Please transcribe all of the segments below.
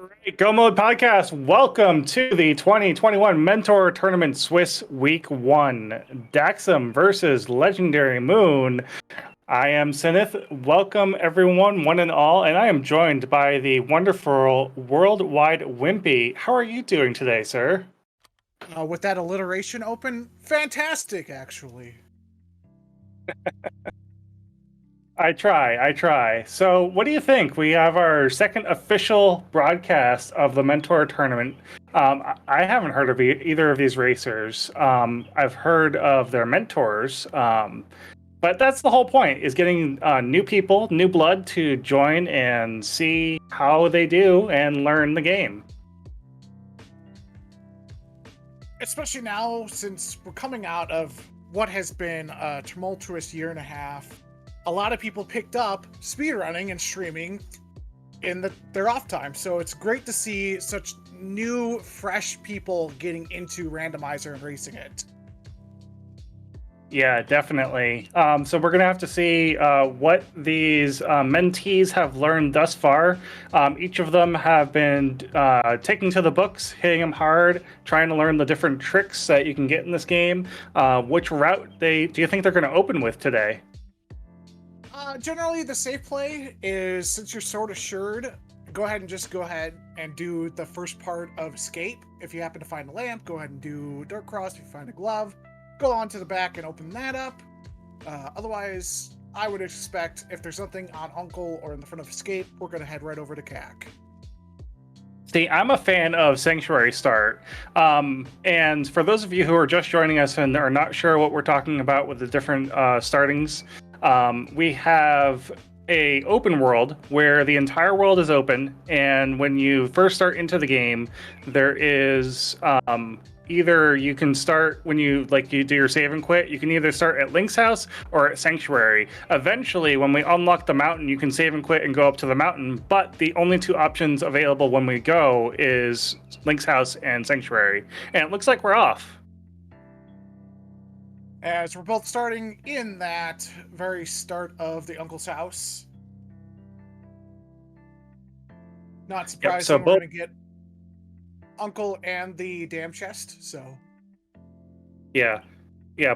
Right, Go Mode Podcast. Welcome to the 2021 Mentor Tournament Swiss Week 1. Daxam versus Legendary Moon. I am Cinaeth. Welcome everyone, one and all, and I am joined by the wonderful worldwide Wimpy. How are you doing today, sir? With that alliteration open, fantastic, actually. I try. So, what do you think? We have our second official broadcast of the Mentor Tournament. I haven't heard of either of these racers. I've heard of their mentors, but that's the whole point: is getting new people, new blood to join and see how they do and learn the game. Especially now, since we're coming out of what has been a tumultuous year and a half, a lot of people picked up speedrunning and streaming in their off time. So it's great to see such new, fresh people getting into randomizer and racing it. Yeah, definitely. So we're gonna have to see what these mentees have learned thus far. Each of them have been taking to the books, hitting them hard, trying to learn the different tricks that you can get in this game. Which route do you think they're going to open with today? Generally, the safe play is, since you're sword assured, go ahead and do the first part of escape. If you happen to find a lamp, go ahead and do Dark Cross. If you find a glove, go on to the back and open that up. Otherwise, I would expect if there's something on Uncle or in the front of escape, we're going to head right over to CAC. See, I'm a fan of Sanctuary Start. And for those of you who are just joining us and are not sure what we're talking about with the different startings, we have a open world where the entire world is open, and when you first start into the game, there is either you can start when you do your save and quit. You can either start at Link's house or at Sanctuary. Eventually, when we unlock the mountain, you can save and quit and go up to the mountain, but the only two options available when we go is Link's house and Sanctuary, and it looks like we're off. As we're both starting in that very start of the Uncle's house. Not surprising, so we're both going to get Uncle and the dam chest, so. Yeah,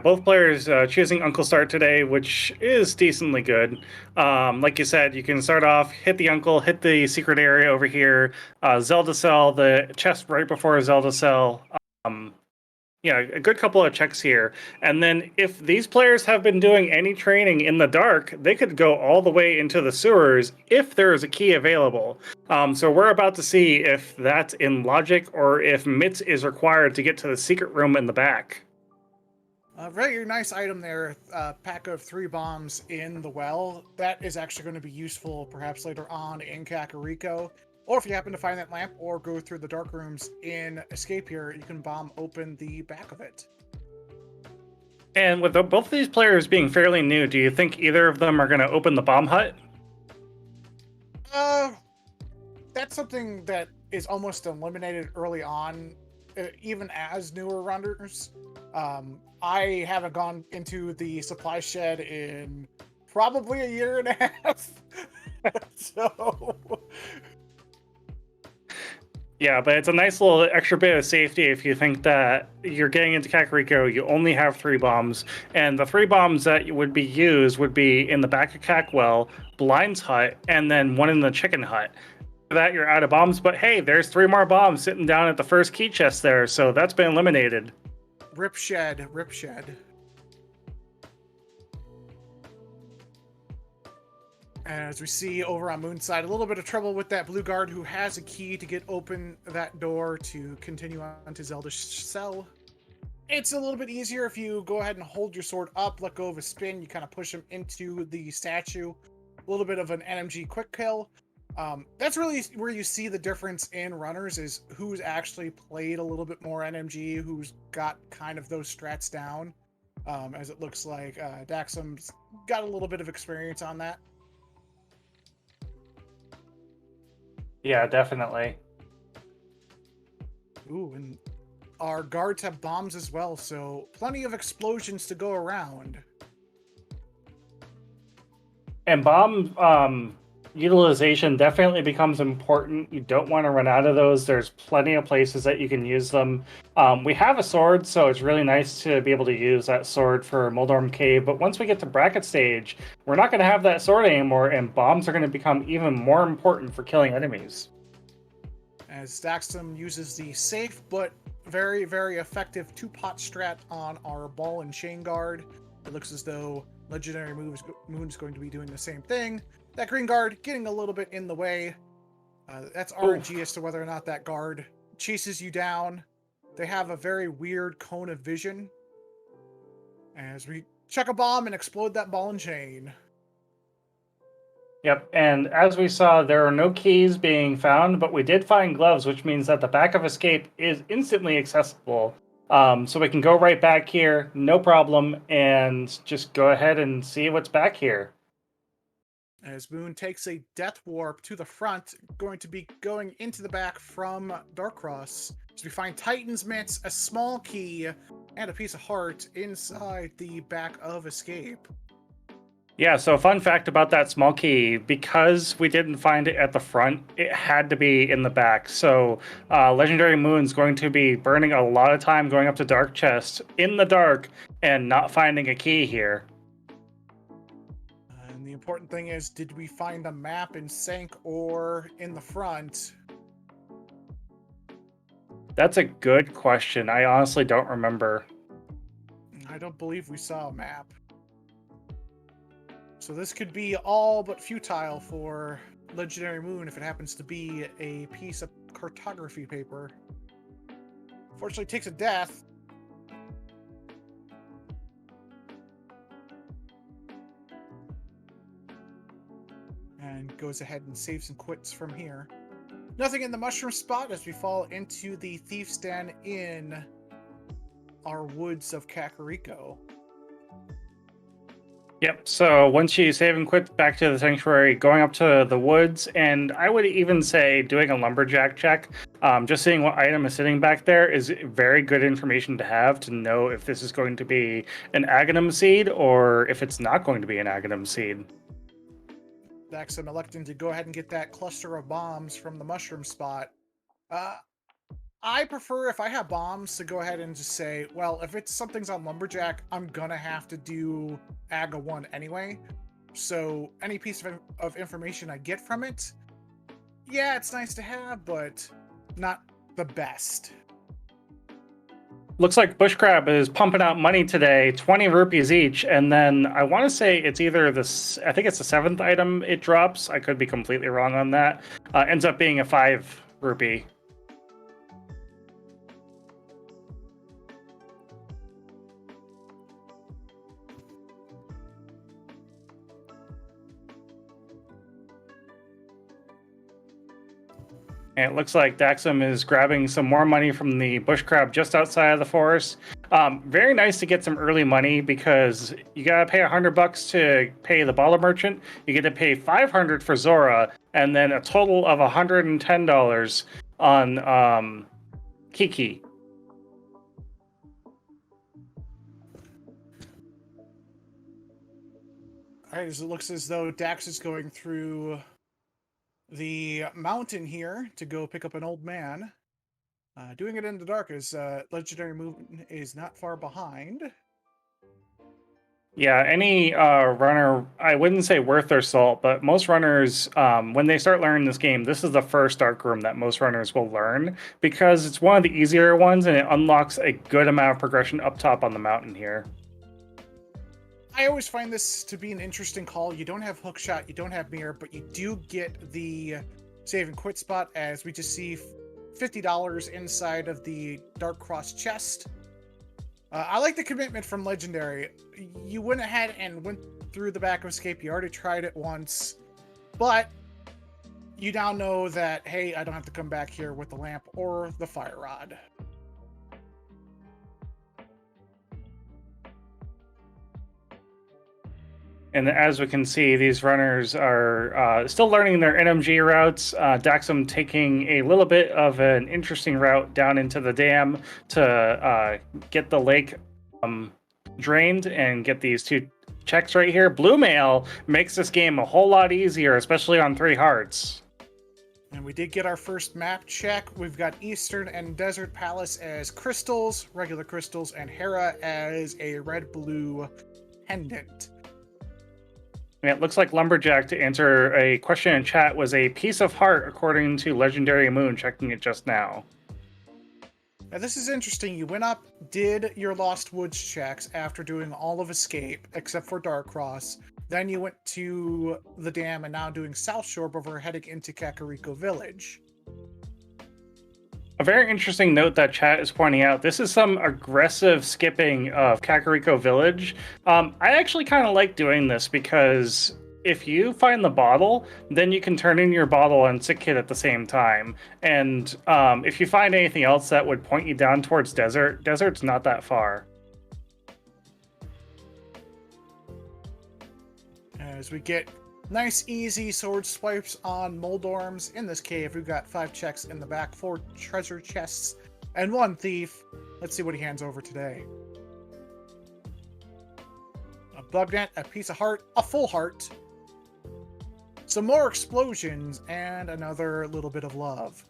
both players choosing Uncle Start today, which is decently good. Like you said, you can start off, hit the Uncle, hit the secret area over here, Zelda Cell, the chest right before Zelda Cell. Yeah, a good couple of checks here. And then if these players have been doing any training in the dark, they could go all the way into the sewers if there is a key available. So we're about to see if that's in logic or if MITS is required to get to the secret room in the back. Very nice item there, pack of 3 bombs in the well. That is actually going to be useful perhaps later on in Kakariko. Or if you happen to find that lamp or go through the dark rooms in Escape here, you can bomb open the back of it. And with both of these players being fairly new, do you think either of them are going to open the bomb hut? That's something that is almost eliminated early on, even as newer runners. I haven't gone into the supply shed in probably a year and a half. So... Yeah, but it's a nice little extra bit of safety if you think that you're getting into Kakariko, you only have 3 bombs, and the 3 bombs that would be used would be in the back of Cackwell, Blind's hut, and then one in the chicken hut. For that, you're out of bombs, but hey, there's 3 more bombs sitting down at the first key chest there, so that's been eliminated. Rip shed. As we see over on Moonside, a little bit of trouble with that blue guard who has a key to get open that door to continue on to Zelda's cell. It's a little bit easier if you go ahead and hold your sword up, let go of a spin, you kind of push him into the statue. A little bit of an NMG quick kill. That's really where you see the difference in runners, is who's actually played a little bit more NMG, who's got kind of those strats down. As it looks like Daxam's got a little bit of experience on that. Yeah, definitely. Ooh, and our guards have bombs as well, so plenty of explosions to go around. And bomb utilization definitely becomes important. You don't want to run out of those. There's plenty of places that you can use them. We have a sword, so it's really nice to be able to use that sword for Moldorm Cave. But once we get to bracket stage, we're not going to have that sword anymore, and bombs are going to become even more important for killing enemies. As Daxam uses the safe but very, very effective two-pot strat on our ball and chain guard, it looks as though Legendary Moon is going to be doing the same thing. That green guard getting a little bit in the way. That's RNG as to whether or not that guard chases you down. They have a very weird cone of vision. As we chuck a bomb and explode that ball and chain. Yep, and as we saw, there are no keys being found, but we did find gloves, which means that the back of escape is instantly accessible. So we can go right back here, no problem, and just go ahead and see what's back here. As Moon takes a death warp to the front, going to be going into the back from Darkcross. So we find Titan's Mitts, a small key, and a piece of heart inside the back of Escape. Yeah, so fun fact about that small key, because we didn't find it at the front, it had to be in the back. So Legendary Moon's going to be burning a lot of time going up to Dark Chest in the dark and not finding a key here. And the important thing is, did we find a map in sync or in the front? That's a good question. I honestly don't remember. I don't believe we saw a map. So this could be all but futile for Legendary Moon if it happens to be a piece of cartography paper. Fortunately, it takes a death. And goes ahead and saves and quits from here. Nothing in the mushroom spot as we fall into the Thief's Den in our woods of Kakariko. Yep, so once you save and quit back to the sanctuary, going up to the woods, and I would even say doing a lumberjack check, just seeing what item is sitting back there is very good information to have to know if this is going to be an Aghanim seed or if it's not going to be an Aghanim seed. Daxam electing to go ahead and get that cluster of bombs from the mushroom spot. I prefer, if I have bombs, to go ahead and just say, well, if it's something's on Lumberjack, I'm gonna have to do Aga 1 anyway. So any piece of information I get from it, yeah, it's nice to have, but not the best. Looks like Bushcrab is pumping out money today, 20 rupees each, and then I want to say it's either this, I think it's the 7th item it drops, I could be completely wrong on that, ends up being a 5 rupee. And it looks like Daxam is grabbing some more money from the bushcrab just outside of the forest. Very nice to get some early money because you gotta pay $100 to pay the baller merchant. You get to pay $500 for Zora, and then a total of $110 on Kiki. All right, as it looks as though Dax is going through the mountain here to go pick up an old man. Doing it in the dark as Legendary Moon is not far behind. Yeah, any runner, I wouldn't say worth their salt, but most runners, when they start learning this game, this is the first dark room that most runners will learn because it's one of the easier ones and it unlocks a good amount of progression up top on the mountain here. I always find this to be an interesting call. You don't have hookshot, you don't have mirror, but you do get the save and quit spot as we just see $50 inside of the Dark Cross chest. I like the commitment from Legendary. You went ahead and went through the back of Escape. You already tried it once, but you now know that, hey, I don't have to come back here with the lamp or the fire rod. And as we can see, these runners are still learning their NMG routes. Daxam taking a little bit of an interesting route down into the dam to get the lake drained and get these two checks right here. Blue mail makes this game a whole lot easier, especially on 3 hearts. And we did get our first map check. We've got Eastern and Desert Palace as crystals, regular crystals, and Hera as a red-blue pendant. And it looks like Lumberjack, to answer a question in chat, was a piece of heart, according to LegendaryMoon, checking it just now. Now this is interesting. You went up, did your Lost Woods checks after doing all of Escape, except for Darkcross. Then you went to the dam and now doing South Shore before heading into Kakariko Village. A very interesting note that chat is pointing out, this is some aggressive skipping of Kakariko Village. I actually kind of like doing this because if you find the bottle, then you can turn in your bottle and sick kid at the same time. And if you find anything else that would point you down towards desert's not that far. As we get nice, easy sword swipes on Moldorms. In this cave, we've got 5 checks in the back, 4 treasure chests, and 1 thief. Let's see what he hands over today. A bug net, a piece of heart, a full heart, some more explosions, and another little bit of love.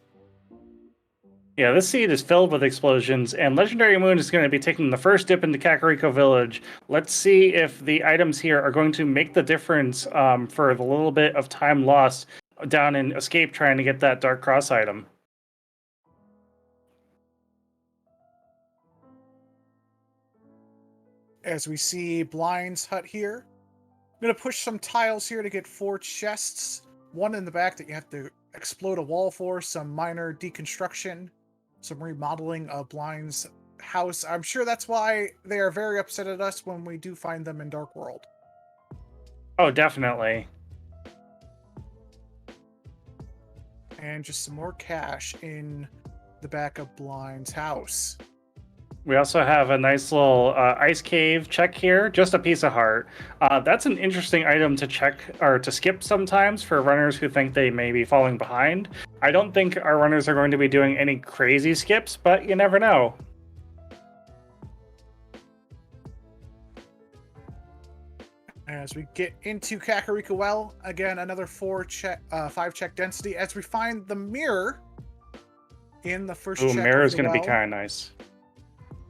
Yeah, this seed is filled with explosions, and LegendaryMoon is going to be taking the first dip into Kakariko Village. Let's see if the items here are going to make the difference for the little bit of time lost down in Escape trying to get that Dark Cross item. As we see Blind's hut here. I'm going to push some tiles here to get 4 chests. 1 in the back that you have to explode a wall for, some minor deconstruction, some remodeling of Blind's house. I'm sure that's why they are very upset at us when we do find them in Dark World. Oh, definitely. And just some more cash in the back of Blind's house. We also have a nice little ice cave check here, just a piece of heart. That's an interesting item to check or to skip sometimes for runners who think they may be falling behind. I don't think our runners are going to be doing any crazy skips, but you never know. As we get into Kakariko Well, again, another 5 check density as we find the mirror in the first check. Mirror is going to be kind of nice.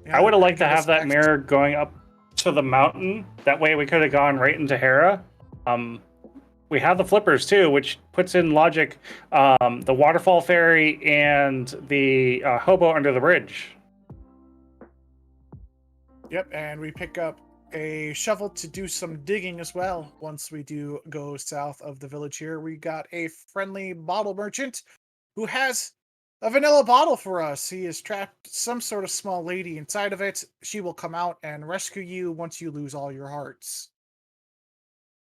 Yeah, I would have liked to have that mirror going up to the mountain. That way we could have gone right into Hera. We have the flippers too, which puts in logic the waterfall ferry and the hobo under the bridge. Yep, and we pick up a shovel to do some digging as well. Once we do go south of the village here, we got a friendly bottle merchant who has a vanilla bottle for us. He has trapped some sort of small lady inside of it. She will come out and rescue you once you lose all your hearts.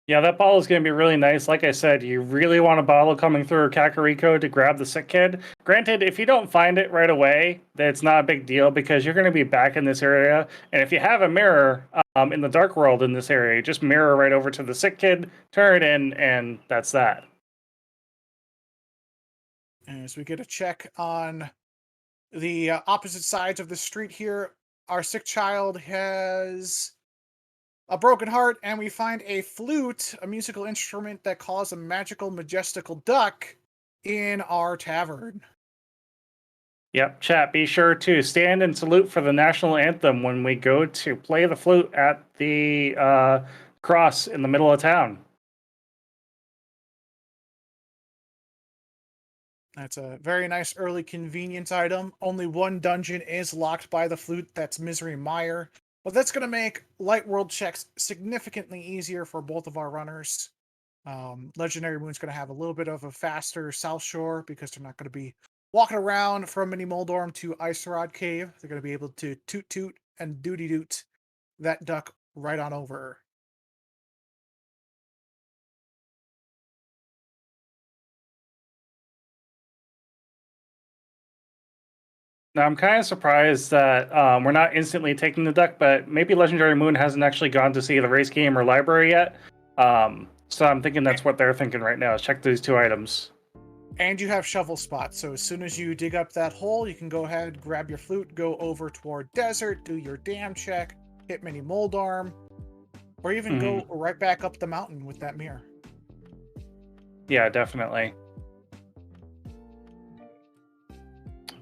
Yeah, that bottle is going to be really nice. Like I said, you really want a bottle coming through Kakariko to grab the sick kid. Granted, if you don't find it right away, that's not a big deal because you're going to be back in this area. And if you have a mirror in the Dark World in this area, just mirror right over to the sick kid, turn it in, and that's that. As we get a check on the opposite sides of the street here, our sick child has a broken heart, and we find a flute, a musical instrument that calls a magical, majestical duck in our tavern. Yep, chat, be sure to stand and salute for the national anthem when we go to play the flute at the cross in the middle of town. That's a very nice early convenience item. Only 1 dungeon is locked by the flute. That's Misery Mire. But that's going to make Light World checks significantly easier for both of our runners. LegendaryMoon's going to have a little bit of a faster South Shore because they're not going to be walking around from Mini Moldorm to Ice Rod Cave. They're going to be able to toot toot and duty doot that duck right on over. Now, I'm kind of surprised that we're not instantly taking the duck, but maybe LegendaryMoon hasn't actually gone to see the race game or library yet. So I'm thinking that's what they're thinking right now, is check these 2 items. And you have shovel spots, so as soon as you dig up that hole, you can go ahead, grab your flute, go over toward desert, do your dam check, hit Mini Moldarm, or even go right back up the mountain with that mirror. Yeah, definitely.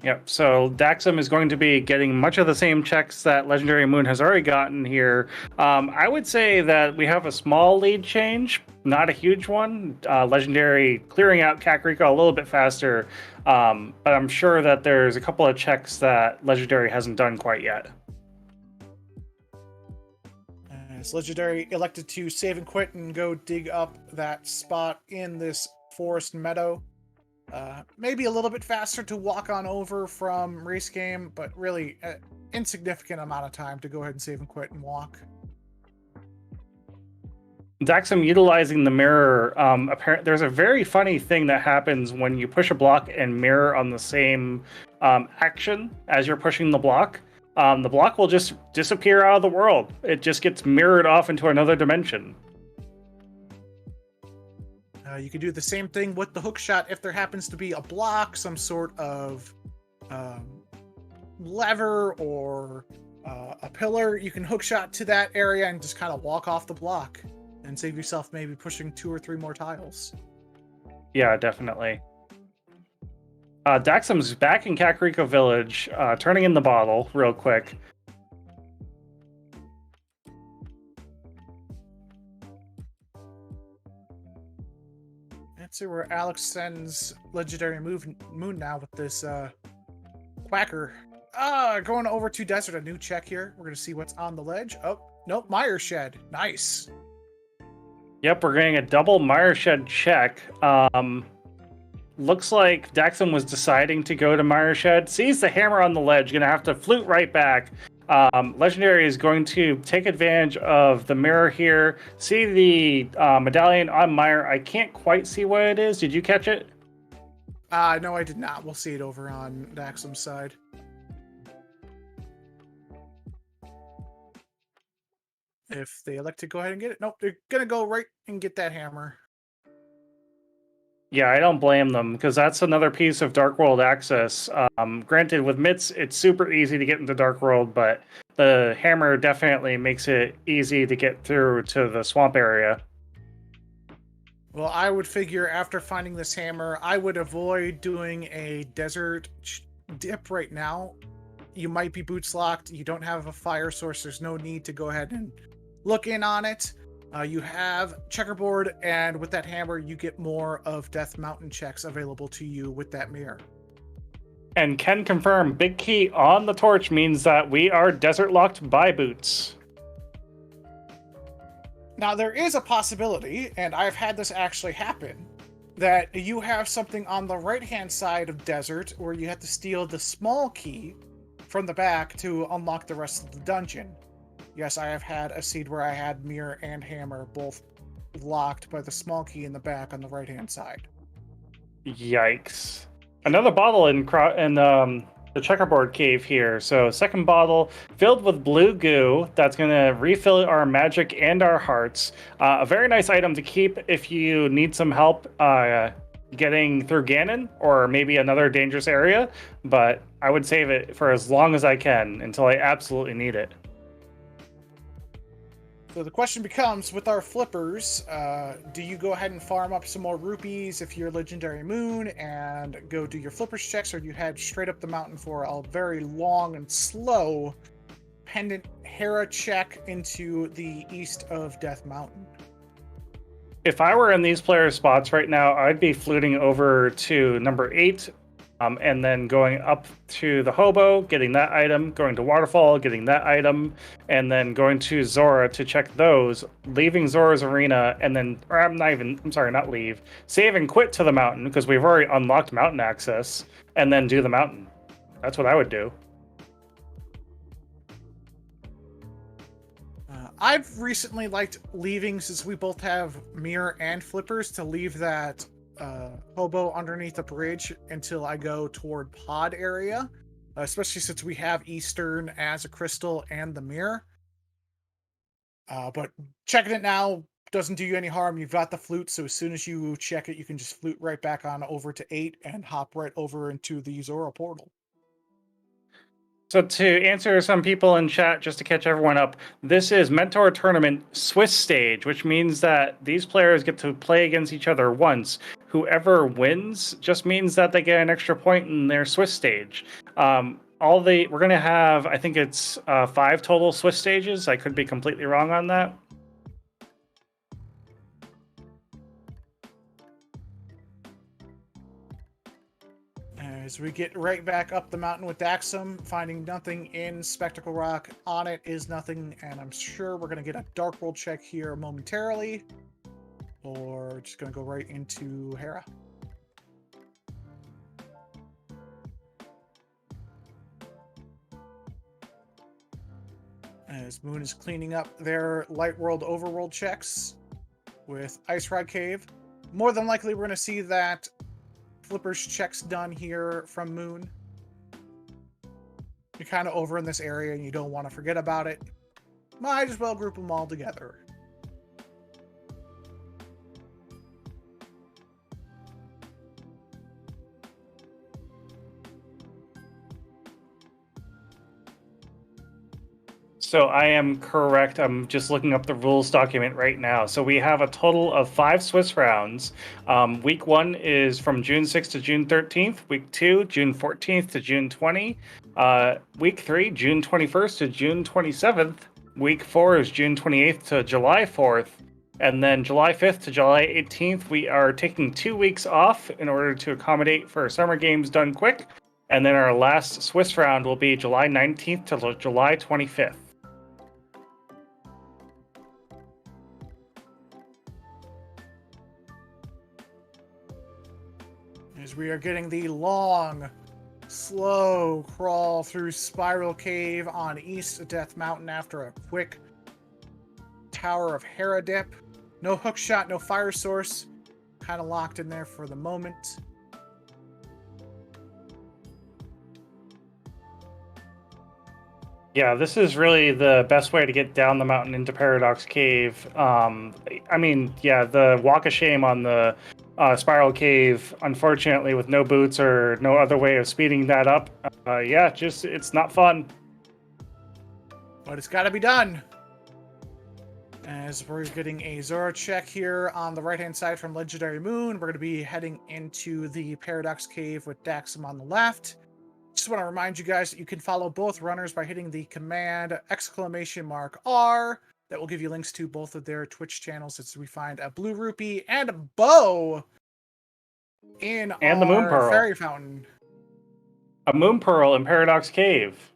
Yep, so Daxam is going to be getting much of the same checks that Legendary Moon has already gotten here. I would say that we have a small lead change, not a huge one. Legendary clearing out Kakariko a little bit faster, but I'm sure that there's a couple of checks that Legendary hasn't done quite yet. As Legendary elected to save and quit and go dig up that spot in this forest meadow. Maybe a little bit faster to walk on over from race game, but really insignificant amount of time to go ahead and save and quit and walk. Daxam utilizing the mirror. There's a very funny thing that happens when you push a block and mirror on the same action as you're pushing the block. The block will just disappear out of the world. It just gets mirrored off into another dimension. You can do the same thing with the hook shot if there happens to be a block, some sort of lever or a pillar. You can hook shot to that area and just kind of walk off the block and save yourself maybe pushing 2 or 3 more tiles. Yeah, definitely. Daxam's back in Kakariko Village, turning in the bottle real quick. Let's see where Alex sends Legendary Moon now with this Quacker. Going over to Desert, a new check here. We're going to see what's on the ledge. Oh, nope, Mire Shed. Nice. Yep, we're getting a double Mire Shed check. Looks like Daxam was deciding to go to Mire Shed. Sees the hammer on the ledge, going to have to flute right back. Legendary is going to take advantage of the mirror here. See the medallion on Mire. I can't quite see what it is. Did you catch it? No, I did not. We'll see it over on Daxam's side. If they elect to go ahead and get it. Nope, they're going to go right and get that hammer. Yeah, I don't blame them, because that's another piece of Dark World access. Granted, with Mitts, it's super easy to get into Dark World, but the hammer definitely makes it easy to get through to the swamp area. Well, I would figure after finding this hammer, I would avoid doing a desert dip right now. You might be boots locked. You don't have a fire source. There's no need to go ahead and look in on it. You have checkerboard, and with that hammer, you get more of Death Mountain checks available to you with that mirror. And can confirm, big key on the torch means that we are desert locked by boots. Now, there is a possibility, and I've had this actually happen, that you have something on the right-hand side of desert where you have to steal the small key from the back to unlock the rest of the dungeon. Yes, I have had a seed where I had mirror and hammer both locked by the small key in the back on the right-hand side. Yikes. Another bottle in the checkerboard cave here. So second bottle filled with blue goo. That's going to refill our magic and our hearts. A very nice item to keep if you need some help getting through Ganon or maybe another dangerous area. But I would save it for as long as I can until I absolutely need it. So the question becomes, with our flippers, do you go ahead and farm up some more rupees if you're Legendary Moon and go do your flippers checks, or do you head straight up the mountain for a very long and slow pendant Hera check into the east of Death Mountain? If I were in these player spots right now, I'd be fluting over to number 8, and then going up to the Hobo, getting that item, going to Waterfall, getting that item, and then going to Zora to check those, leaving Zora's Arena, and then, not leave, save and quit to the mountain, because we've already unlocked mountain access, and then do the mountain. That's what I would do. I've recently liked leaving, since we both have mirror and flippers, to leave that hobo underneath the bridge until I go toward pod area, especially since we have Eastern as a crystal and the mirror. But checking it now doesn't do you any harm. You've got the flute, so as soon as you check it, you can just flute right back on over to 8 and hop right over into the Zora portal. So to answer some people in chat, just to catch everyone up, this is Mentor Tournament Swiss stage, which means that these players get to play against each other once. Whoever wins just means that they get an extra point in their Swiss stage. We're gonna have, I think it's 5 total Swiss stages. I could be completely wrong on that. As we get right back up the mountain with Daxam, finding nothing in Spectacle Rock. On it is nothing, and I'm sure we're going to get a Dark World check here momentarily. Or just going to go right into Hera. As Moon is cleaning up their Light World Overworld checks with Ice Ride Cave. More than likely, we're going to see that Flipper's checks done here from Moon. You're kind of over in this area and you don't want to forget about it. Might as well group them all together. So I am correct. I'm just looking up the rules document right now. So we have a total of 5 Swiss rounds. Week 1 is from June 6th to June 13th. Week 2, June 14th to June 20. Week 3, June 21st to June 27th. Week 4 is June 28th to July 4th. And then July 5th to July 18th, we are taking 2 weeks off in order to accommodate for summer games done quick. And then our last Swiss round will be July 19th to July 25th. As we are getting the long, slow crawl through Spiral Cave on East of Death Mountain after a quick Tower of Hera dip. No hook shot, no fire source. Kind of locked in there for the moment. Yeah, this is really the best way to get down the mountain into Paradox Cave. I mean, yeah, the walk of shame on the Spiral Cave, unfortunately, with no boots or no other way of speeding that up. Yeah, just it's not fun. But it's got to be done. As we're getting a Zora check here on the right-hand side from Legendary Moon, we're going to be heading into the Paradox Cave with Daxam on the left. Just want to remind you guys that you can follow both runners by hitting the command !R. That will give you links to both of their Twitch channels as we find a blue rupee and a bow in And the Moon Pearl. Fairy Fountain. A Moon Pearl in Paradox Cave.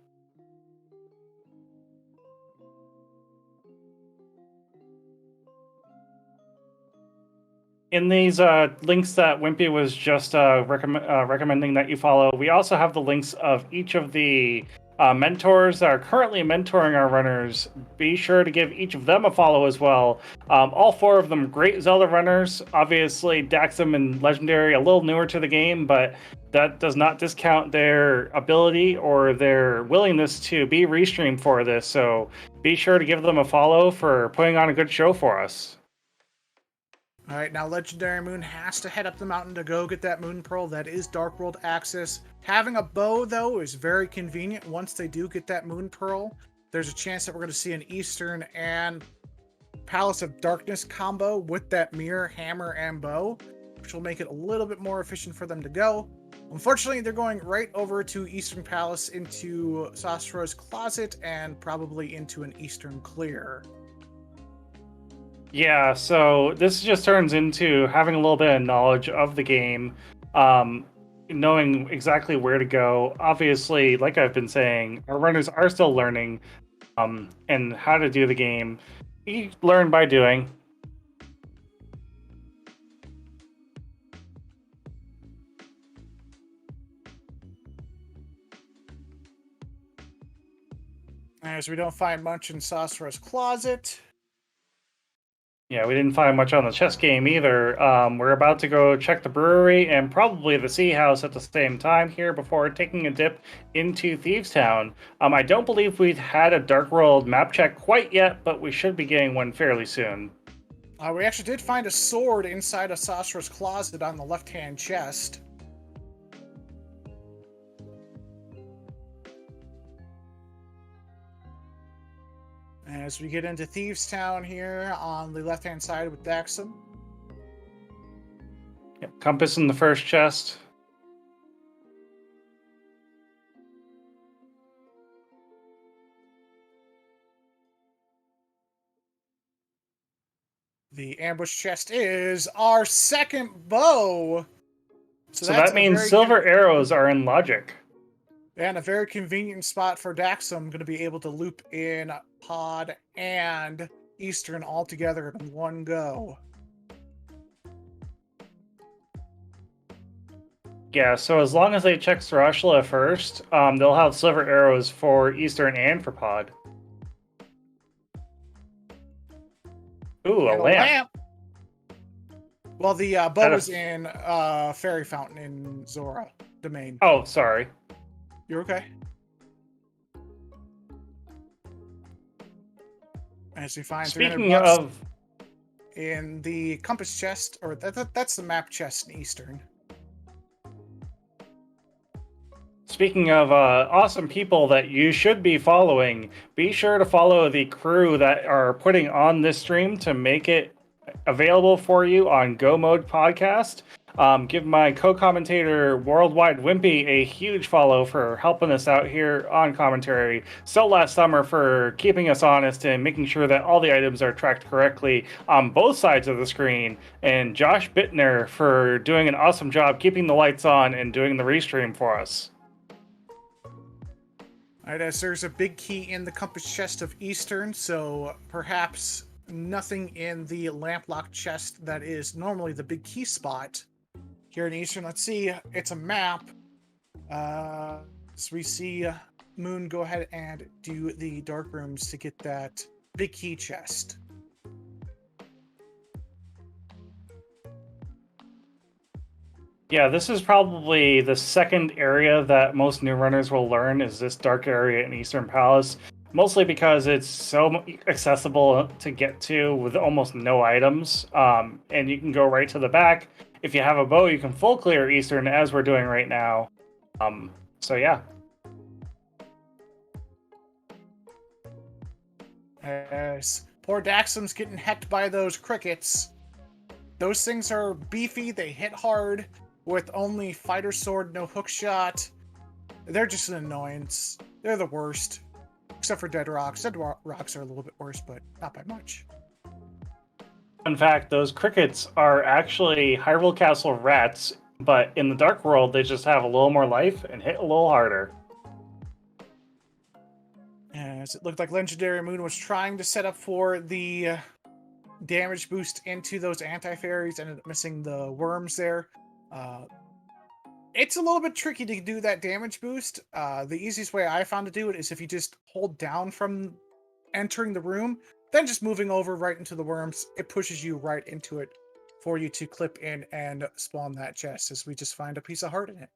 In these links that Wimpy was just recommending that you follow, we also have the links of each of the mentors that are currently mentoring our runners. Be sure to give each of them a follow as well. All 4 of them great Zelda runners. Obviously, Daxam and Legendary a little newer to the game, but that does not discount their ability or their willingness to be restreamed for this. So be sure to give them a follow for putting on a good show for us. All right, now Legendary Moon has to head up the mountain to go get that Moon Pearl. That is Dark World access. Having a bow, though, is very convenient. Once they do get that Moon Pearl, there's a chance that we're going to see an Eastern and Palace of Darkness combo with that mirror, hammer, and bow, which will make it a little bit more efficient for them to go. Unfortunately, they're going right over to Eastern Palace into Sasra's Closet and probably into an Eastern Clear. Yeah, so this just turns into having a little bit of knowledge of the game, knowing exactly where to go. Obviously, like I've been saying, our runners are still learning and how to do the game. You learn by doing. As we don't find much in Sasra's Closet. Yeah, we didn't find much on the chess game either. We're about to go check the brewery and probably the Sea House at the same time here before taking a dip into Thieves Town. I don't believe we've had a Dark World map check quite yet, but we should be getting one fairly soon. We actually did find a sword inside of Sasra's Closet on the left-hand chest. As we get into Thieves Town here on the left-hand side with Daxam. Yep, compass in the first chest. The ambush chest is our second bow. So that means silver arrows are in logic. And a very convenient spot for Daxam, going to be able to loop in Pod and Eastern all together in one go. Yeah, so as long as they check Sarashla first, they'll have silver arrows for Eastern and for Pod. Ooh, and a lamp. Well, the bow is in Fairy Fountain in Zora domain. Oh, sorry. You're okay. As we find Speaking of, in the compass chest, or that's the map chest in Eastern. Speaking of awesome people that you should be following, be sure to follow the crew that are putting on this stream to make it available for you on Go Mode Podcast. Give my co-commentator Worldwide Wimpy a huge follow for helping us out here on commentary. Solastsummer for keeping us honest and making sure that all the items are tracked correctly on both sides of the screen. And JoshBittner for doing an awesome job keeping the lights on and doing the restream for us. Alright, as there's a big key in the compass chest of Eastern, so perhaps nothing in the lamp lock chest that is normally the big key spot. Here in Eastern, let's see, it's a map. So we see Moon go ahead and do the dark rooms to get that big key chest. Yeah, this is probably the second area that most new runners will learn is this dark area in Eastern Palace. Mostly because it's so accessible to get to with almost no items. And you can go right to the back. If you have a bow, you can full clear Eastern as we're doing right now. So yeah. As poor Daxam's getting hecked by those crickets. Those things are beefy, they hit hard, with only fighter sword, no hook shot. They're just an annoyance. They're the worst. Except for Dead Rocks. Dead Rocks are a little bit worse, but not by much. In fact, those crickets are actually Hyrule Castle rats, but in the Dark World, they just have a little more life and hit a little harder. As it looked like LegendaryMoon was trying to set up for the damage boost into those anti-fairies, ended up missing the worms there. It's a little bit tricky to do that damage boost. The easiest way I found to do it is if you just hold down from entering the room, then just moving over right into the worms, it pushes you right into it for you to clip in and spawn that chest, as we just find a piece of heart in it.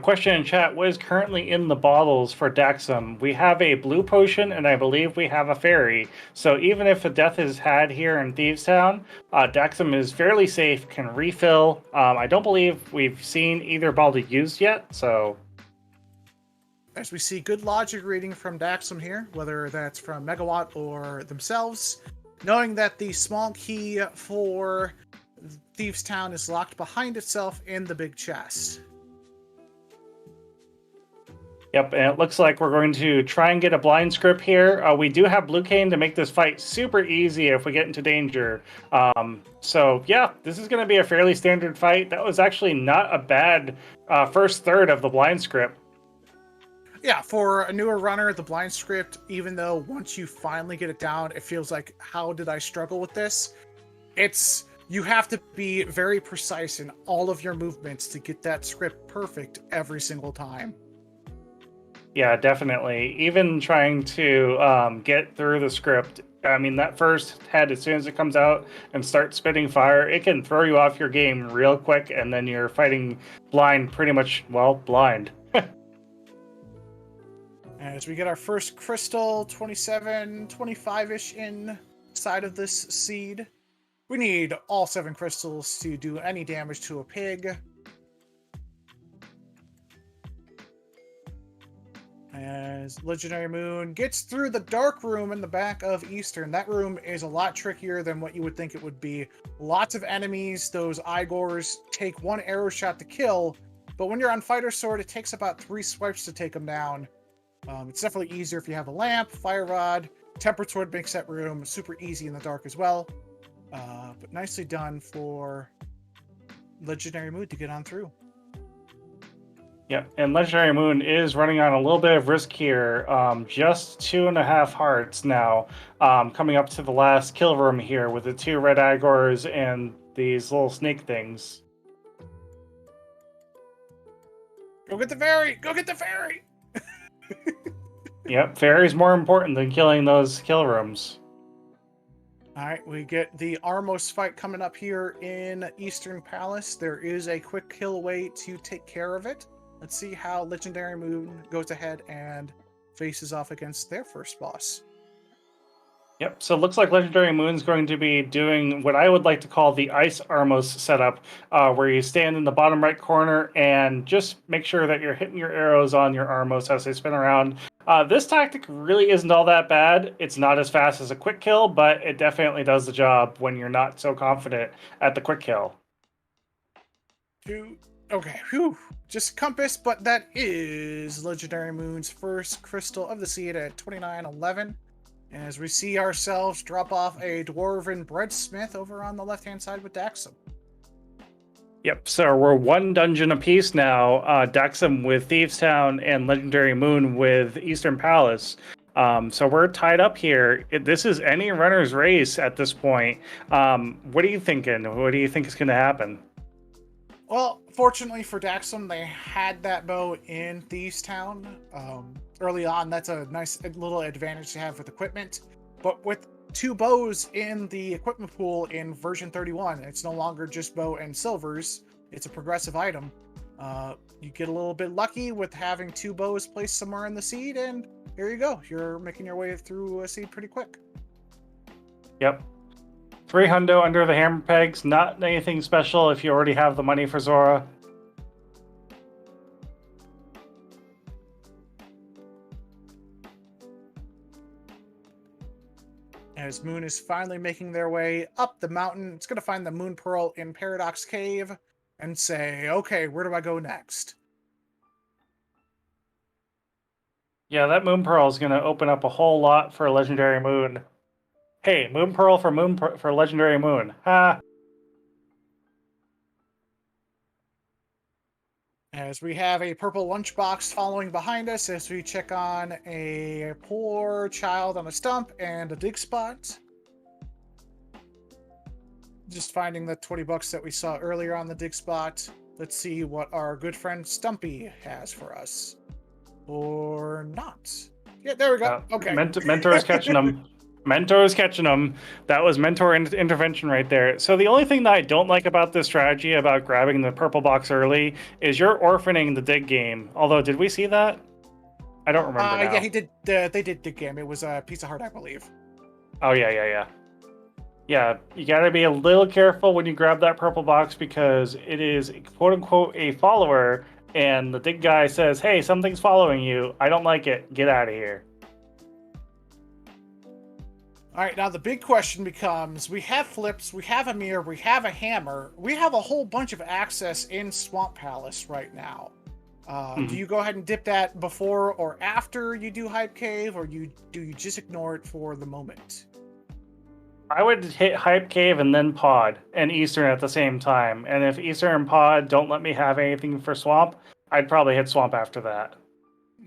Question in chat, what is currently in the bottles for Daxam? We have a blue potion, and I believe we have a fairy. So even if a death is had here in Thieves Town, Daxam is fairly safe, can refill. I don't believe we've seen either bottle used yet, so... As we see good logic reading from Daxam here, whether that's from Megawatt or themselves, knowing that the small key for Thieves Town is locked behind itself in the big chest. Yep, and it looks like we're going to try and get a blind script here. We do have Blue Cane to make this fight super easy if we get into danger. So yeah, this is going to be a fairly standard fight. That was actually not a bad first third of the blind script. Yeah, for a newer runner, the blind script, even though once you finally get it down, it feels like, how did I struggle with this? You have to be very precise in all of your movements to get that script perfect every single time. Yeah, definitely. Even trying to get through the script, I mean, that first head, as soon as it comes out and starts spitting fire, it can throw you off your game real quick, and then you're fighting blind, pretty much, well, blind. As we get our first crystal, 27, 25-ish inside of this seed. We need all 7 crystals to do any damage to a pig. As Legendary Moon gets through the dark room in the back of Eastern. That room is a lot trickier than what you would think it would be. Lots of enemies. Those Igors take 1 arrow shot to kill, but when you're on Fighter Sword, it takes about 3 swipes to take them down. It's definitely easier if you have a lamp, fire rod. Tempered Sword makes that room super easy in the dark as well. But nicely done for Legendary Moon to get on through. Yeah, and Legendary Moon is running on a little bit of risk here. Just 2.5 hearts now, coming up to the last kill room here with the 2 red Igors and these little snake things. Go get the fairy! Go get the fairy! Yep, fairy's more important than killing those kill rooms. Alright, we get the Armos fight coming up here in Eastern Palace. There is a quick kill away to take care of it. Let's see how Legendary Moon goes ahead and faces off against their first boss. Yep, so it looks like Legendary Moon's going to be doing what I would like to call the Ice Armos setup, where you stand in the bottom right corner and just make sure that you're hitting your arrows on your Armos as they spin around. This tactic really isn't all that bad. It's not as fast as a quick kill, but it definitely does the job when you're not so confident at the quick kill. Okay, whew. Just compass, but that is Legendary Moon's first crystal of the seed at 2911. As we see ourselves drop off a Dwarven Breadsmith over on the left-hand side with Daxam. Yep, so we're 1 dungeon apiece now. Daxam with Thieves Town and Legendary Moon with Eastern Palace. So we're tied up here. This is any runner's race at this point. What are you thinking? What do you think is going to happen? Well, fortunately for Daxam, they had that bow in Thieves Town early on. That's a nice little advantage to have with equipment. But with 2 bows in the equipment pool in version 31, it's no longer just bow and silvers. It's a progressive item. You get a little bit lucky with having 2 bows placed somewhere in the seed, and here you go. You're making your way through a seed pretty quick. Yep. 300 under the hammer pegs, not anything special if you already have the money for Zora. As Moon is finally making their way up the mountain, it's going to find the Moon Pearl in Paradox Cave and say, okay, where do I go next? Yeah, that Moon Pearl is going to open up a whole lot for Legendary Moon. Hey, Moon Pearl for Legendary Moon. Ha! As we have a purple lunchbox following behind us as we check on a poor child on a stump and a dig spot. Just finding the 20 bucks that we saw earlier on the dig spot. Let's see what our good friend Stumpy has for us. Or not. Yeah, there we go. Okay. Mentor is catching them. Mentor is catching them. That was mentor intervention right there. So the only thing that I don't like about this strategy about grabbing the purple box early is you're orphaning the dig game. Although, did we see that? I don't remember now. Yeah, he did. They did dig game. It was a piece of heart, I believe. Oh, yeah. Yeah, you gotta be a little careful when you grab that purple box because it is quote-unquote a follower, and the dig guy says, hey, something's following you. I don't like it. Get out of here. All right, now the big question becomes, we have flips, we have a mirror, we have a hammer, we have a whole bunch of access in Swamp Palace right now. Do you go ahead and dip that before or after you do Hype Cave, or do you just ignore it for the moment? I would hit Hype Cave and then Pod and Eastern at the same time. And if Eastern and Pod don't let me have anything for Swamp, I'd probably hit Swamp after that.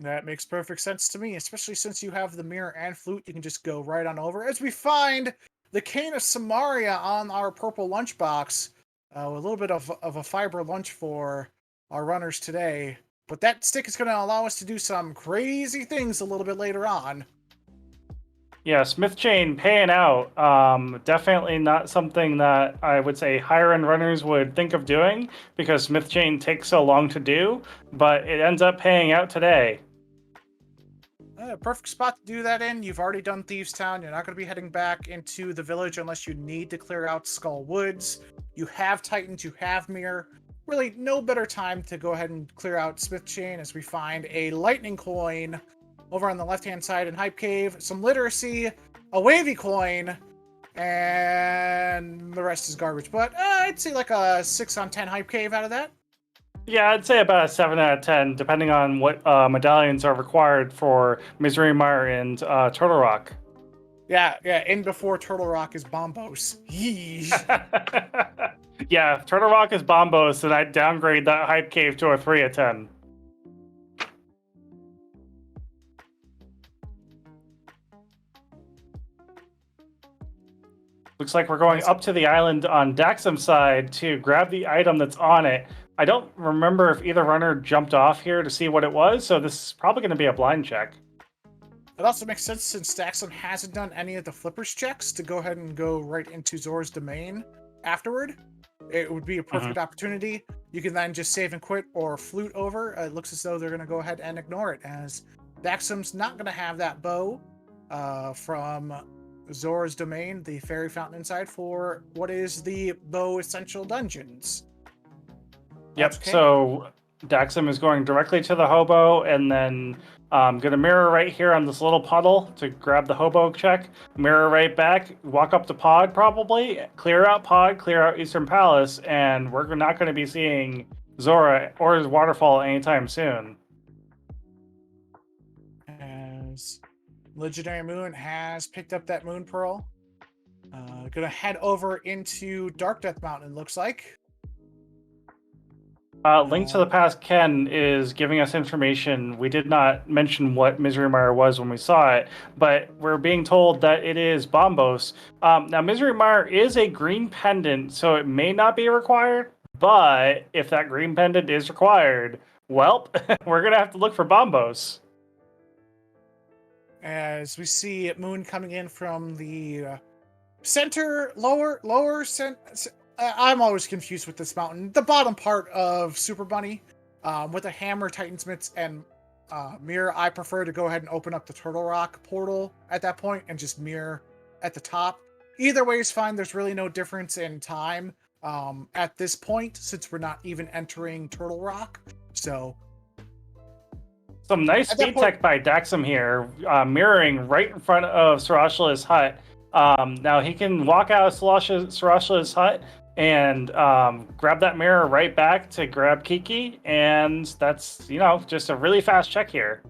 That makes perfect sense to me, especially since you have the mirror and flute. You can just go right on over. As we find the Cane of Samaria on our purple lunchbox, a little bit of a fiber lunch for our runners today. But that stick is going to allow us to do some crazy things a little bit later on. Yeah, Smith Chain paying out. Definitely not something that I would say higher end runners would think of doing because Smith Chain takes so long to do, but it ends up paying out today. Perfect spot to do that in. You've already done Thieves Town. You're not going to be heading back into the village unless you need to clear out Skull Woods. You have Titans, you have Mirror. Really, no better time to go ahead and clear out Smith Chain as we find a Lightning Coin over on the left-hand side in Hype Cave, some Literacy, a Wavy Coin, and the rest is garbage. But I'd say like a 6 on 10 Hype Cave out of that. Yeah, I'd say about a 7 out of 10, depending on what medallions are required for Misery Mire and Turtle Rock. Yeah, in before Turtle Rock is Bombos. Yeah, if Turtle Rock is Bombos, then I'd downgrade that Hype Cave to a 3 out of 10. Looks like we're going up to the island on Daxam's side to grab the item that's on it. I don't remember if either runner jumped off here to see what it was, so this is probably going to be a blind check. It also makes sense since Daxam hasn't done any of the flippers checks to go ahead and go right into Zora's domain afterward. It would be a perfect opportunity. You can then just save and quit or flute over. It looks as though they're going to go ahead and ignore it, as Daxam's not going to have that bow from Zora's domain, the fairy fountain inside, for what is the bow essential dungeons. Yep, okay. So Daxam is going directly to the hobo and then going to mirror right here on this little puddle to grab the hobo check, mirror right back, walk up to Pod probably, clear out Pod, clear out Eastern Palace, and we're not going to be seeing Zora or his waterfall anytime soon. As Legendary Moon has picked up that Moon Pearl. Gonna head over into Dark Death Mountain, looks like. Link to the Past Ken is giving us information. We did not mention what Misery Mire was when we saw it, but we're being told that it is Bombos. Now, Misery Mire is a green pendant, so it may not be required, but if that green pendant is required, well, we're going to have to look for Bombos. As we see Moon coming in from the center, I'm always confused with this mountain. The bottom part of Super Bunny, with a hammer, Titan's Mitts, and mirror. I prefer to go ahead and open up the Turtle Rock portal at that point and just mirror at the top. Either way is fine. There's really no difference in time at this point, since we're not even entering Turtle Rock. So some nice speed tech by Daxam here, mirroring right in front of Sarashala's hut. Now he can walk out of Sarashala's hut and grab that mirror right back to grab Kiki, and that's, just a really fast check here.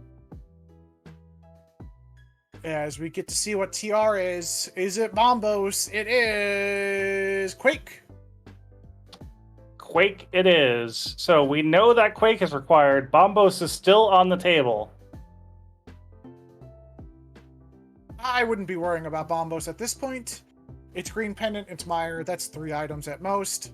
As we get to see what TR is it Bombos? It is Quake. Quake it is. So we know that Quake is required. Bombos is still on the table. I wouldn't be worrying about Bombos at this point. It's Green Pendant, it's Mire. That's 3 items at most.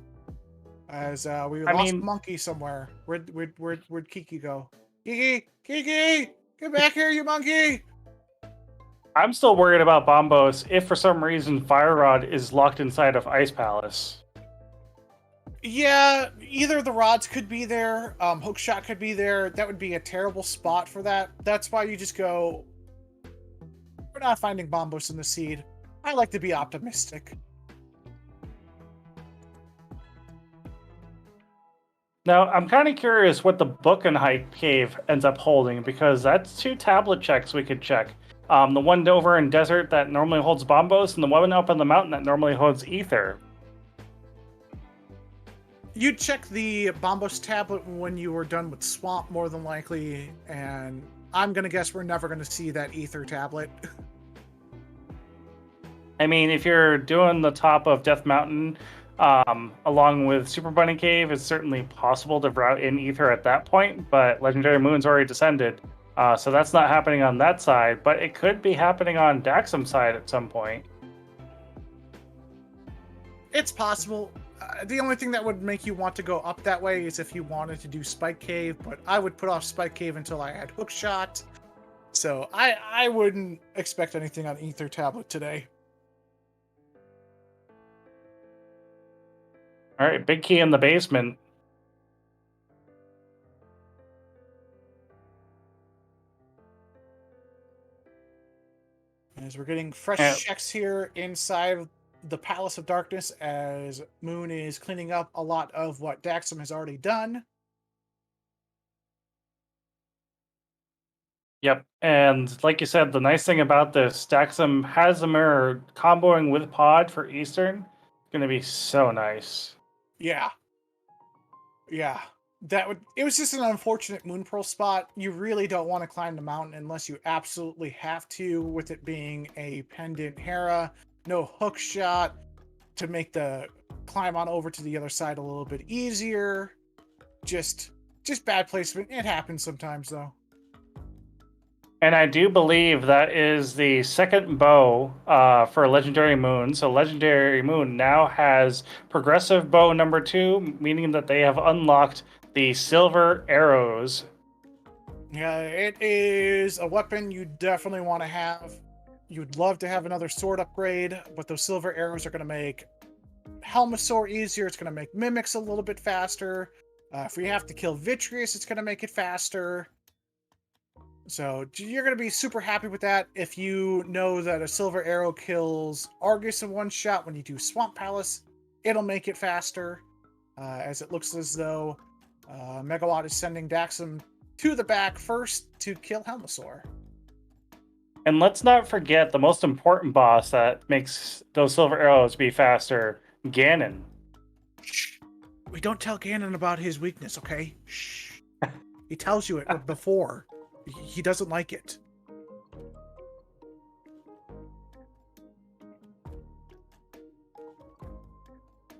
As we lost Monkey somewhere. Where'd Kiki go? Kiki! Get back here, you monkey! I'm still worried about Bombos if for some reason Fire Rod is locked inside of Ice Palace. Yeah, either the rods could be there, Hookshot could be there. That would be a terrible spot for that. That's why you just go, we're not finding Bombos in the seed. I like to be optimistic. Now, I'm kind of curious what the book and Hype Cave ends up holding, because that's 2 tablet checks we could check. The one over in Desert that normally holds Bombos, and the one up on the mountain that normally holds Ether. You'd check the Bombos tablet when you were done with Swamp, more than likely, and I'm going to guess we're never going to see that Ether tablet. I mean, if you're doing the top of Death Mountain, along with Super Bunny Cave, it's certainly possible to route in Ether at that point, but Legendary Moon's already descended, so that's not happening on that side, but it could be happening on Daxam's side at some point. It's possible. The only thing that would make you want to go up that way is if you wanted to do Spike Cave, but I would put off Spike Cave until I had Hookshot. So I wouldn't expect anything on Ether Tablet today. All right, big key in the basement. As we're getting fresh checks here inside the Palace of Darkness, as Moon is cleaning up a lot of what Daxam has already done. Yep, and like you said, the nice thing about this, Daxam has a mirror comboing with Pod for Eastern. Going to be so nice. Yeah. Yeah. It was just an unfortunate Moon Pearl spot. You really don't want to climb the mountain unless you absolutely have to, with it being a pendant Hera. No hook shot to make the climb on over to the other side a little bit easier. Just bad placement. It happens sometimes, though. And I do believe that is the second bow for Legendary Moon. So Legendary Moon now has progressive bow number 2, meaning that they have unlocked the silver arrows. Yeah, it is a weapon you definitely want to have. You'd love to have another sword upgrade, but those silver arrows are going to make Helmasaur easier. It's going to make Mimics a little bit faster. If we have to kill Vitreous, it's going to make it faster. So you're going to be super happy with that if you know that a silver arrow kills Argus in one shot. When you do Swamp Palace, it'll make it faster. As it looks as though Megawott is sending Daxam to the back first to kill Helmasaur. And let's not forget the most important boss that makes those silver arrows be faster, Ganon. Shh. We don't tell Ganon about his weakness, okay? Shh. He tells you it before. He doesn't like it.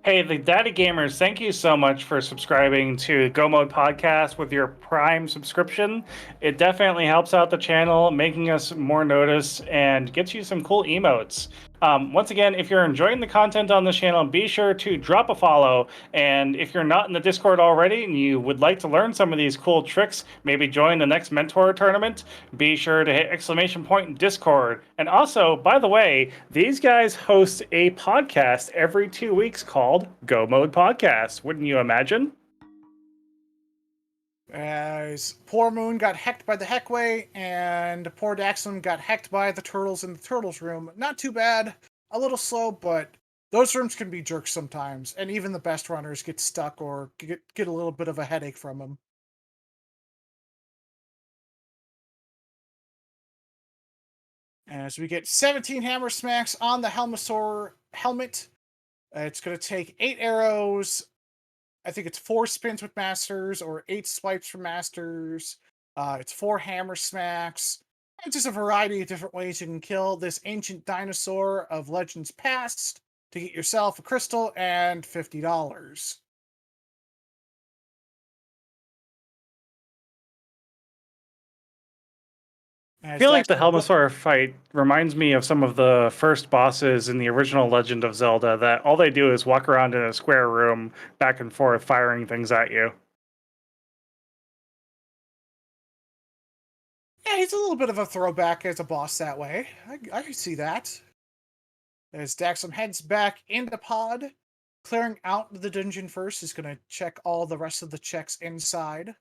Hey, the Daddy Gamers, thank you so much for subscribing to Go Mode Podcast with your Prime subscription. It definitely helps out the channel, making us more noticed, and gets you some cool emotes. Once again, if you're enjoying the content on this channel, be sure to drop a follow. And if you're not in the Discord already and you would like to learn some of these cool tricks, maybe join the next Mentor tournament, be sure to hit ! Discord. And also, by the way, these guys host a podcast every 2 weeks called Go Mode Podcast. Wouldn't you imagine? As poor Moon got hecked by the Heckway, and poor Daxam got hecked by the turtles in the turtles room. Not too bad. A little slow, but those rooms can be jerks sometimes, and even the best runners get stuck or get a little bit of a headache from them. As we get 17 hammer smacks on the Helmasaur helmet, it's going to take 8 arrows. I think it's 4 spins with Masters or 8 swipes from Masters. It's 4 hammer smacks. And just a variety of different ways you can kill this ancient dinosaur of Legends Past to get yourself a crystal and $50. I feel like the Helmasaur fight reminds me of some of the first bosses in the original Legend of Zelda, that all they do is walk around in a square room back and forth firing things at you. Yeah, he's a little bit of a throwback as a boss that way. I can see that. As Daxam heads back into Pod, clearing out the dungeon first, is going to check all the rest of the checks inside.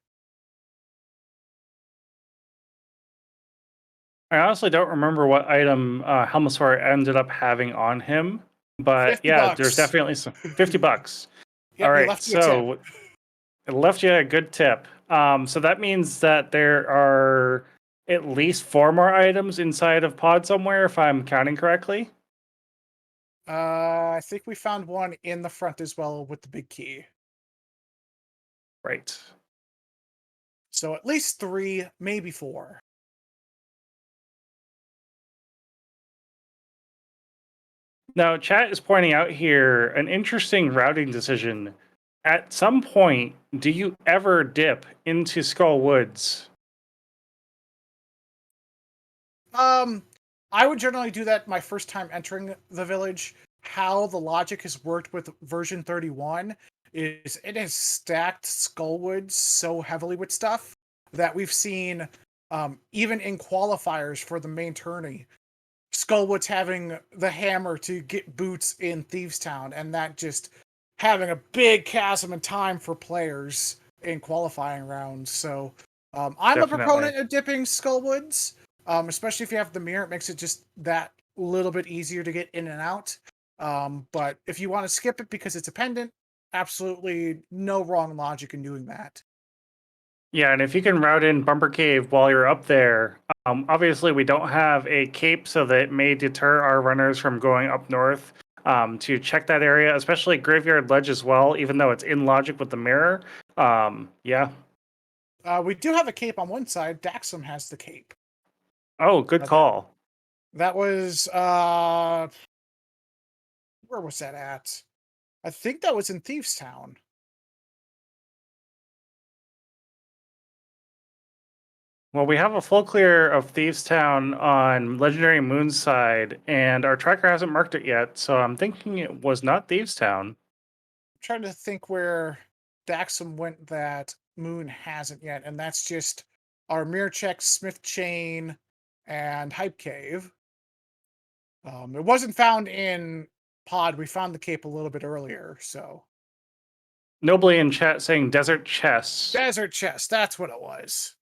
I honestly don't remember what item Helmasaur ended up having on him, but yeah, $50. there's definitely some $50. Yep, All right, left so it left you a good tip. So that means that there are at least 4 more items inside of Pod somewhere, if I'm counting correctly. I think we found one in the front as well with the big key. Right. So at least 3, maybe 4. Now, chat is pointing out here an interesting routing decision. At some point, do you ever dip into Skull Woods? I would generally do that my first time entering the village. How the logic has worked with version 31 is it has stacked Skullwoods so heavily with stuff that we've seen, even in qualifiers for the main tourney, Skullwoods having the hammer to get boots in Thieves Town, and that just having a big chasm in time for players in qualifying rounds. So I'm a proponent of dipping Skullwoods, Especially if you have the mirror, it makes it just that little bit easier to get in and out. But if you want to skip it because it's a pendant, absolutely no wrong logic in doing that. Yeah, and if you can route in Bumper Cave while you're up there, obviously we don't have a cape, so that may deter our runners from going up north to check that area, especially Graveyard Ledge as well, even though it's in logic with the mirror. Yeah. We do have a cape on one side. Daxam has the cape. Oh, good call. That was where was that at? I think that was in Thieves Town. Well, we have a full clear of Thieves Town on Legendary Moon's side, and our tracker hasn't marked it yet, so I'm thinking it was not Thieves Town. I'm trying to think where Daxam went that Moon hasn't yet, and that's just our Mirror Check, Smith Chain, and Hype Cave. It wasn't found in Pod. We found the cape a little bit earlier, so. Nobly in chat saying Desert Chests. Desert Chest, that's what it was.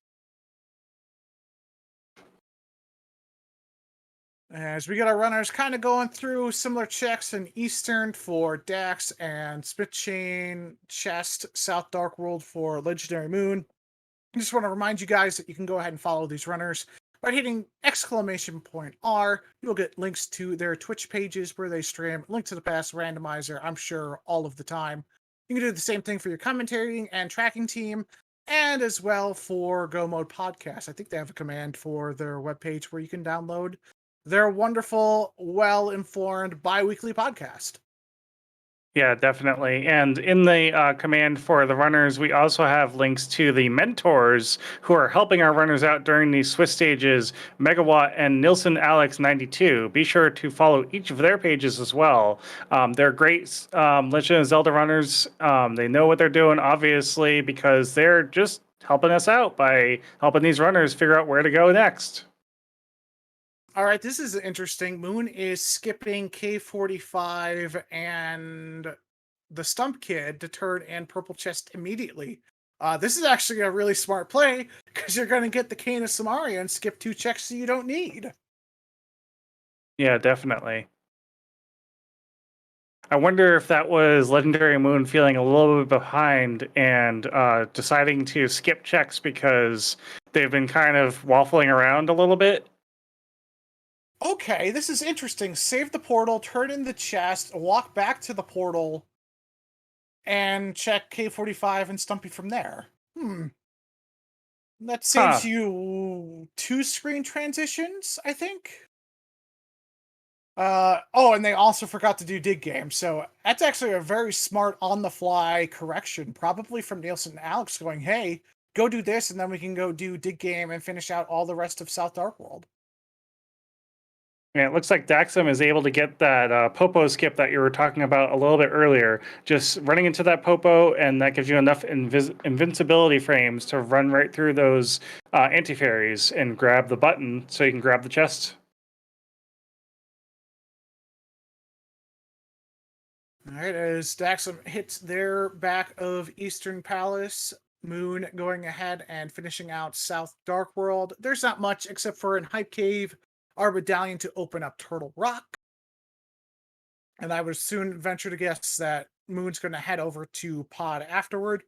As we get our runners kind of going through similar checks in Eastern for Dax and Smith Chain, Chest, South Dark World for Legendary Moon. I just want to remind you guys that you can go ahead and follow these runners by hitting !R. You'll get links to their Twitch pages where they stream, link to the past randomizer, I'm sure, all of the time. You can do the same thing for your commentating and tracking team, and as well for Go Mode Podcast. I think they have a command for their webpage where you can download their wonderful, well-informed bi-weekly podcast. Yeah, definitely. And in the command for the runners, we also have links to the mentors who are helping our runners out during these Swiss stages, Megawott and Nilsson Alex 92. Be sure to follow each of their pages as well. They're great Legend of Zelda runners. They know what they're doing, obviously, because they're just helping us out by helping these runners figure out where to go next. All right, this is interesting. Moon is skipping K45 and the Stump Kid to turn and Purple Chest immediately. This is actually a really smart play because you're going to get the Cane of Samaria and skip 2 checks that you don't need. Yeah, definitely. I wonder if that was Legendary Moon feeling a little bit behind and deciding to skip checks because they've been kind of waffling around a little bit. Okay, this is interesting. Save the portal, turn in the chest, walk back to the portal, and check K45 and Stumpy from there. That saves you 2 screen transitions, I think. And they also forgot to do dig game, so that's actually a very smart on-the-fly correction, probably from Nielsen and Alex going, hey, go do this, and then we can go do dig game and finish out all the rest of South Dark World. Yeah, it looks like Daxam is able to get that Popo skip that you were talking about a little bit earlier. Just running into that Popo, and that gives you enough invincibility frames to run right through those anti-fairies and grab the button so you can grab the chest. All right, as Daxam hits their back of Eastern Palace, Moon going ahead and finishing out South Dark World. There's not much except for in Hype Cave, our medallion to open up Turtle Rock. And I would soon venture to guess that Moon's going to head over to Pod afterward.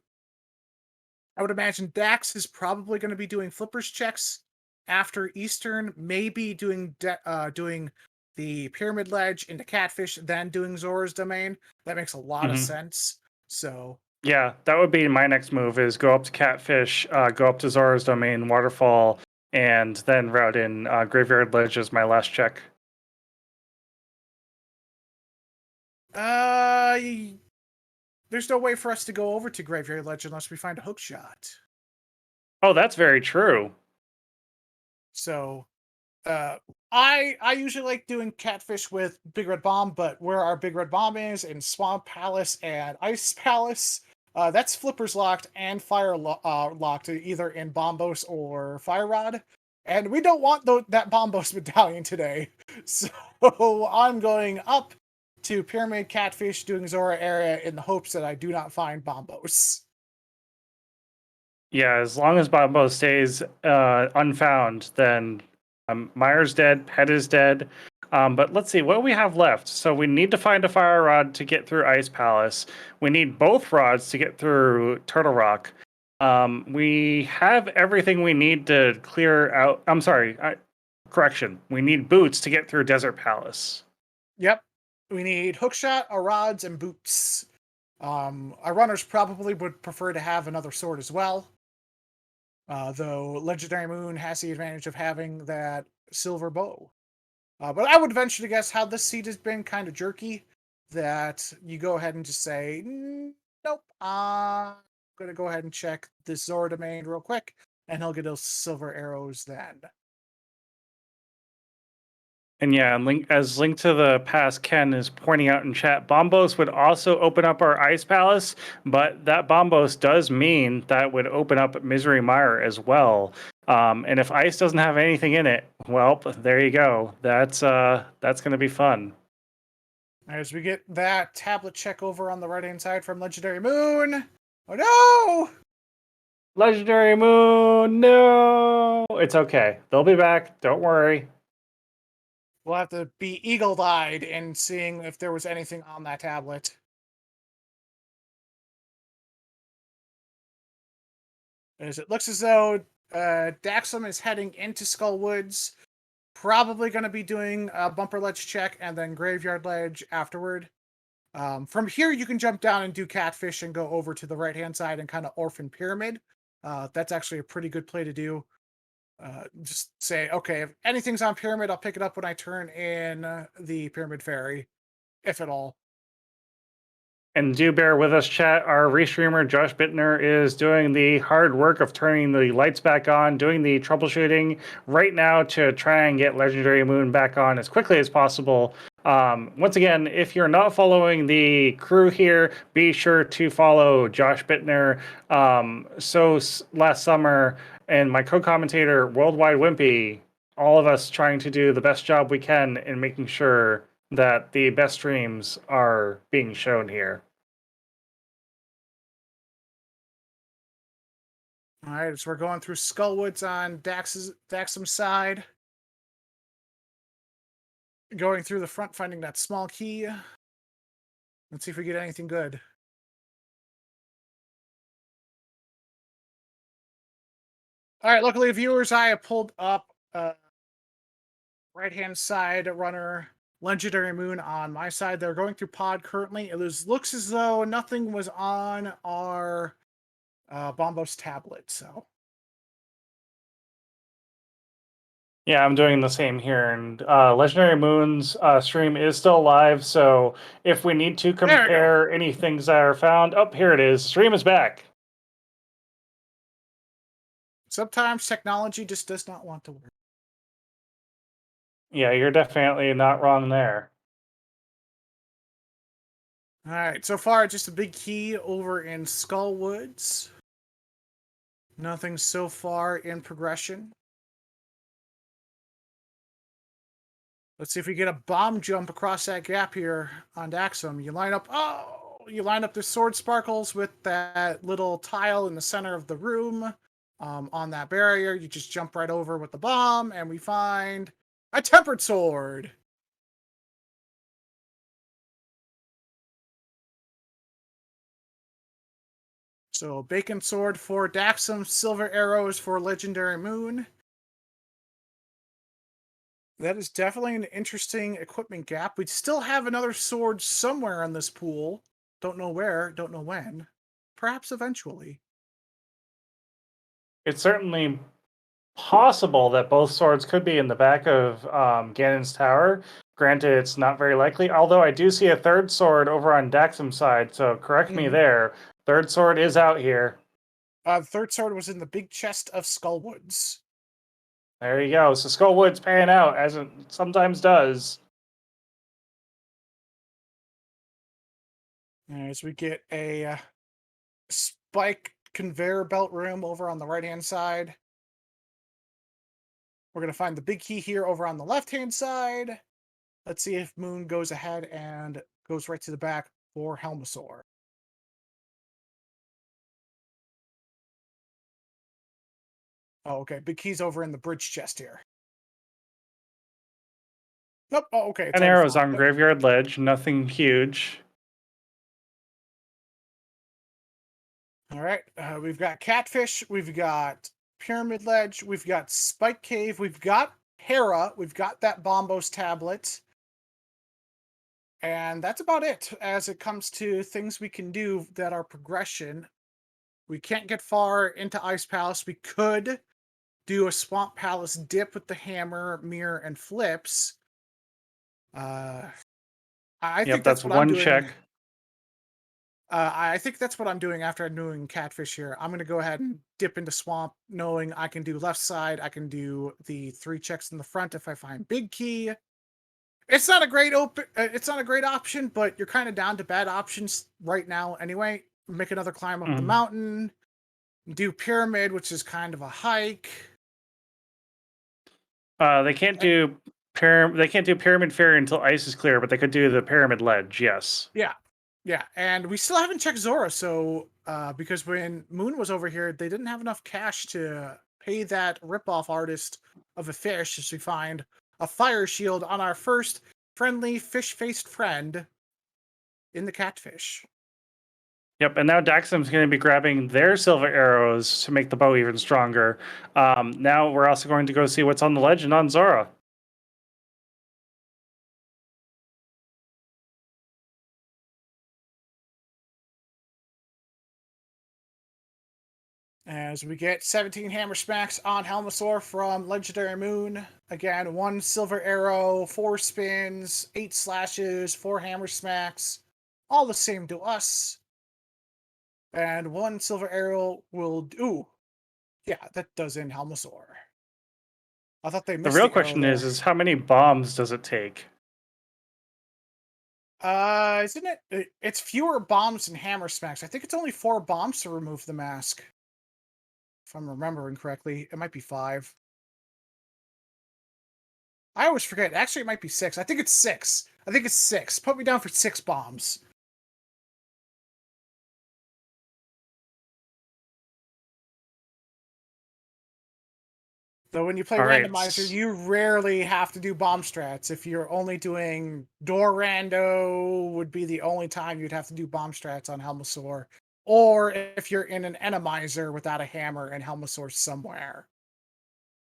I would imagine Dax is probably going to be doing flippers checks after Eastern, maybe doing the Pyramid Ledge into Catfish, then doing Zora's Domain. That makes a lot of sense. So yeah, that would be my next move: is go up to Catfish, go up to Zora's Domain, Waterfall, and then route in Graveyard Ledge as my last check. There's no way for us to go over to Graveyard Ledge unless we find a hook shot. Oh, that's very true. So, I usually like doing Catfish with Big Red Bomb, but where our Big Red Bomb is in Swamp Palace and Ice Palace, that's Flippers locked and Fire locked, either in Bombos or Fire Rod. And we don't want that Bombos medallion today. So I'm going up to Pyramid Catfish, doing Zora area in the hopes that I do not find Bombos. Yeah, as long as Bombo stays unfound, then Myers dead, Pet is dead. But let's see, what do we have left? So we need to find a fire rod to get through Ice Palace. We need both rods to get through Turtle Rock. We have everything we need to clear out. I'm sorry, correction. We need boots to get through Desert Palace. Yep. We need hookshot, a rods, and boots. Our runners probably would prefer to have another sword as well. Though Legendary Moon has the advantage of having that silver bow. But I would venture to guess how this seed has been kind of jerky, that you go ahead and just say, nope, I'm going to go ahead and check this Zora domain real quick, and he'll get those silver arrows then. And yeah, Link to the Past Ken is pointing out in chat, Bombos would also open up our Ice Palace, but that Bombos does mean that would open up Misery Mire as well. And if Ice doesn't have anything in it, well, there you go. That's going to be fun. As we get that tablet check over on the right-hand side from Legendary Moon. Oh no! Legendary Moon, no! It's okay. They'll be back. Don't worry. We'll have to be eagle-eyed in seeing if there was anything on that tablet. As it looks as though Daxam is heading into Skullwoods, probably going to be doing a bumper ledge check and then graveyard ledge afterward. From here, you can jump down and do catfish and go over to the right-hand side and kind of orphan pyramid. That's actually a pretty good play to do. Just say, okay, if anything's on pyramid, I'll pick it up when I turn in the pyramid fairy, if at all. And do bear with us, chat. Our restreamer, JoshBittner, is doing the hard work of turning the lights back on, doing the troubleshooting right now to try and get Legendary Moon back on as quickly as possible. Once again, if you're not following the crew here, be sure to follow JoshBittner, solastsummer, and my co-commentator, Worldwide Wimpy. All of us trying to do the best job we can in making sure that the best streams are being shown here. All right, so we're going through Skullwoods on Daxam's side. Going through the front, finding that small key. Let's see if we get anything good. All right, luckily, viewers, I have pulled up right-hand side runner Legendary Moon on my side. They're going through pod currently. It looks as though nothing was on our Bombos tablet, so. Yeah, I'm doing the same here, and Legendary Moon's stream is still live, so if we need to compare any things that are found, here it is. Stream is back. Sometimes technology just does not want to work. Yeah, you're definitely not wrong there. All right, so far just a big key over in Skullwoods. Nothing so far in progression. Let's see if we get a bomb jump across that gap here on Daxam. You line up the sword sparkles with that little tile in the center of the room. On that barrier, you just jump right over with the bomb, and we find a tempered sword. So, bacon sword for Daxam, silver arrows for Legendary Moon. That is definitely an interesting equipment gap. We'd still have another sword somewhere in this pool. Don't know where, don't know when. Perhaps eventually. It's certainly possible that both swords could be in the back of Ganon's tower. Granted, it's not very likely, although I do see a third sword over on Daxam's side, so correct me there. Third sword is out here. The third sword was in the big chest of Skullwoods. There you go. So Skullwood's paying out, as it sometimes does. As we get a spike conveyor belt room over on the right-hand side. We're going to find the big key here over on the left-hand side. Let's see if Moon goes ahead and goes right to the back for Helmasaur. Oh, okay. Big key's over in the bridge chest here. Nope. Oh, okay. It's And already arrows fallen. on Graveyard Ledge, nothing huge. All right. We've got Catfish. We've got Pyramid Ledge. We've got Spike Cave. We've got Hera. We've got that Bombos tablet. And that's about it as it comes to things we can do that are progression. We can't get far into Ice Palace. We could do a Swamp Palace dip with the hammer, mirror, and flips. I think that's That's what I'm one doing. check. I think that's what I'm doing after I'm doing Catfish here. I'm going to go ahead and dip into Swamp, knowing I can do left side. I can do the 3 checks in the front if I find Big Key. It's not a great it's not a great option, but you're kind of down to bad options right now anyway. Make another climb up the mountain. Do Pyramid, which is kind of a hike. They can't do Pyramid Fairy until ice is clear, but they could do the Pyramid Ledge. Yes. Yeah, and we still haven't checked Zora, so because when Moon was over here, they didn't have enough cash to pay that ripoff artist of a fish as we find a fire shield on our first friendly fish-faced friend in the Catfish. Yep, and now Daxam's going to be grabbing their silver arrows to make the bow even stronger. Now we're also going to go see what's on the legend on Zora. As we get 17 hammer smacks on Helmasaur from Legendary Moon. Again, 1 silver arrow, 4 spins, 8 slashes, 4 hammer smacks. All the same to us. And 1 silver arrow will do. Yeah, that does in Helmasaur. I thought they The missed real the arrow question there. is how many bombs does it take? Isn't it? It's fewer bombs than hammer smacks. I think it's only 4 bombs to remove the mask. If I'm remembering correctly, it might be 5. I always forget. Actually, it might be 6. I think it's 6. I think it's 6. Put me down for 6 bombs. Though when you play All right. randomizer, you rarely have to do bomb strats. If you're only doing door rando, would be the only time you'd have to do bomb strats on Helmasaur. Or if you're in an enemizer without a hammer and Helmasaur somewhere.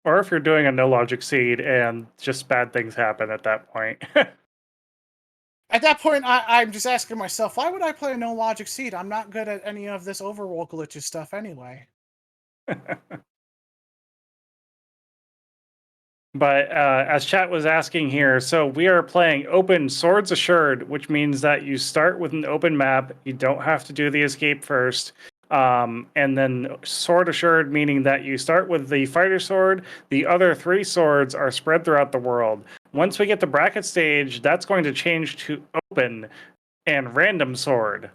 Or if you're doing a no logic seed and just bad things happen at that point. At that point, I'm just asking myself, why would I play a no logic seed? I'm not good at any of this overworld glitches stuff anyway. But as chat was asking here, so we are playing open Swords Assured, which means that you start with an open map. You don't have to do the escape first. And then Sword Assured, meaning that you start with the fighter sword. The other 3 swords are spread throughout the world. Once we get to bracket stage, that's going to change to open and random sword.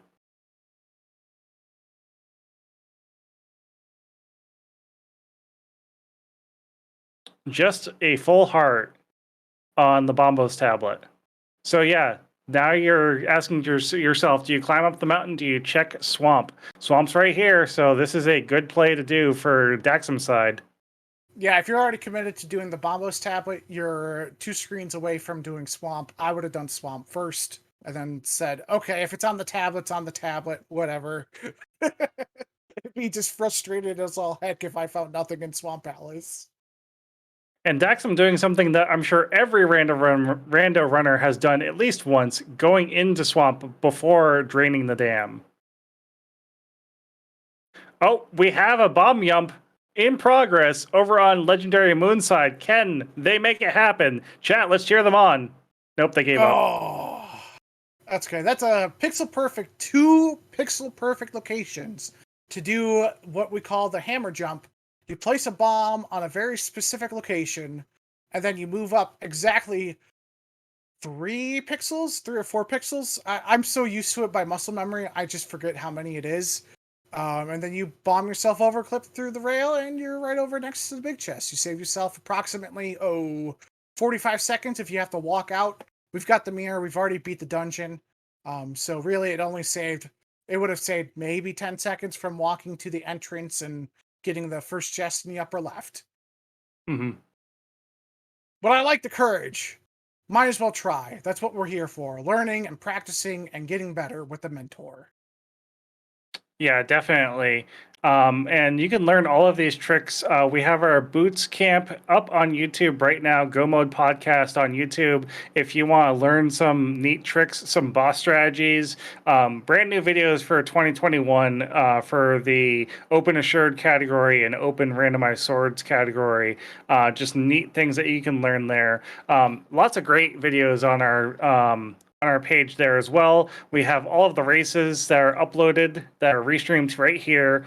Just a full heart on the Bombos tablet. So yeah, now you're asking yourself, do you climb up the mountain? Do you check Swamp? Swamp's right here, so this is a good play to do for Daxam's side. Yeah, if you're already committed to doing the Bombos tablet, you're 2 screens away from doing Swamp. I would have done Swamp first, and then said, okay, if it's on the tablet, it's on the tablet, whatever. It'd be just frustrated as all heck if I found nothing in Swamp Palace. And Daxam doing something that I'm sure every rando runner has done at least once, going into Swamp before draining the dam. Oh, we have a bomb yump in progress over on Legendary Moon side. Can they make it happen? Chat, let's cheer them on. Nope, they gave up. Oh, that's good. That's a pixel perfect, 2 pixel perfect locations to do what we call the hammer jump. You place a bomb on a very specific location, and then you move up exactly 3 pixels, 3 or 4 pixels. I'm so used to it by muscle memory, I just forget how many it is. And then you bomb yourself over, clip through the rail, and you're right over next to the big chest. You save yourself approximately, 45 seconds if you have to walk out. We've got the mirror. We've already beat the dungeon. So really, it would have saved maybe 10 seconds from walking to the entrance and getting the first chest in the upper left. Mm-hmm. But I like the courage. might as well try. That's what we're here for, learning and practicing and getting better with the mentor. Yeah, definitely. And you can learn all of these tricks. We have our boots camp up on YouTube right now, Go Mode Podcast on YouTube. If you want to learn some neat tricks, some boss strategies, brand new videos for 2021 for the Open Assured category and Open Randomized Swords category. Just neat things that you can learn there. Lots of great videos on our page there as well. We have all of the races that are uploaded that are restreamed right here,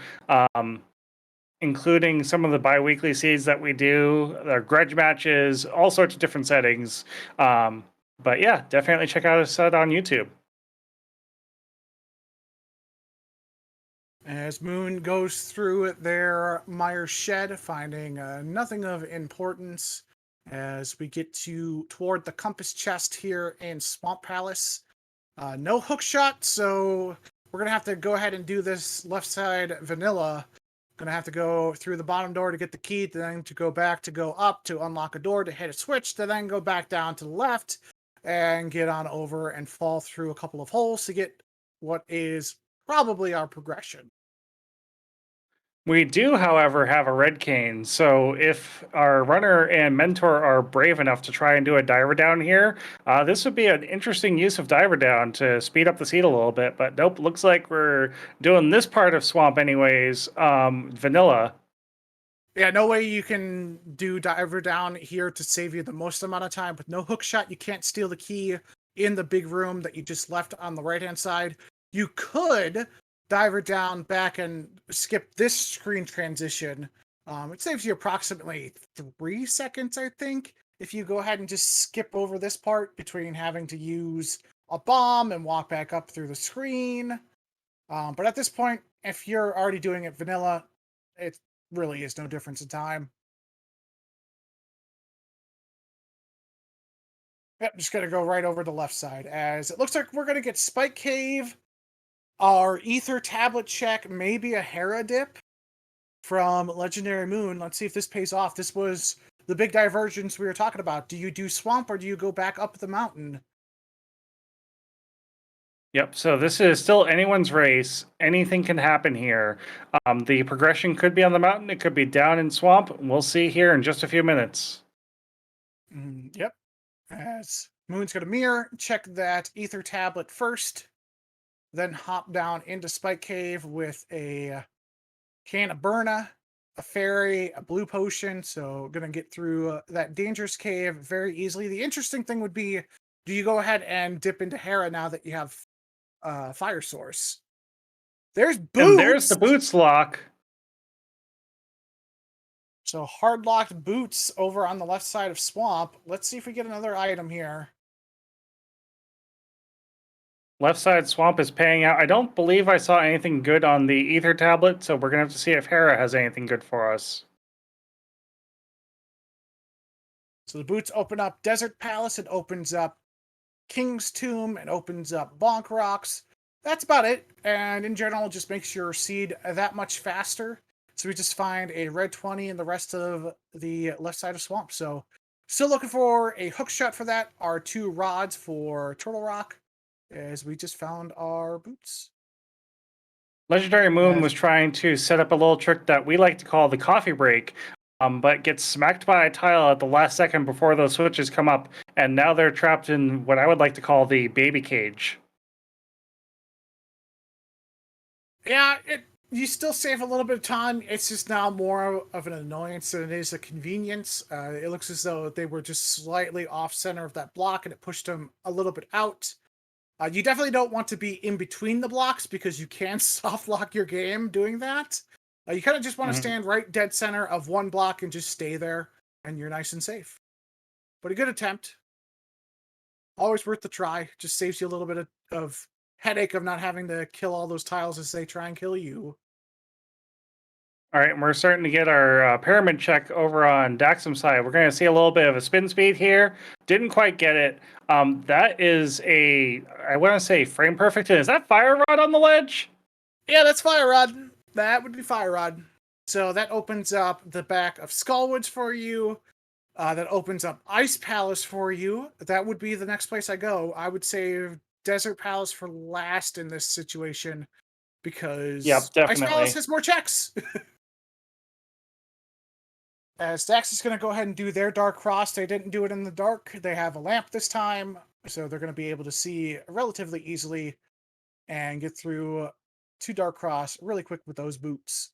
including some of the bi-weekly seeds that we do, the grudge matches, all sorts of different settings. But yeah, definitely check out us out on YouTube. As Moon goes through their Myers shed, finding nothing of importance, as we get toward the compass chest here in Swamp Palace. No hook shot, so we're gonna have to go ahead and do this left side vanilla. Gonna have to go through the bottom door to get the key, then to go back to go up to unlock a door to hit a switch, to then go back down to the left and get on over and fall through a couple of holes to get what is probably our progression. We do, however, have a red cane. So if our runner and mentor are brave enough to try and do a diver down here, this would be an interesting use of diver down to speed up the seed a little bit. But nope, looks like we're doing this part of swamp anyways. Vanilla. Yeah, no way you can do diver down here to save you the most amount of time. With no hook shot, you can't steal the key in the big room that you just left on the right-hand side. You could diver down back and skip this screen transition. It saves you approximately 3 seconds, I think, if you go ahead and just skip over this part between having to use a bomb and walk back up through the screen. But at this point, if you're already doing it vanilla, it really is no difference in time. Yep, just gonna go right over the left side, as it looks like we're gonna get Spike Cave, our Ether Tablet check, maybe a Hera dip from Legendary Moon. Let's see if this pays off. This was the big divergence we were talking about. Do you do Swamp or do you go back up the mountain? Yep, so this is still anyone's race. Anything can happen here. The progression could be on the mountain, it could be down in swamp. We'll see here in just a few minutes. Yep. As Moon's gonna mirror, check that Ether Tablet first, then hop down into Spike Cave with a can of Burna, a fairy, a blue potion. So gonna get through that dangerous cave very easily. The interesting thing would be, do you go ahead and dip into Hera now that you have fire source? There's boots! And there's the boots lock. So hard locked boots over on the left side of Swamp. Let's see if we get another item here. Left side swamp is paying out. I don't believe I saw anything good on the ether tablet, so we're gonna have to see if Hera has anything good for us. So the boots open up Desert Palace, it opens up King's Tomb, it opens up Bonk Rocks. That's about it. And in general, it just makes your seed that much faster. So we just find a red 20 in the rest of the left side of Swamp. So still looking for a hook shot for that. Our 2 rods for Turtle Rock, as we just found our boots. Legendary Moon was trying to set up a little trick that we like to call the coffee break, but gets smacked by a tile at the last second before those switches come up, and now they're trapped in what I would like to call the baby cage. Yeah, you still save a little bit of time. It's just now more of an annoyance than it is a convenience. It looks as though they were just slightly off center of that block, and it pushed them a little bit out. You definitely don't want to be in between the blocks, because you can soft lock your game doing that. You kind of just want to stand right dead center of one block and just stay there, and you're nice and safe. But a good attempt. Always worth the try. Just saves you a little bit of headache of not having to kill all those tiles as they try and kill you. All right, and we're starting to get our pyramid check over on Daxam's side. We're going to see a little bit of a spin speed here. Didn't quite get it. That is I want to say frame perfect. Is that fire rod on the ledge? Yeah, that's fire rod. That would be fire rod. So that opens up the back of Skullwoods for you. that opens up Ice Palace for you. That would be the next place I go. I would save Desert Palace for last in this situation because Yep, Ice Palace definitely. has more checks. As Dax is going to go ahead and do their Dark Cross. They didn't do it in the dark. They have a lamp this time, so they're going to be able to see relatively easily and get through to Dark Cross really quick with those boots.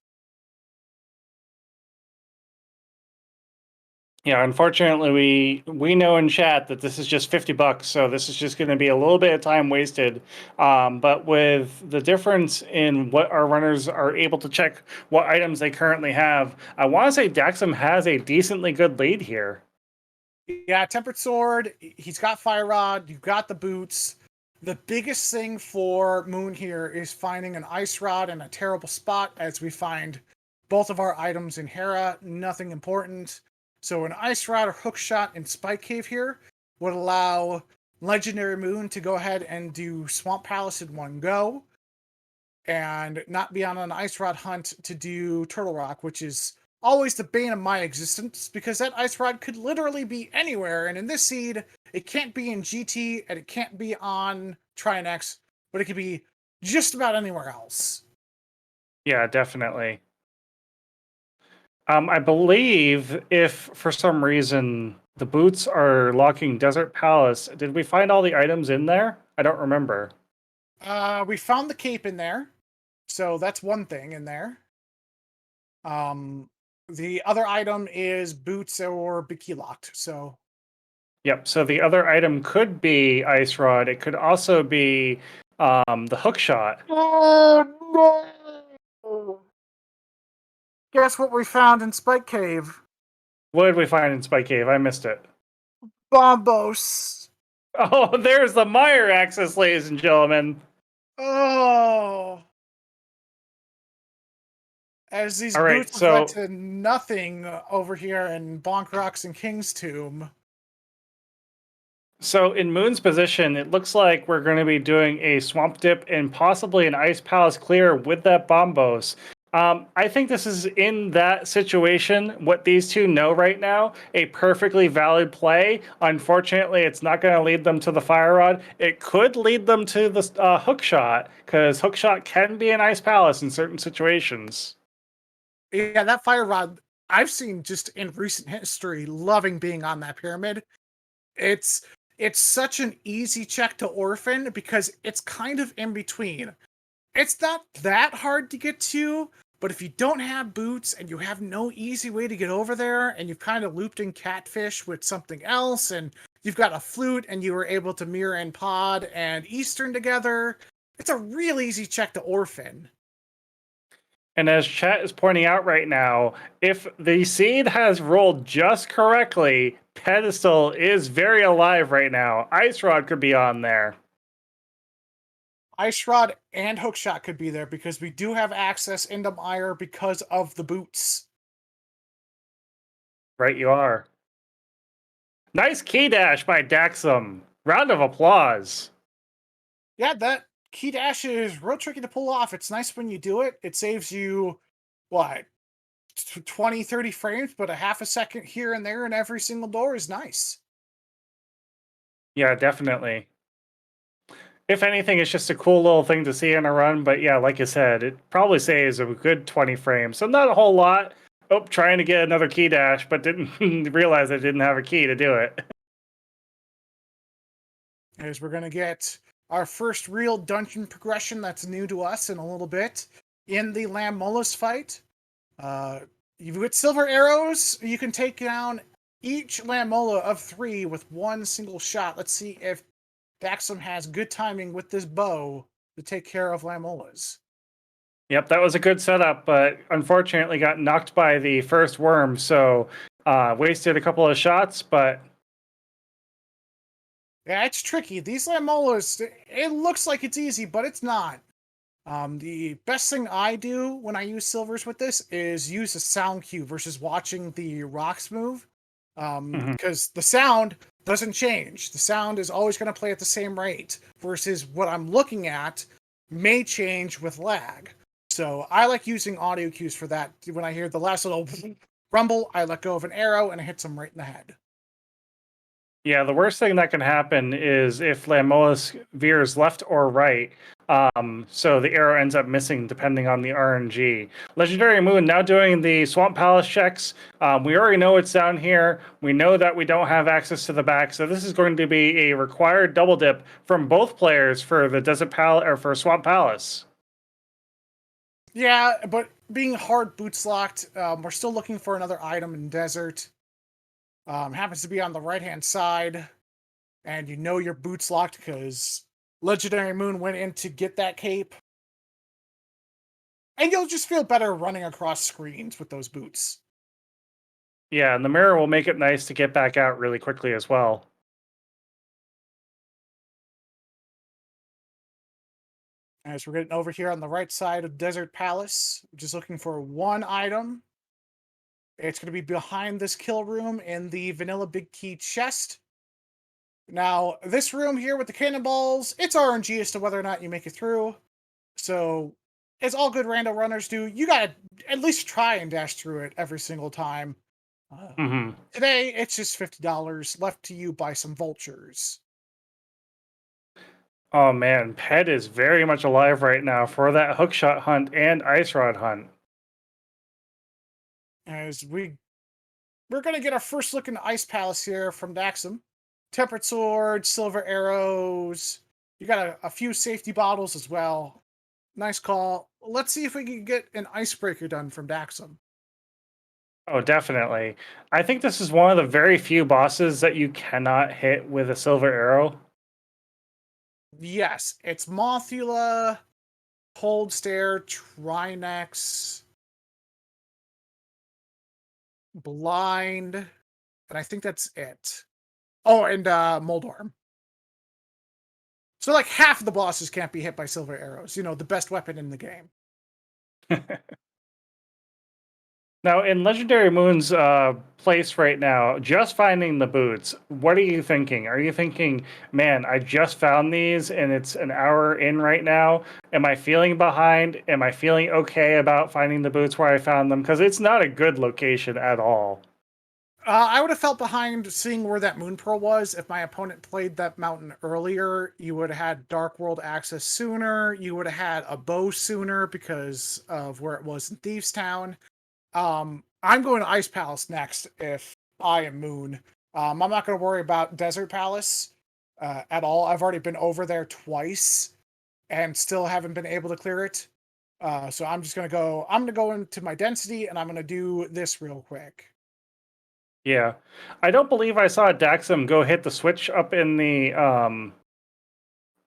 Yeah, unfortunately, we know in chat that this is just $50, so this is just going to be a little bit of time wasted. But with the difference in what our runners are able to check, what items they currently have, I want to say Daxam has a decently good lead here. Yeah, Tempered Sword, he's got Fire Rod, you've got the boots. The biggest thing for Moon here is finding an Ice Rod in a terrible spot, as we find both of our items in Hera, nothing important. So an Ice Rod or Hook Shot in Spike Cave here would allow Legendary Moon to go ahead and do Swamp Palace in one go, and not be on an Ice Rod hunt to do Turtle Rock, which is always the bane of my existence, because that Ice Rod could literally be anywhere, and in this seed, it can't be in GT, and it can't be on Trinex, but it could be just about anywhere else. Yeah, definitely. I believe if for some reason the boots are locking Desert Palace, did we find all the items in there? I don't remember. We found the cape in there, so that's one thing in there. The other item is boots or Bikini locked, so... Yep, so the other item could be Ice Rod. It could also be the hook shot. Oh, no! Guess what we found in Spike Cave? What did we find in Spike Cave? I missed it. Bombos. Oh, there's the Meyer axis, ladies and gentlemen. Oh. As these All right, boots have led so to nothing over here in Bonk Rocks and King's Tomb. So in Moon's position, it looks like we're going to be doing a Swamp Dip and possibly an Ice Palace clear with that Bombos. I think this is in that situation, what these two know right now, a perfectly valid play. Unfortunately, it's not going to lead them to the Fire Rod. It could lead them to the Hook Shot, because Hook Shot can be an Ice Palace in certain situations. Yeah, that Fire Rod, I've seen just in recent history, loving being on that pyramid. It's such an easy check to orphan because it's kind of in between. It's not that hard to get to, but if you don't have boots and you have no easy way to get over there, and you've kind of looped in Catfish with something else, and you've got a flute and you were able to mirror and pod and Eastern together, it's a real easy check to orphan. And as chat is pointing out right now, if the seed has rolled just correctly, Pedestal is very alive right now. Ice Rod could be on there. Ice Rod and Hookshot could be there because we do have access into Mire because of the boots. Right, you are. Nice key dash by Daxam. Round of applause. Yeah, that key dash is real tricky to pull off. It's nice when you do it. It saves you, what, 20, 30 frames, but a half a second here and there in every single door is nice. Yeah, definitely. If anything, it's just a cool little thing to see in a run. But yeah, like I said, it probably saves a good 20 frames. So not a whole lot. Oh, trying to get another key dash, but didn't realize I didn't have a key to do it. As we're going to get our first real dungeon progression that's new to us in a little bit in the Lamb-Mullis fight. You've got silver arrows. You can take down each Lamb-Mulla of 3 with one single shot. Let's see if Daxam has good timing with this bow to take care of Lamb-Mullas. Yep, that was a good setup, but unfortunately got knocked by the first worm, so wasted a couple of shots, but... Yeah, it's tricky. These Lamb-Mullas, it looks like it's easy, but it's not. The best thing I do when I use silvers with this is use a sound cue versus watching the rocks move. Because the sound doesn't change. The sound is always going to play at the same rate versus what I'm looking at may change with lag. So I like using audio cues for that. When I hear the last little rumble, I let go of an arrow and it hits them right in the head. Yeah, the worst thing that can happen is if Lamolis veers left or right, so the arrow ends up missing depending on the RNG. Legendary Moon now doing the Swamp Palace checks. We already know it's down here. We know that we don't have access to the back, so this is going to be a required double dip from both players for the Desert Palace or for Swamp Palace. Yeah, but being hard boots locked, we're still looking for another item in desert. Happens to be on the right-hand side, and you know your boots locked because Legendary Moon went in to get that cape. And you'll just feel better running across screens with those boots. Yeah, and the mirror will make it nice to get back out really quickly as well. As we're getting over here on the right side of Desert Palace, just looking for one item. It's going to be behind this kill room in the vanilla big key chest. Now, this room here with the cannonballs, it's RNG as to whether or not you make it through. So, as all good rando runners do, you gotta at least try and dash through it every single time. Today, it's just $50 left to you by some vultures. Oh man, Pet is very much alive right now for that hookshot hunt and ice rod hunt. As we're gonna get our first look into Ice Palace here from Daxam. Tempered sword, silver arrows. You got a few safety bottles as well. Nice call. Let's see if we can get an icebreaker done from Daxam. Oh, definitely. I think this is one of the very few bosses that you cannot hit with a silver arrow. Yes, it's Mothula, Cold Stare, Trinex, Blind, and I think that's it. Oh, and Moldorm. So like half of the bosses can't be hit by silver arrows. You know, the best weapon in the game. Now, in Legendary Moon's place right now, just finding the boots, what are you thinking? Are you thinking, man, I just found these and it's an hour in right now? Am I feeling behind? Am I feeling okay about finding the boots where I found them? Because it's not a good location at all. I would have felt behind seeing where that Moon Pearl was. If my opponent played that mountain earlier, you would have had Dark World access sooner. You would have had a bow sooner because of where it was in Thieves Town. I'm going to Ice Palace next if I am Moon. I'm not going to worry about Desert Palace at all. I've already been over there twice and still haven't been able to clear it. So I'm just going to go. I'm going to go into my density and I'm going to do this real quick. Yeah. I don't believe I saw Daxam go hit the switch up in the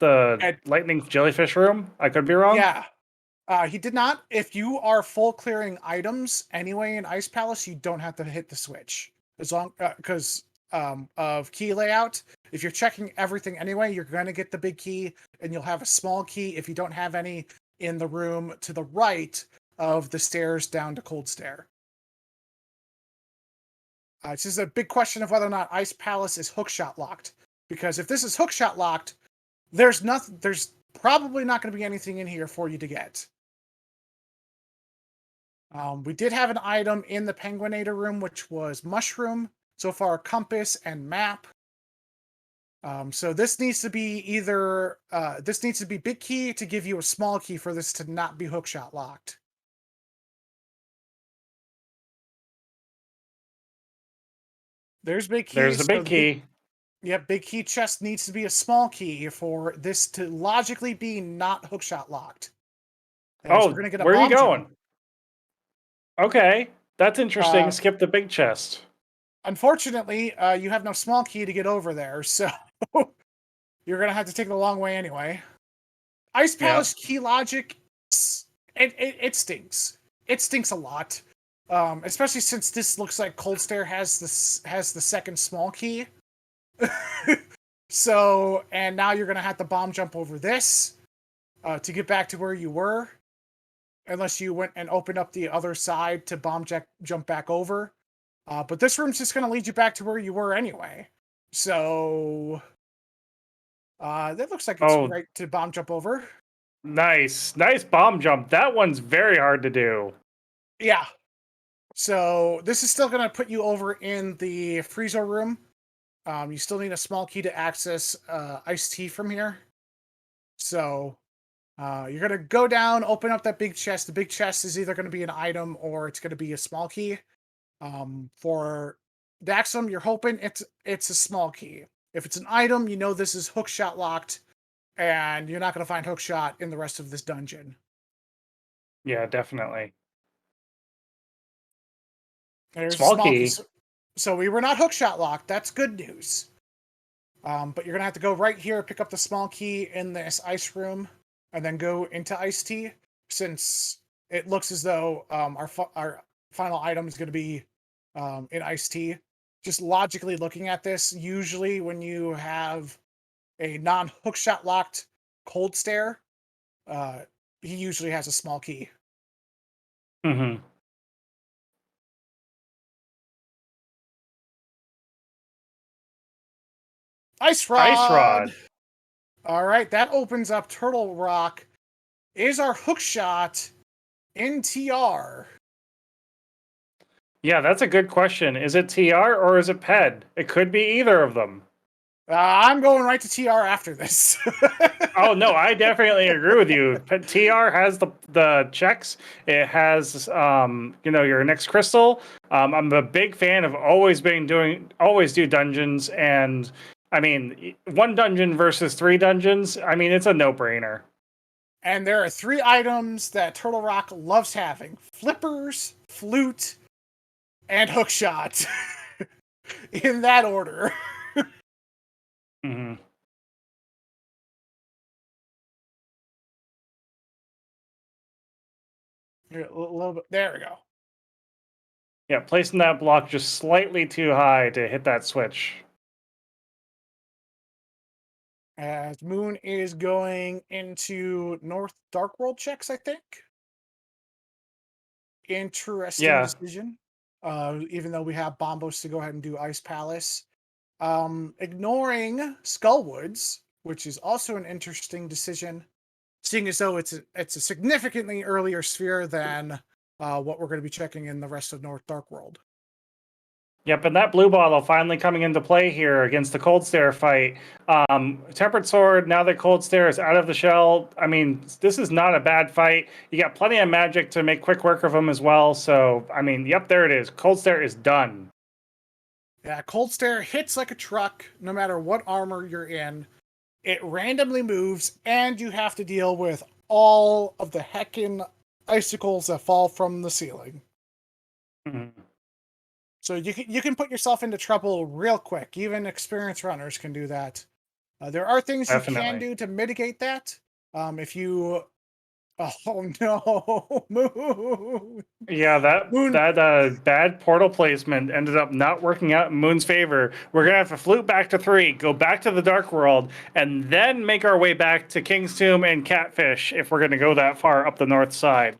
And lightning jellyfish room. I could be wrong. yeah, he did not. If you are full clearing items anyway in Ice Palace, you don't have to hit the switch as long because of key layout. If you're checking everything anyway, you're going to get the big key, and you'll have a small key if you don't have any in the room to the right of the stairs down to Cold Stair. It's just a big question of whether or not Ice Palace is hookshot locked. Because if this is hookshot locked, there's nothing. There's probably not going to be anything in here for you to get. We did have an item in the Penguinator room, which was Mushroom. So far, Compass and Map. So this needs to be either... this needs to be Big Key to give you a small key for this to not be hookshot locked. There's Big Key. There's the big key. Big Key chest needs to be a small key for this to logically be not hookshot locked. Oh, we're gonna get a where are you bomb going? jump. Okay, that's interesting. Skip the big chest. Unfortunately, you have no small key to get over there, so you're gonna have to take the long way anyway. Ice Palace key logic, it stinks. It stinks a lot, especially since this looks like Cold Stare has the second small key. So, and now you're gonna have to bomb jump over this to get back to where you were, unless you went and opened up the other side to bomb jump back over. But this room's just gonna lead you back to where you were anyway. So, that looks like it's right to bomb jump over. Nice bomb jump. That one's very hard to do. Yeah. So this is still gonna put you over in the freezer room. You still need a small key to access iced tea from here. So you're going to go down, open up that big chest. The big chest is either going to be an item or it's going to be a small key. For Daxam, you're hoping it's a small key. If it's an item, you know this is hookshot locked, and you're not going to find hookshot in the rest of this dungeon. Yeah, definitely. There's Small a small key. key. So we were not hookshot locked. That's good news. But you're going to have to go right here, pick up the small key in this ice room, and then go into iced tea, since it looks as though our final item is going to be in iced tea. Just logically looking at this, usually when you have a non-hookshot locked cold stare, he usually has a small key. Mm-hmm. Ice Rod! Ice Rod. All right, that opens up Turtle Rock. Is our hookshot in TR? Yeah, that's a good question. Is it TR or is it PED? It could be either of them. I'm going right to TR after this. Oh no, I definitely agree with you. TR has the checks. It has your next crystal. I'm a big fan of always do dungeons, and I mean 1 dungeon versus 3 dungeons. I mean, it's a no-brainer. And there are 3 items that Turtle Rock loves having: flippers, flute, and hookshot. In that order. Mm-hmm. Here, a little bit. There we go. Yeah, placing that block just slightly too high to hit that switch. As Moon is going into North Dark World checks, I think. Interesting decision. Even though we have Bombos to go ahead and do Ice Palace. Ignoring Skullwoods, which is also an interesting decision, seeing as though it's a significantly earlier sphere than what we're going to be checking in the rest of North Dark World. Yep, and that blue bottle finally coming into play here against the Cold Stare fight. Tempered Sword, now that Cold Stare is out of the shell, I mean, this is not a bad fight. You got plenty of magic to make quick work of him as well. So, I mean, yep, there it is. Cold Stare is done. Yeah, Cold Stare hits like a truck no matter what armor you're in. It randomly moves, and you have to deal with all of the heckin' icicles that fall from the ceiling. Mm-hmm. So you can put yourself into trouble real quick. Even experienced runners can do that. There are things you can do to mitigate that. If you... Oh no, Moon! Yeah, that bad portal placement ended up not working out in Moon's favor. We're gonna have to flute back to 3, go back to the Dark World, and then make our way back to King's Tomb and Catfish if we're gonna go that far up the north side.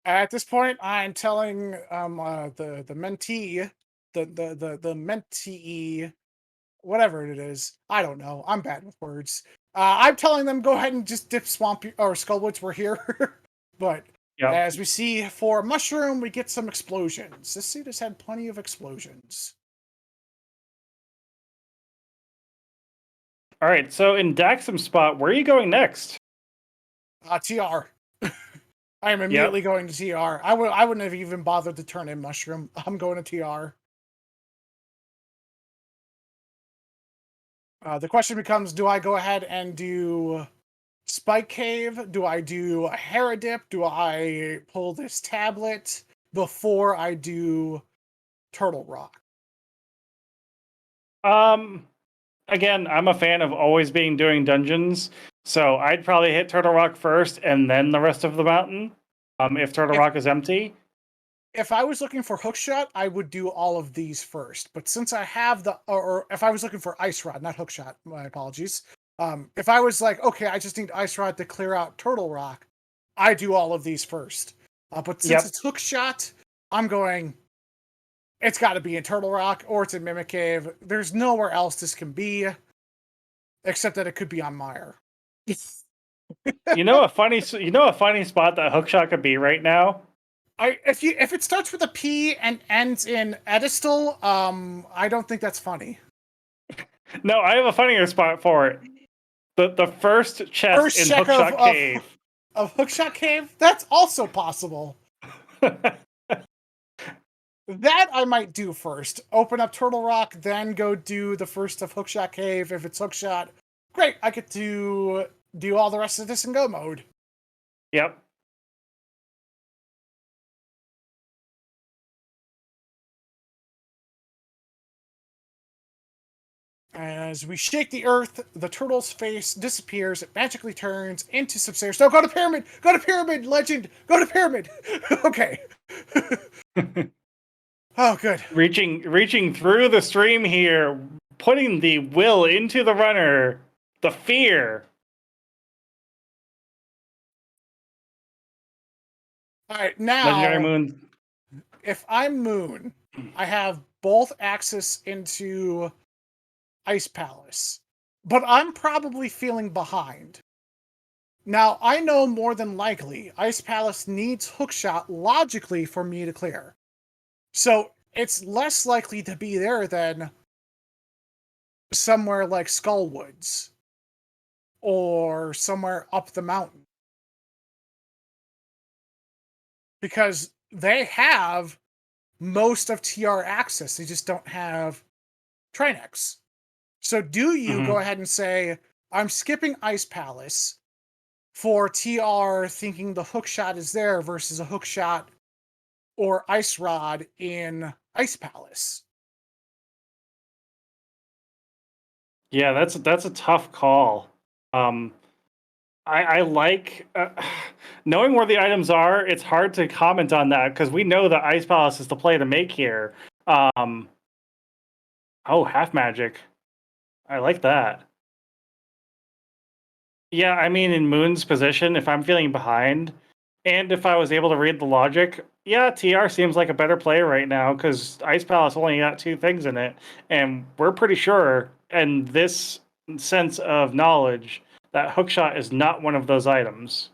At this point, I'm telling the mentee, the mentee, whatever it is. I don't know. I'm bad with words. I'm telling them go ahead and just dip Swamp or Skullwoods. We're here. But Yep. as we see for Mushroom, we get some explosions. This suit has had plenty of explosions. All right, so in Daxam's spot, where are you going next? TR. I am immediately going to TR. I wouldn't have even bothered to turn in Mushroom. I'm going to TR. The question becomes, do I go ahead and do Spike Cave? Do I do a Herodip? Do I pull this tablet before I do Turtle Rock? Again, I'm a fan of always doing dungeons, so I'd probably hit Turtle Rock first and then the rest of the mountain, if Turtle Rock is empty. If I was looking for Hookshot, I would do all of these first. But since I have or if I was looking for Ice Rod, not Hookshot, my apologies. If I was like, okay, I just need Ice Rod to clear out Turtle Rock, I do all of these first. But since it's Hookshot, I'm going, it's got to be in Turtle Rock or it's in Mimic Cave. There's nowhere else this can be, except that it could be on Mire. You know a funny spot that Hookshot could be right now? If it starts with a P and ends in Edistal, I don't think that's funny. No, I have a funnier spot for it. The first chest First in check Hookshot Cave. of Hookshot Cave? That's also possible. That I might do first. Open up Turtle Rock, then go do the first of Hookshot Cave. If it's Hookshot, great. I get to do all the rest of this in go mode. Yep. As we shake the earth, the turtle's face disappears. It magically turns into some stairs. No, go to pyramid! Go to pyramid, legend! Go to pyramid! Okay. Oh, good. Reaching through the stream here, putting the will into the runner, the fear. All right, Legendary now, Moon. if I'm Moon, I have both access into Ice Palace, but I'm probably feeling behind. Now, I know more than likely Ice Palace needs Hookshot logically for me to clear. So it's less likely to be there than somewhere like Skullwoods or somewhere up the mountain. Because they have most of TR access, they just don't have Trinex. So do you go ahead and say, I'm skipping Ice Palace for TR thinking the hookshot is there versus a hookshot or Ice Rod in Ice Palace? Yeah, that's a tough call. I like knowing where the items are. It's hard to comment on that because we know that Ice Palace is the play to make here. Oh, half magic. I like that. Yeah, I mean, in Moon's position, if I'm feeling behind, and if I was able to read the logic, yeah, TR seems like a better play right now because Ice Palace only got two things in it, and we're pretty sure, in this sense of knowledge, that Hookshot is not one of those items.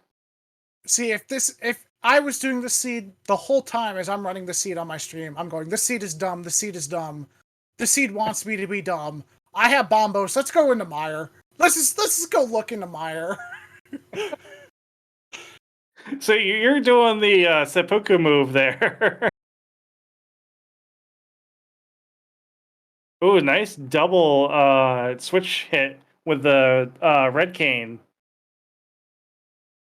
See, if I was doing the seed the whole time as I'm running the seed on my stream, I'm going, this seed is dumb, the seed is dumb. The seed wants me to be dumb. I have bombos, let's go into Mire. Let's just go look into Mire. So you're doing the seppuku move there. Ooh, nice double switch hit with the red cane.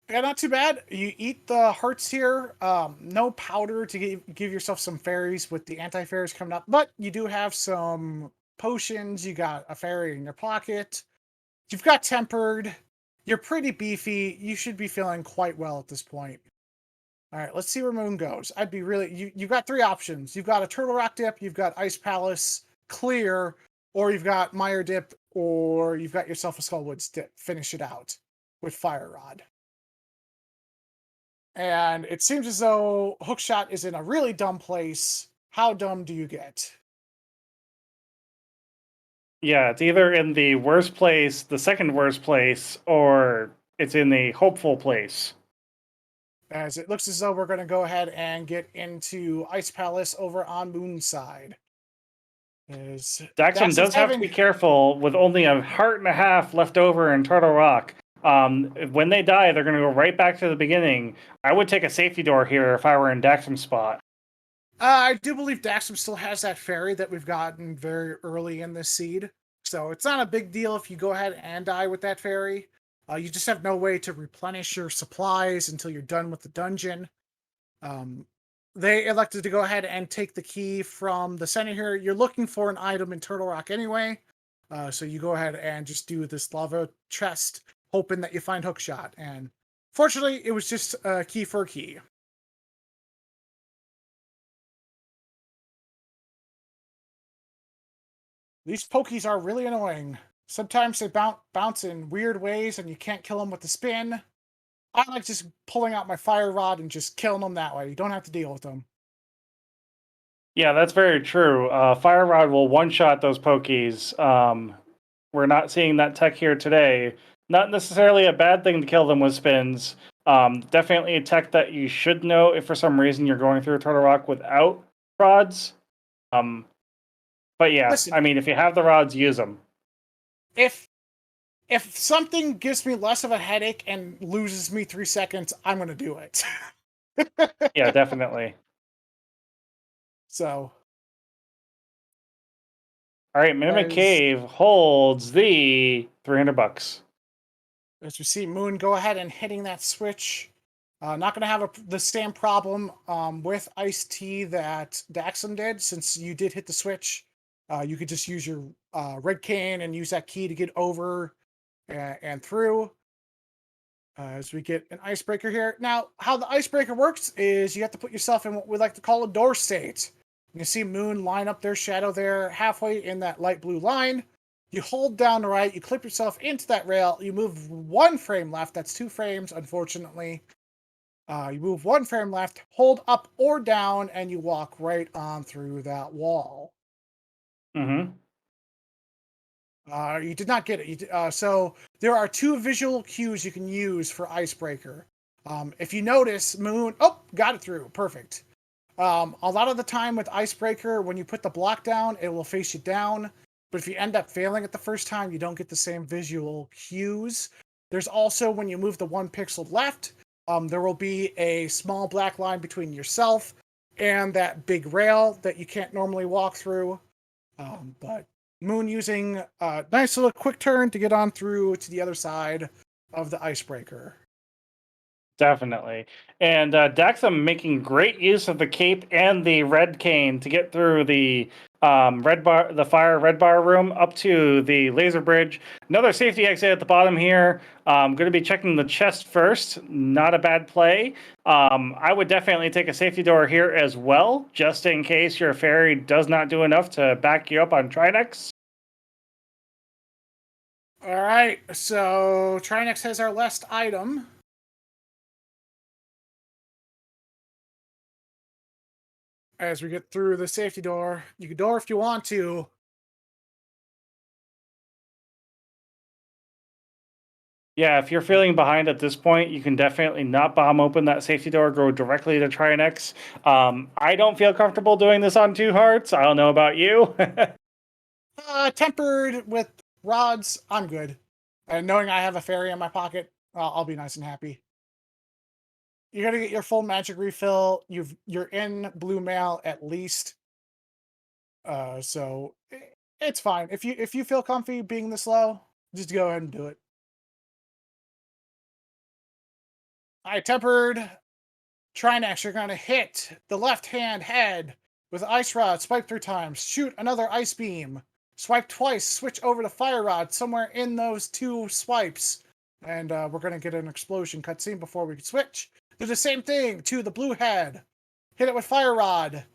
Yeah, not too bad. You eat the hearts here. No powder to give yourself some fairies with the anti-fairies coming up, but you do have some potions. You got a fairy in your pocket. You've got tempered. You're pretty beefy. You should be feeling quite well at this point. All right, let's see where Moon goes. I'd be really... You've got three options. You've got a Turtle Rock dip, you've got Ice Palace clear, or you've got Mire dip, or you've got yourself a Skullwoods dip. Finish it out with Fire Rod. And it seems as though Hookshot is in a really dumb place. How dumb do you get? Yeah, it's either in the worst place, the second worst place, or it's in the hopeful place. As it looks as though we're going to go ahead and get into Ice Palace over on Moon's side. Daxam does have to be careful with only a heart and a half left over in Turtle Rock. When they die, they're going to go right back to the beginning. I would take a safety door here if I were in Daxam's spot. I do believe Daxam still has that fairy that we've gotten very early in this seed. So it's not a big deal if you go ahead and die with that fairy. You just have no way to replenish your supplies until you're done with the dungeon. They elected to go ahead and take the key from the center here. You're looking for an item in Turtle Rock anyway. So you go ahead and just do this lava chest, hoping that you find Hookshot. And fortunately, it was just a key for a key. These pokies are really annoying. Sometimes they bounce in weird ways and you can't kill them with the spin. I like just pulling out my fire rod and just killing them that way. You don't have to deal with them. Yeah, that's very true. Fire Rod will one-shot those pokies. We're not seeing that tech here today. Not necessarily a bad thing to kill them with spins. Definitely a tech that you should know if for some reason you're going through Turtle Rock without rods. But yeah, Listen, I mean, if you have the rods, use them. if something gives me less of a headache and loses me 3 seconds, I'm gonna do it. Yeah, definitely. So. All right, Mimic Cave holds the $300. As we see Moon go ahead and hitting that switch. Not going to have the same problem with Iced Tea that Daxam did, since you did hit the switch. You could just use your red cane and use that key to get over and through. As we get an icebreaker here. Now, how the icebreaker works is you have to put yourself in what we like to call a door state. You can see Moon line up their shadow there halfway in that light blue line. You hold down the right, you clip yourself into that rail, you move 1 frame left, that's 2 frames, unfortunately. You move 1 frame left, hold up or down, and you walk right on through that wall. Mm-hmm. You did not get it. So there are 2 visual cues you can use for Icebreaker. If you notice, Moon... Oh, got it through. Perfect. A lot of the time with Icebreaker, when you put the block down, it will face you down. But if you end up failing it the first time, you don't get the same visual cues. There's also, when you move the 1 pixel left, there will be a small black line between yourself and that big rail that you can't normally walk through. But Moon using a nice little quick turn to get on through to the other side of the icebreaker. Definitely. And Daxam making great use of the cape and the red cane to get through the fire red bar room up to the laser bridge. Another safety exit at the bottom here. Going to be checking the chest first. Not a bad play. I would definitely take a safety door here as well, just in case your fairy does not do enough to back you up on Trinex. All right, so Trinex has our last item. As we get through the safety door, you can door if you want to. Yeah, if you're feeling behind at this point, you can definitely not bomb open that safety door, go directly to Trinex. I don't feel comfortable doing this on 2 hearts. I don't know about you. Tempered with rods, I'm good. And knowing I have a fairy in my pocket, I'll be nice and happy. You're gonna get your full magic refill. You're in blue mail at least. So it's fine. If you feel comfy being this low, just go ahead and do it. I tempered Trinex. You're gonna hit the left hand head with ice rod. Swipe 3 times. Shoot another ice beam. Swipe twice. Switch over to fire rod somewhere in those 2 swipes, and we're gonna get an explosion cutscene before we can switch. Do the same thing to the blue head. Hit it with fire rod.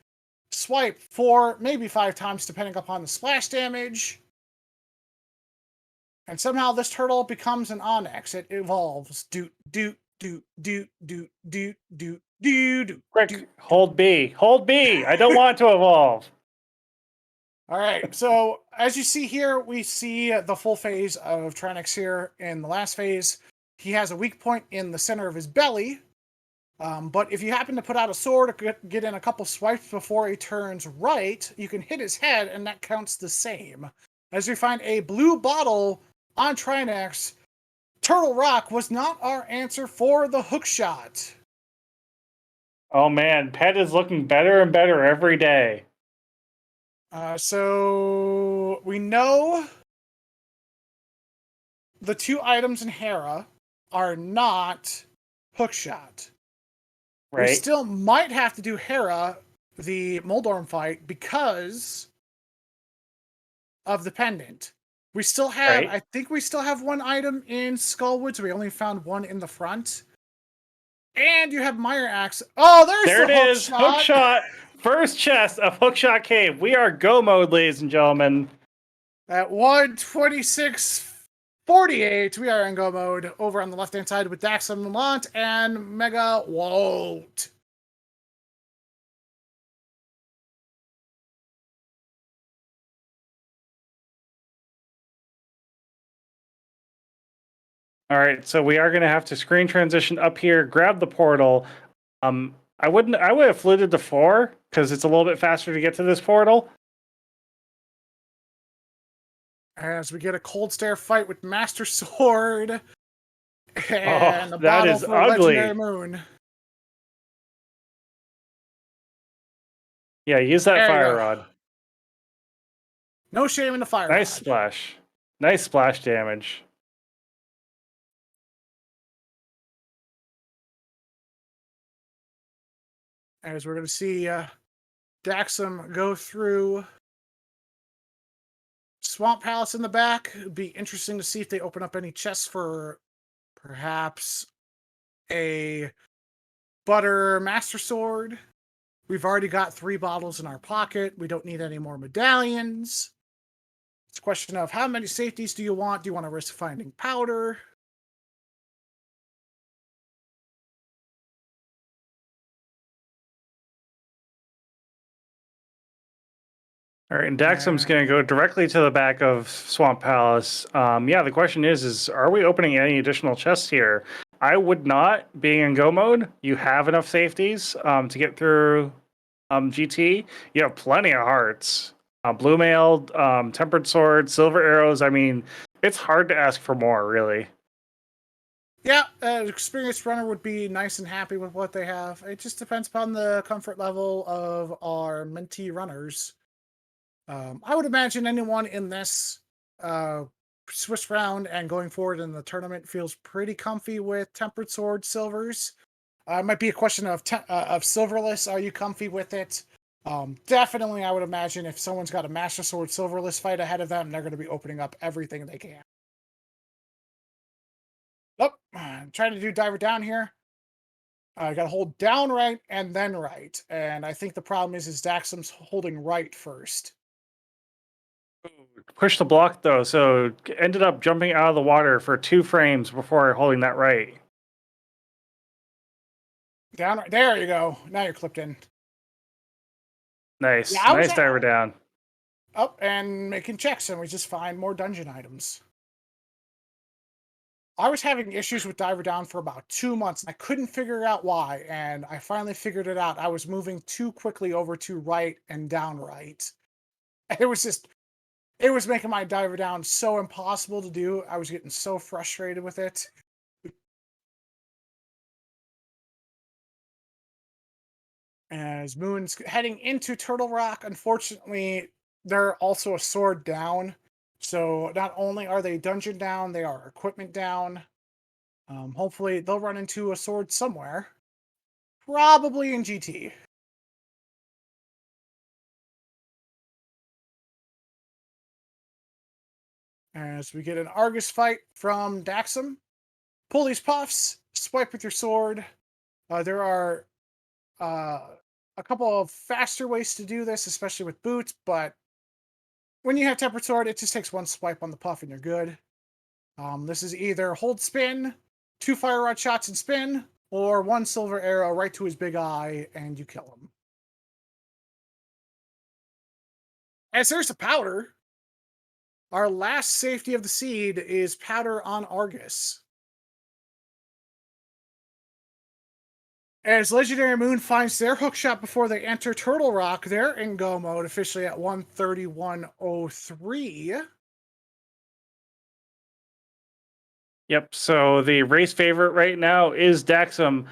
Swipe 4, maybe 5 times, depending upon the splash damage. And somehow this turtle becomes an onyx. It evolves. Doot, doot, doot, doot, doot, doot, doot, doot. Quick, hold B. Hold B. I don't want to evolve. All right, so as you see here, we see the full phase of Trinex here. In the last phase, he has a weak point in the center of his belly. But if you happen to put out a sword or get in a couple swipes before he turns right, you can hit his head, and that counts the same. As we find a blue bottle on Trinex, Turtle Rock was not our answer for the hook shot. Oh man, Pet is looking better and better every day. So we know the 2 items in Hera are not hookshot. Right. We still might have to do Hera, the Moldorm fight, because of the pendant. We still have, I think we still have 1 item in Skullwoods. We only found 1 in the front. And you have Mire Axe. Oh, there it is. Hookshot. First chest of Hookshot Cave. We are go mode, ladies and gentlemen. At 1:26:48, we are in go mode over on the left-hand side with DaxamLhant and Megawott. All right, so we are going to have to screen transition up here, grab the portal. I would have fluted to 4 because it's a little bit faster to get to this portal. As we get a cold stare fight with Master Sword and Oh, a that bottle is for Legendary ugly. Moon. Yeah, use that There you fire go. rod. No shame in the fire Nice rod. splash. Nice splash damage. As we're going to see Daxam go through Swamp Palace in the back. It'd be interesting to see if they open up any chests for perhaps a Butter Master Sword. We've already got 3 bottles in our pocket. We don't need any more medallions. It's a question of how many safeties do you want? Do you want to risk finding powder? All right, and Daxam's going to go directly to the back of Swamp Palace. Yeah, the question is are we opening any additional chests here? I would not, being in go mode. You have enough safeties to get through GT. You have plenty of hearts. Blue mail, tempered sword, silver arrows. I mean, it's hard to ask for more, really. Yeah, an experienced runner would be nice and happy with what they have. It just depends upon the comfort level of our mentee runners. I would imagine anyone in this Swiss round and going forward in the tournament feels pretty comfy with tempered sword silvers. It might be a question of silverless. Are you comfy with it? Definitely, I would imagine if someone's got a Master Sword silverless fight ahead of them, they're going to be opening up everything they can. Oh, I'm trying to do diver down here. I got to hold down right and then right. And I think the problem is Daxam's holding right first. Push the block, though, so ended up jumping out of the water for 2 frames before holding that right. Down right. There you go. Now you're clipped in. Nice. Yeah, Nice diver down. Up and making checks, and we just find more dungeon items. I was having issues with Diver Down for about 2 months. I couldn't figure out why, and I finally figured it out. I was moving too quickly over to right and down right. It was making my Diver Down so impossible to do. I was getting so frustrated with it. As Moon's heading into Turtle Rock, unfortunately, they're also a sword down. So not only are they dungeon down, they are equipment down. Hopefully, they'll run into a sword somewhere. Probably in GT. As we get an Argus fight from Daxam. Pull these puffs, swipe with your sword. There are a couple of faster ways to do this, especially with boots, but when you have tempered sword, it just takes 1 swipe on the puff and you're good. This is either hold spin, 2 fire rod shots and spin, or 1 silver arrow right to his big eye and you kill him. As there's a powder, our last safety of the seed is powder on Argus. As Legendary Moon finds their hookshot before they enter Turtle Rock, they're in go mode officially at 131.03. Yep. So the race favorite right now is Daxam.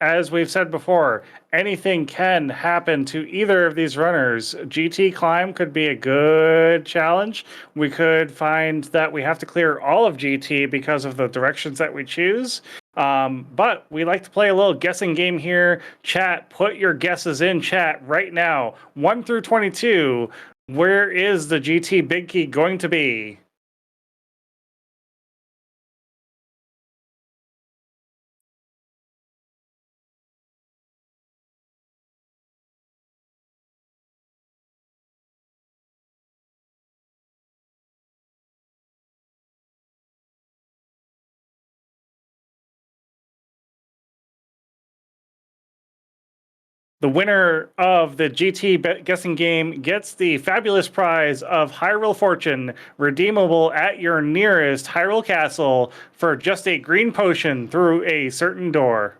As we've said before, anything can happen to either of these runners. GT climb could be a good challenge. We could find that we have to clear all of GT because of the directions that we choose. But we like to play a little guessing game here. Chat, put your guesses in chat right now. 1 through 22. Where is the GT big key going to be? The winner of the GT guessing game gets the fabulous prize of Hyrule Fortune, redeemable at your nearest Hyrule Castle for just a green potion through a certain door.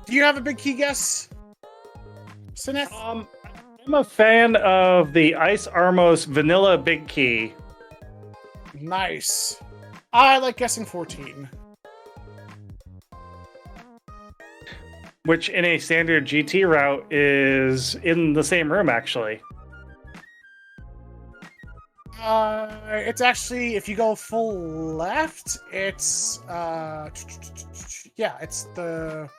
Do you have a big key guess, Cinaeth? I'm a fan of the Ice Armos Vanilla Big Key. Nice. I like guessing 14. Which in a standard GT route is in the same room, actually. It's actually, if you go full left, it's, yeah, it's the...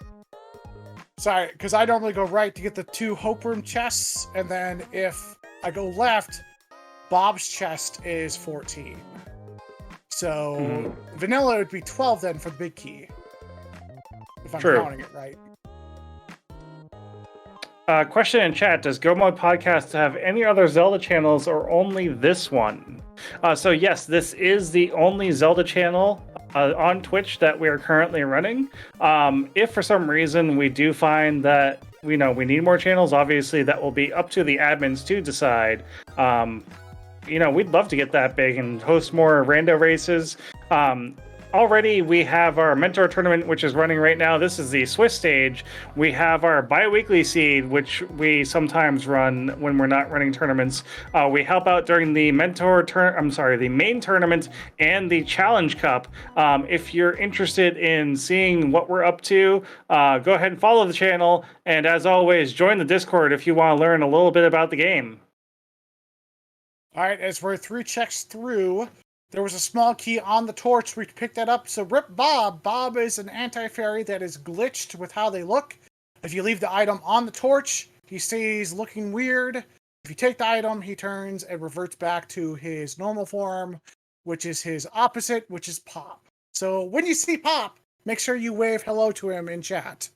Sorry, because I normally go right to get the 2 Hope Room chests, and then if I go left, Bob's chest is 14. So, Vanilla would be 12 then for the big key. If I'm counting it right. Question in chat, does Go Mode Podcast have any other Zelda channels or only this one? So yes, this is the only Zelda channel on Twitch that we are currently running. If for some reason we do find that we need more channels, obviously that will be up to the admins to decide. We'd love to get that big and host more rando races. Already we have our mentor tournament, which is running right now. This is the Swiss stage. We have our bi-weekly seed, which we sometimes run when we're not running tournaments. We help out during the the main tournament and the challenge cup. If you're interested in seeing what we're up to, go ahead and follow the channel. And as always, join the Discord if you want to learn a little bit about the game. All right, as we're 3 checks through, there was a small key on the torch. We picked that up. So rip Bob. Bob is an anti-fairy that is glitched with how they look. If you leave the item on the torch, he stays looking weird. If you take the item, he turns and reverts back to his normal form, which is his opposite, which is Pop. So when you see Pop, make sure you wave hello to him in chat.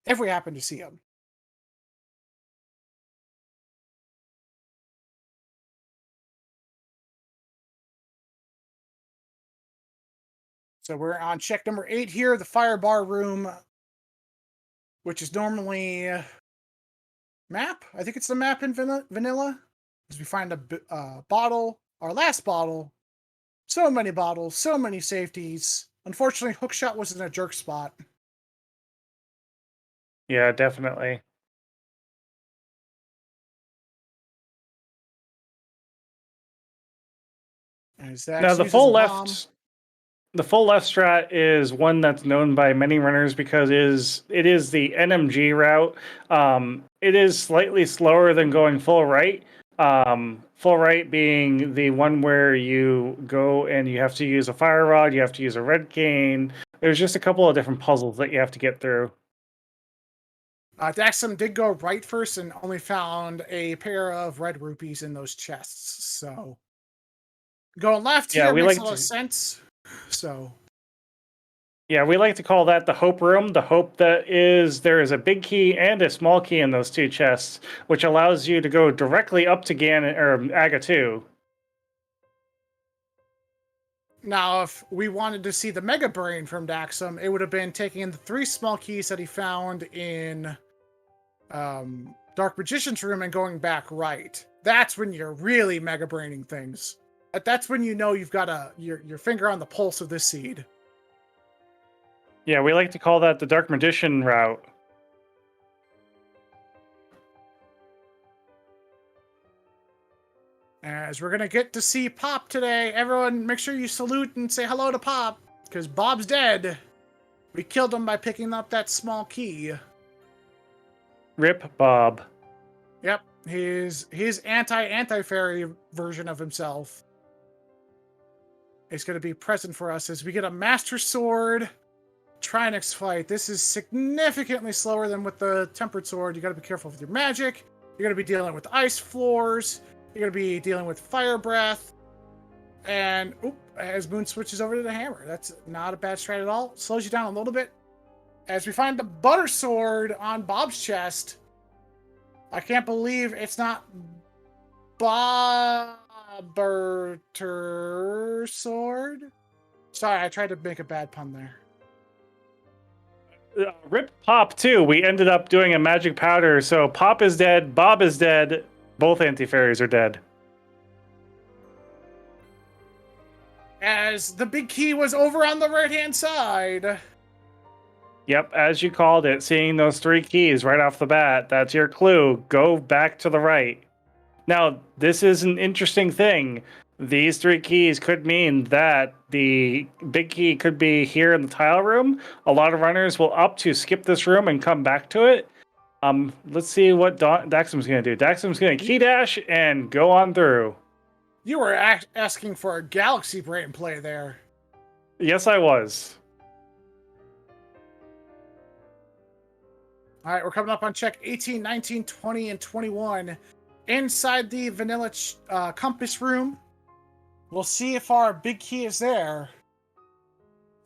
If we happen to see him. So we're on check number 8 here, the fire bar room, which is normally map. I think it's the map in vanilla. As we find a bottle, our last bottle. So many bottles, so many safeties. Unfortunately, hookshot was in a jerk spot. Yeah, definitely. Now the full left. The full left strat is one that's known by many runners because it is the NMG route. It is slightly slower than going full right. Full right being the one where you go and you have to use a fire rod, you have to use a red cane. There's just a couple of different puzzles that you have to get through. Daxam did go right first and only found a pair of red rupees in those chests. So going left here makes a lot of sense. So yeah, we like to call that the hope room. The hope that is there is a big key and a small key in those 2 chests, which allows you to go directly up to Ganon or Aga 2. Now, if we wanted to see the Mega Brain from Daxam, it would have been taking in the 3 small keys that he found in Dark Magician's room and going back right. That's when you're really Mega Braining things. That's when you know you've got your finger on the pulse of this seed. Yeah, we like to call that the Dark Magician route. As we're going to get to see Pop today, everyone make sure you salute and say hello to Pop, because Bob's dead. We killed him by picking up that small key. Rip Bob. Yep, his anti-fairy version of himself is going to be present for us as we get a Master Sword Trinix fight. This is significantly slower than with the Tempered Sword. You got to be careful with your magic. You're going to be dealing with ice floors. You're going to be dealing with fire breath. And as Moon switches over to the hammer. That's not a bad strat at all. Slows you down a little bit. As we find the Butter Sword on Bob's chest. I can't believe it's not Bobber Sword. Sorry, I tried to make a bad pun there. Rip Pop too. We ended up doing a magic powder, so Pop is dead, Bob is dead, both anti-fairies are dead. As the big key was over on the right-hand side. Yep, as you called it, seeing those 3 keys right off the bat, that's your clue. Go back to the right. Now, this is an interesting thing. These 3 keys could mean that the big key could be here in the tile room. A lot of runners will opt to skip this room and come back to it. Let's see what Daxam's going to do. Daxam's going to key dash and go on through. You were asking for a galaxy brain play there. Yes, I was. All right, we're coming up on check 18, 19, 20, and 21. Inside the vanilla compass room, we'll see if our big key is there.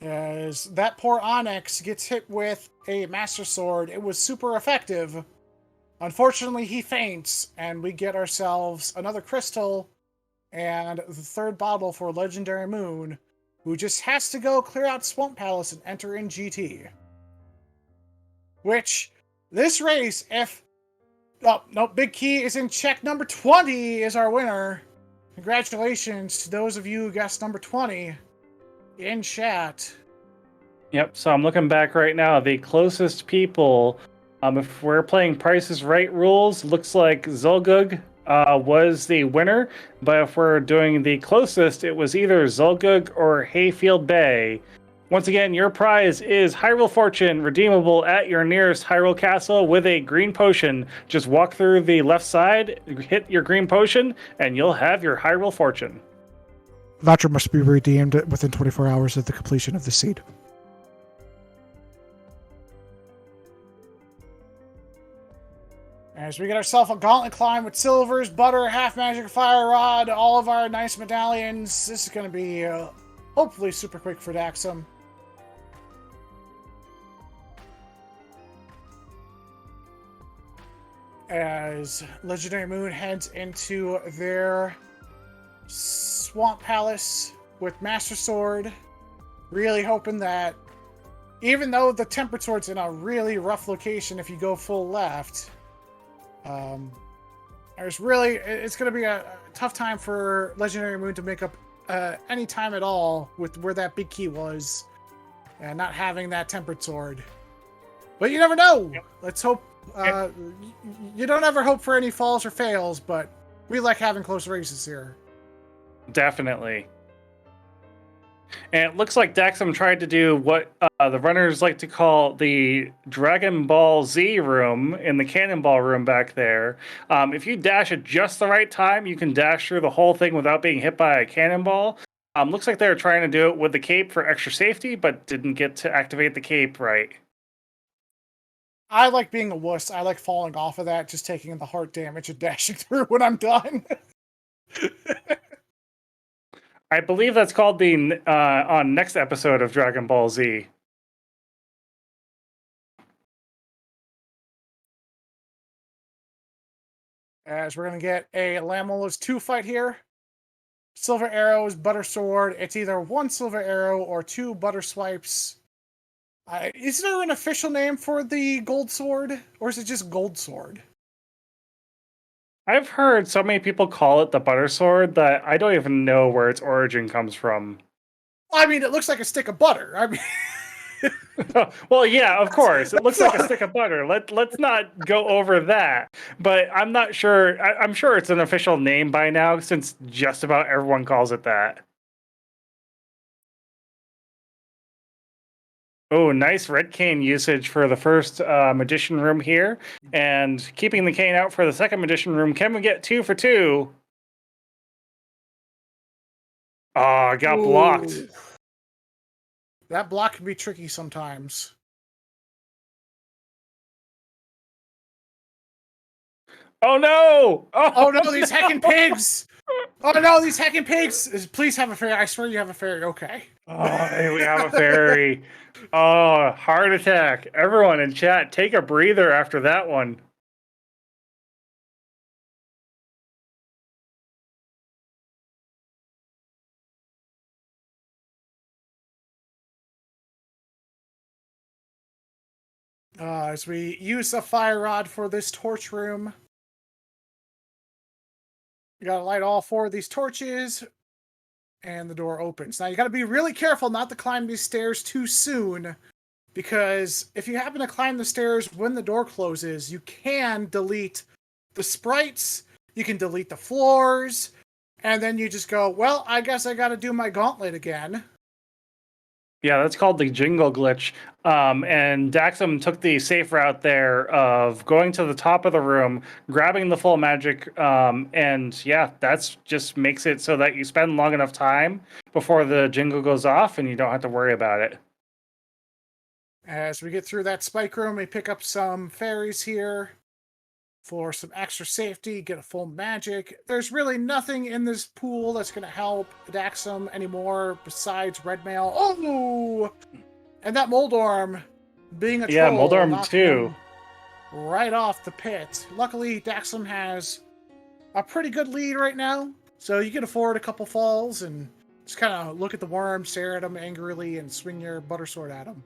As that poor Onyx gets hit with a Master Sword, it was super effective. Unfortunately, he faints, and we get ourselves another crystal and the 3rd bottle for Legendary Moon, who just has to go clear out Swamp Palace and enter in GT. Which, this race, if... Oh, no, Big Key is in check number 20 is our winner. Congratulations to those of you who guessed number 20 in chat. Yep, so I'm looking back right now. The closest people, if we're playing Price is Right rules, looks like Zulgug was the winner. But if we're doing the closest, it was either Zulgug or Hayfield Bay. Once again, your prize is Hyrule Fortune, redeemable at your nearest Hyrule Castle with a green potion. Just walk through the left side, hit your green potion, and you'll have your Hyrule Fortune. Voucher must be redeemed within 24 hours of the completion of the seed. As we get ourselves a gauntlet climb with silvers, butter, half magic fire rod, all of our nice medallions. This is going to be hopefully super quick for Daxam. As Legendary Moon heads into their Swamp Palace with Master Sword, really hoping that even though the Tempered Sword's in a really rough location if you go full left, it's going to be a tough time for Legendary Moon to make up any time at all with where that big key was and not having that Tempered Sword. But you never know. Yep. Let's hope. You don't ever hope for any falls or fails, but we like having close races here. Definitely. And it looks like Daxam tried to do what the runners like to call the Dragon Ball Z room in the Cannonball room back there. If you dash at just the right time, you can dash through the whole thing without being hit by a cannonball. Looks like they were trying to do it with the cape for extra safety, but didn't get to activate the cape right. I like being a wuss. I like falling off of that, just taking the heart damage and dashing through when I'm done. I believe that's called the on next episode of Dragon Ball Z. As we're going to get a Lamola's 2 fight here. Silver arrows, butter sword. It's either 1 silver arrow or 2 butter swipes. Is there an official name for the gold sword, or is it just gold sword? I've heard so many people call it the butter sword that I don't even know where its origin comes from. I mean, it looks like a stick of butter. I mean, well, yeah, of course, it looks like a stick of butter. Let's not go over that. But I'm not sure. I'm sure it's an official name by now, since just about everyone calls it that. Oh, nice red cane usage for the first magician room here. And keeping the cane out for the second magician room. Can we get 2 for 2? Oh, got blocked. That block can be tricky sometimes. Oh no! Oh no, these heckin' pigs! Oh no, these heckin' pigs! Please have a fairy. I swear you have a fairy. Okay. Oh, we have a fairy. Oh, heart attack. Everyone in chat, take a breather after that one. As we use a fire rod for this torch room. You gotta light all 4 of these torches, and the door opens. Now you gotta be really careful not to climb these stairs too soon, because if you happen to climb the stairs when the door closes, you can delete the sprites, you can delete the floors, and then you just go, well, I guess I gotta do my gauntlet again. Yeah, that's called the jingle glitch. And Daxam took the safe route there of going to the top of the room, grabbing the full magic, and yeah, that's just makes it so that you spend long enough time before the jingle goes off and you don't have to worry about it. As we get through that spike room, we pick up some fairies here for some extra safety, get a full magic. There's really nothing in this pool that's going to help Daxam anymore besides red mail. Oh! And that Moldorm, being a troll, Moldorm knocked too. him right off the pit. Luckily, Daxam has a pretty good lead right now, so you can afford a couple falls and just kind of look at the worm, stare at him angrily, and swing your butter sword at him.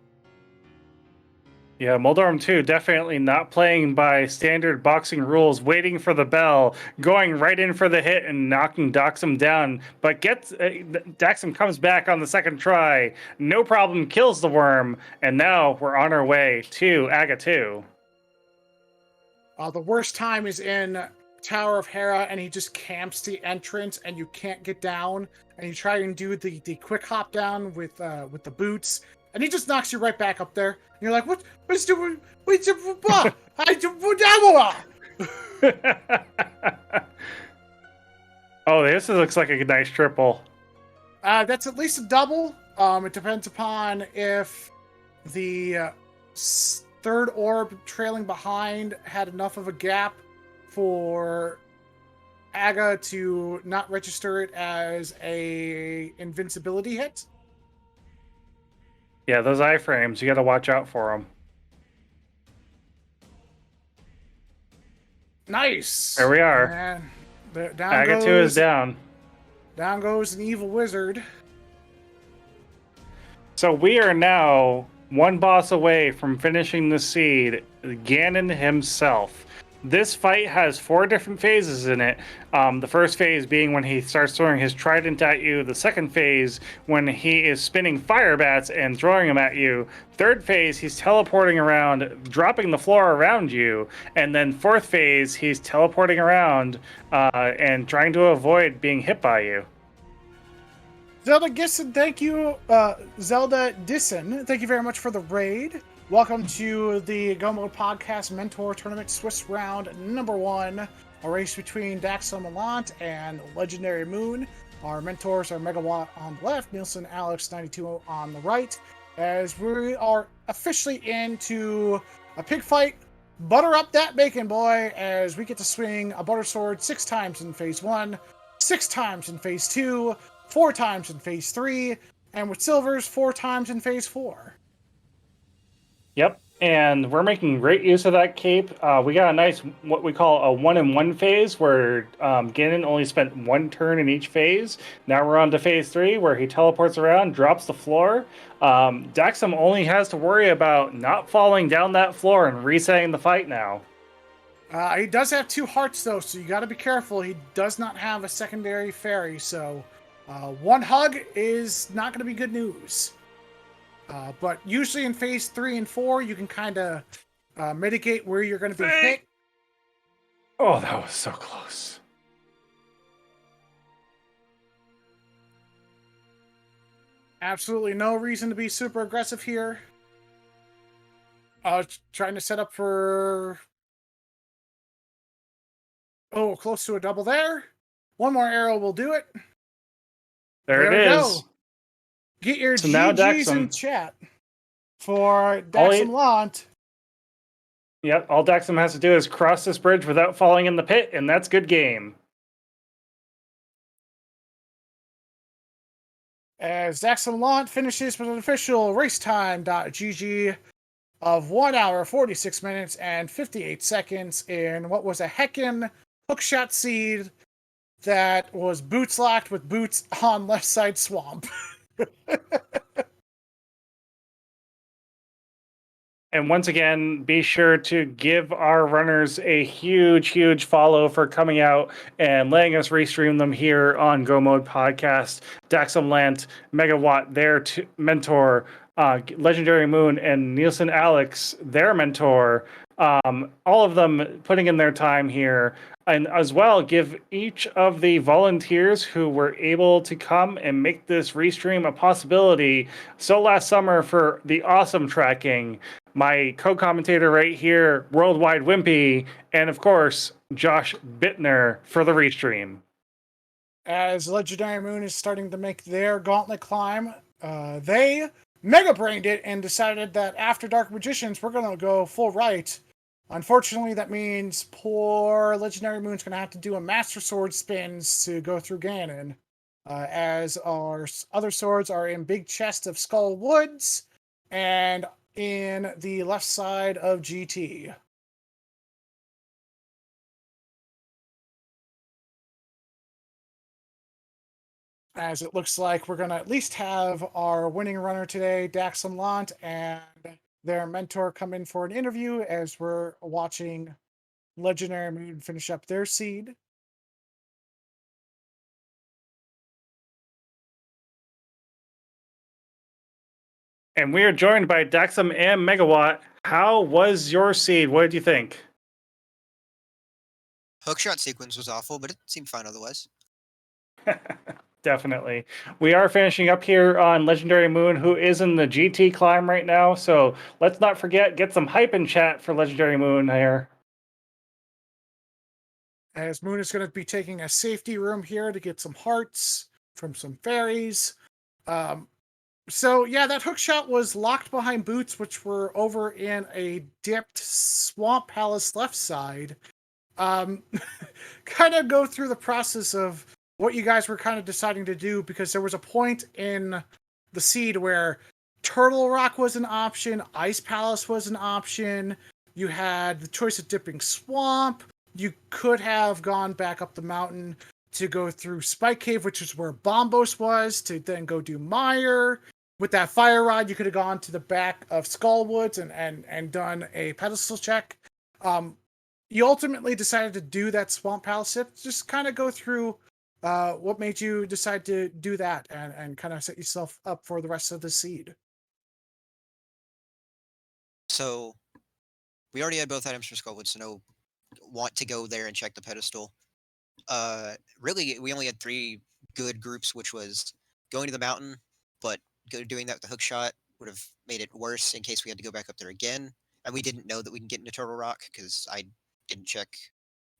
Yeah, Moldorm 2 definitely not playing by standard boxing rules, waiting for the bell, going right in for the hit and knocking Daxam down, but Daxam comes back on the second try, no problem, kills the worm, and now we're on our way to Aga 2. The worst time is in Tower of Hera, and he just camps the entrance, and you can't get down, and you try and do the quick hop down with the boots, and he just knocks you right back up there. And you're like, what? What's doing? Oh, this looks like a nice triple. That's at least a double. It depends upon if the third orb trailing behind had enough of a gap for Aga to not register it as a invincibility hit. Yeah, those iframes, you got to watch out for them. Nice. There we are. And down Aga goes, 2 is down. Down goes an evil wizard. So we are now one boss away from finishing the seed, Ganon himself. This fight has 4 different phases in it. The first phase being when he starts throwing his trident at you. The second phase when he is spinning fire bats and throwing them at you. Third phase, he's teleporting around, dropping the floor around you. And then fourth phase, he's teleporting around and trying to avoid being hit by you. Zelda Gisson, thank you. Zelda Disson, thank you very much for the raid. Welcome to the Go Mode Podcast Mentor Tournament Swiss Round number 1, a race between DaxamLhant and LegendaryMoon. Our mentors are Megawott on the left, Nielsen Alex 92 on the right, as we are officially into a pig fight. Butter up that bacon, boy, as we get to swing a butter sword 6 times in phase 1, 6 times in phase 2, 4 times in phase 3, and with silvers 4 times in phase 4. Yep, and we're making great use of that cape. We got a nice, what we call a 1-in-1 phase, where Ganon only spent 1 turn in each phase. Now we're on to phase 3, where he teleports around, drops the floor. Daxam only has to worry about not falling down that floor and resetting the fight now. He does have 2 hearts, though, so you got to be careful. He does not have a secondary fairy, so 1 hug is not going to be good news. But usually in phase 3 and 4, you can kind of mitigate where you're going to be hit. Oh, that was so close. Absolutely no reason to be super aggressive here. Trying to set up for... Oh, close to a double there. 1 more arrow will do it. There it is. Go. Get your So now GGs in Daxam. chat for DaxamLhant. Yep, all Daxam has to do is cross this bridge without falling in the pit, and that's good game. As DaxamLhant finishes with an official racetime.gg of 1 hour, 46 minutes, and 58 seconds in what was a heckin' hookshot seed that was boots locked with boots on left side swamp. And once again, be sure to give our runners a huge follow for coming out and letting us restream them here on Go Mode Podcast. DaxamLhant, Megawatt, their mentor, Legendary Moon, and Nielsen Alex, their mentor, all of them putting in their time here, and as well give each of the volunteers who were able to come and make this restream a possibility. So last summer for the awesome tracking, my co-commentator right here, Worldwide Wimpy, and of course, JoshBittner for the restream. As Legendary Moon is starting to make their gauntlet climb, they mega-brained it and decided that after Dark Magicians, we're going to go full right. Unfortunately, that means poor Legendary Moon's going to have to do a Master Sword spins to go through Ganon, as our other swords are in big chest of Skull Woods and in the left side of GT. As it looks like we're going to at least have our winning runner today, DaxamLhant, and their mentor come in for an interview as we're watching Legendary Moon finish up their seed. And we are joined by Daxam and Megawott. How was your seed? What did you think? Hookshot sequence was awful, but it seemed fine otherwise. Definitely. We are finishing up here on Legendary Moon, who is in the GT climb right now. So let's not forget, get some hype in chat for Legendary Moon here. As Moon is going to be taking a safety room here to get some hearts from some fairies. So yeah, that hookshot was locked behind boots, which were over in a dipped Swamp Palace left side. Kind of go through the process of what you guys were kind of deciding to do, because there was a point in the seed where Turtle Rock was an option, Ice Palace was an option, you had the choice of dipping Swamp, you could have gone back up the mountain to go through Spike Cave, which is where Bombos was, to then go do Mire. With that fire rod, you could have gone to the back of Skullwoods and done a pedestal check. You ultimately decided to do that Swamp Palace. Just kind of go through what made you decide to do that and kind of set yourself up for the rest of the seed. So we already had both items from Skullwood, so no want to go there and check the pedestal. Really, we only had 3 good groups, which was going to the mountain, but doing that with the hookshot would have made it worse in case we had to go back up there again. And we didn't know that we can get into Turtle Rock because I didn't check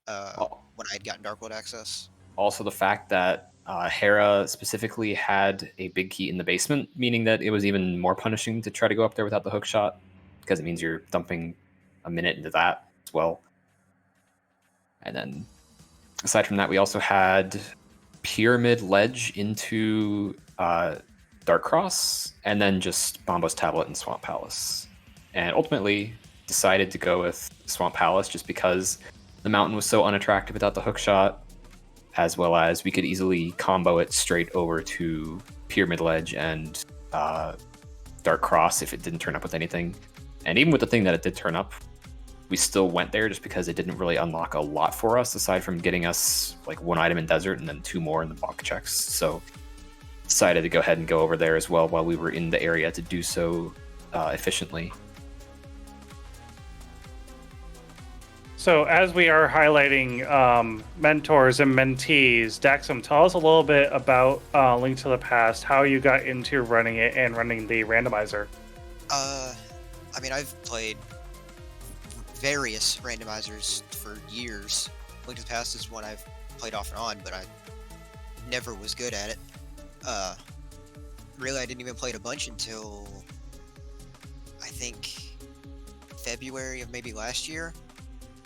when I had gotten Darkwood access. Also, the fact that Hera specifically had a big key in the basement, meaning that it was even more punishing to try to go up there without the hookshot, because it means you're dumping a minute into that as well. And then, aside from that, we also had Pyramid Ledge into Dark Cross, and then just Bombo's Tablet and Swamp Palace. And ultimately decided to go with Swamp Palace just because the mountain was so unattractive without the hookshot, as well as we could easily combo it straight over to Pyramid Ledge and Dark Cross if it didn't turn up with anything. And even with the thing that it did turn up, we still went there just because it didn't really unlock a lot for us, aside from getting us like 1 item in Desert and then 2 more in the bonk checks. So decided to go ahead and go over there as well while we were in the area to do so efficiently. So as we are highlighting mentors and mentees, Daxam, tell us a little bit about Link to the Past, how you got into running it and running the randomizer. I mean, I've played various randomizers for years. Link to the Past is one I've played off and on, but I never was good at it. Really, I didn't even play it a bunch until I think February of maybe last year,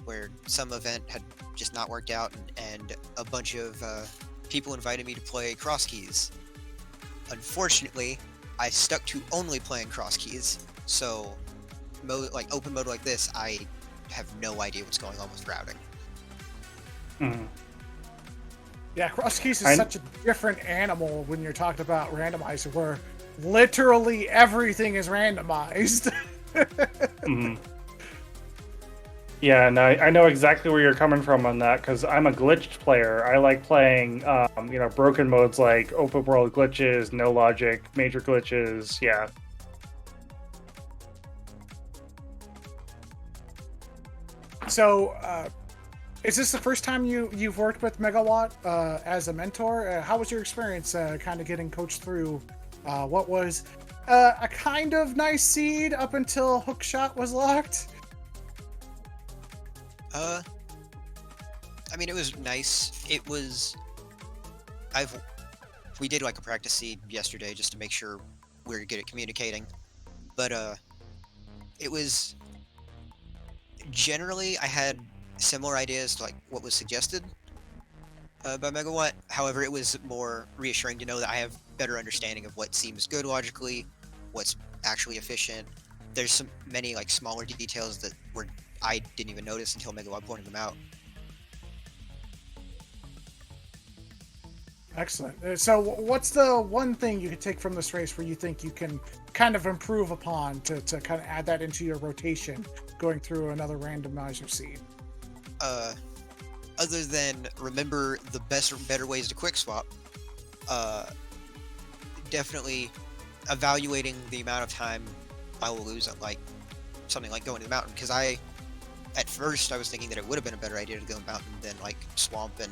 where some event had just not worked out, and a bunch of people invited me to play cross keys. Unfortunately, I stuck to only playing cross keys, so open mode like this, I have no idea what's going on with routing. Mm-hmm. Yeah, cross keys is such a different animal when you're talking about randomizer, where literally everything is randomized. Mm-hmm. Yeah, no, I know exactly where you're coming from on that, because I'm a glitched player. I like playing, broken modes like open world glitches, no logic, major glitches. Yeah. So, is this the first time you've worked with Megawatt as a mentor? How was your experience kind of getting coached through what was a kind of nice seed up until Hookshot was locked? I mean, it was nice. It was. We did like a practice seed yesterday just to make sure we were good at communicating. But it was generally I had similar ideas to like what was suggested by Megawatt. However, it was more reassuring to know that I have better understanding of what seems good logically, what's actually efficient. There's many like smaller details that I didn't even notice until Megawatt pointed them out. Excellent. So, what's the one thing you could take from this race where you think you can kind of improve upon to kind of add that into your rotation going through another randomizer seed? Other than remember the better ways to quick swap, definitely evaluating the amount of time I will lose at like something like going to the mountain, because at first I was thinking that it would have been a better idea to go mountain than like swamp and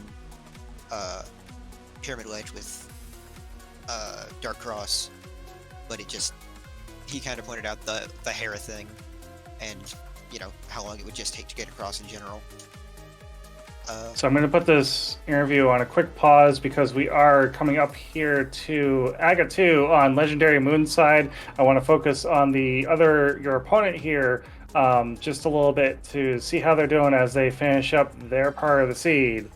pyramid ledge with Dark Cross, but he kind of pointed out the Hera thing and how long it would just take to get across in general. So I'm going to put this interview on a quick pause because we are coming up here to Aga 2 on Legendary Moon side. I want to focus on your opponent here just a little bit to see how they're doing as they finish up their part of the seed.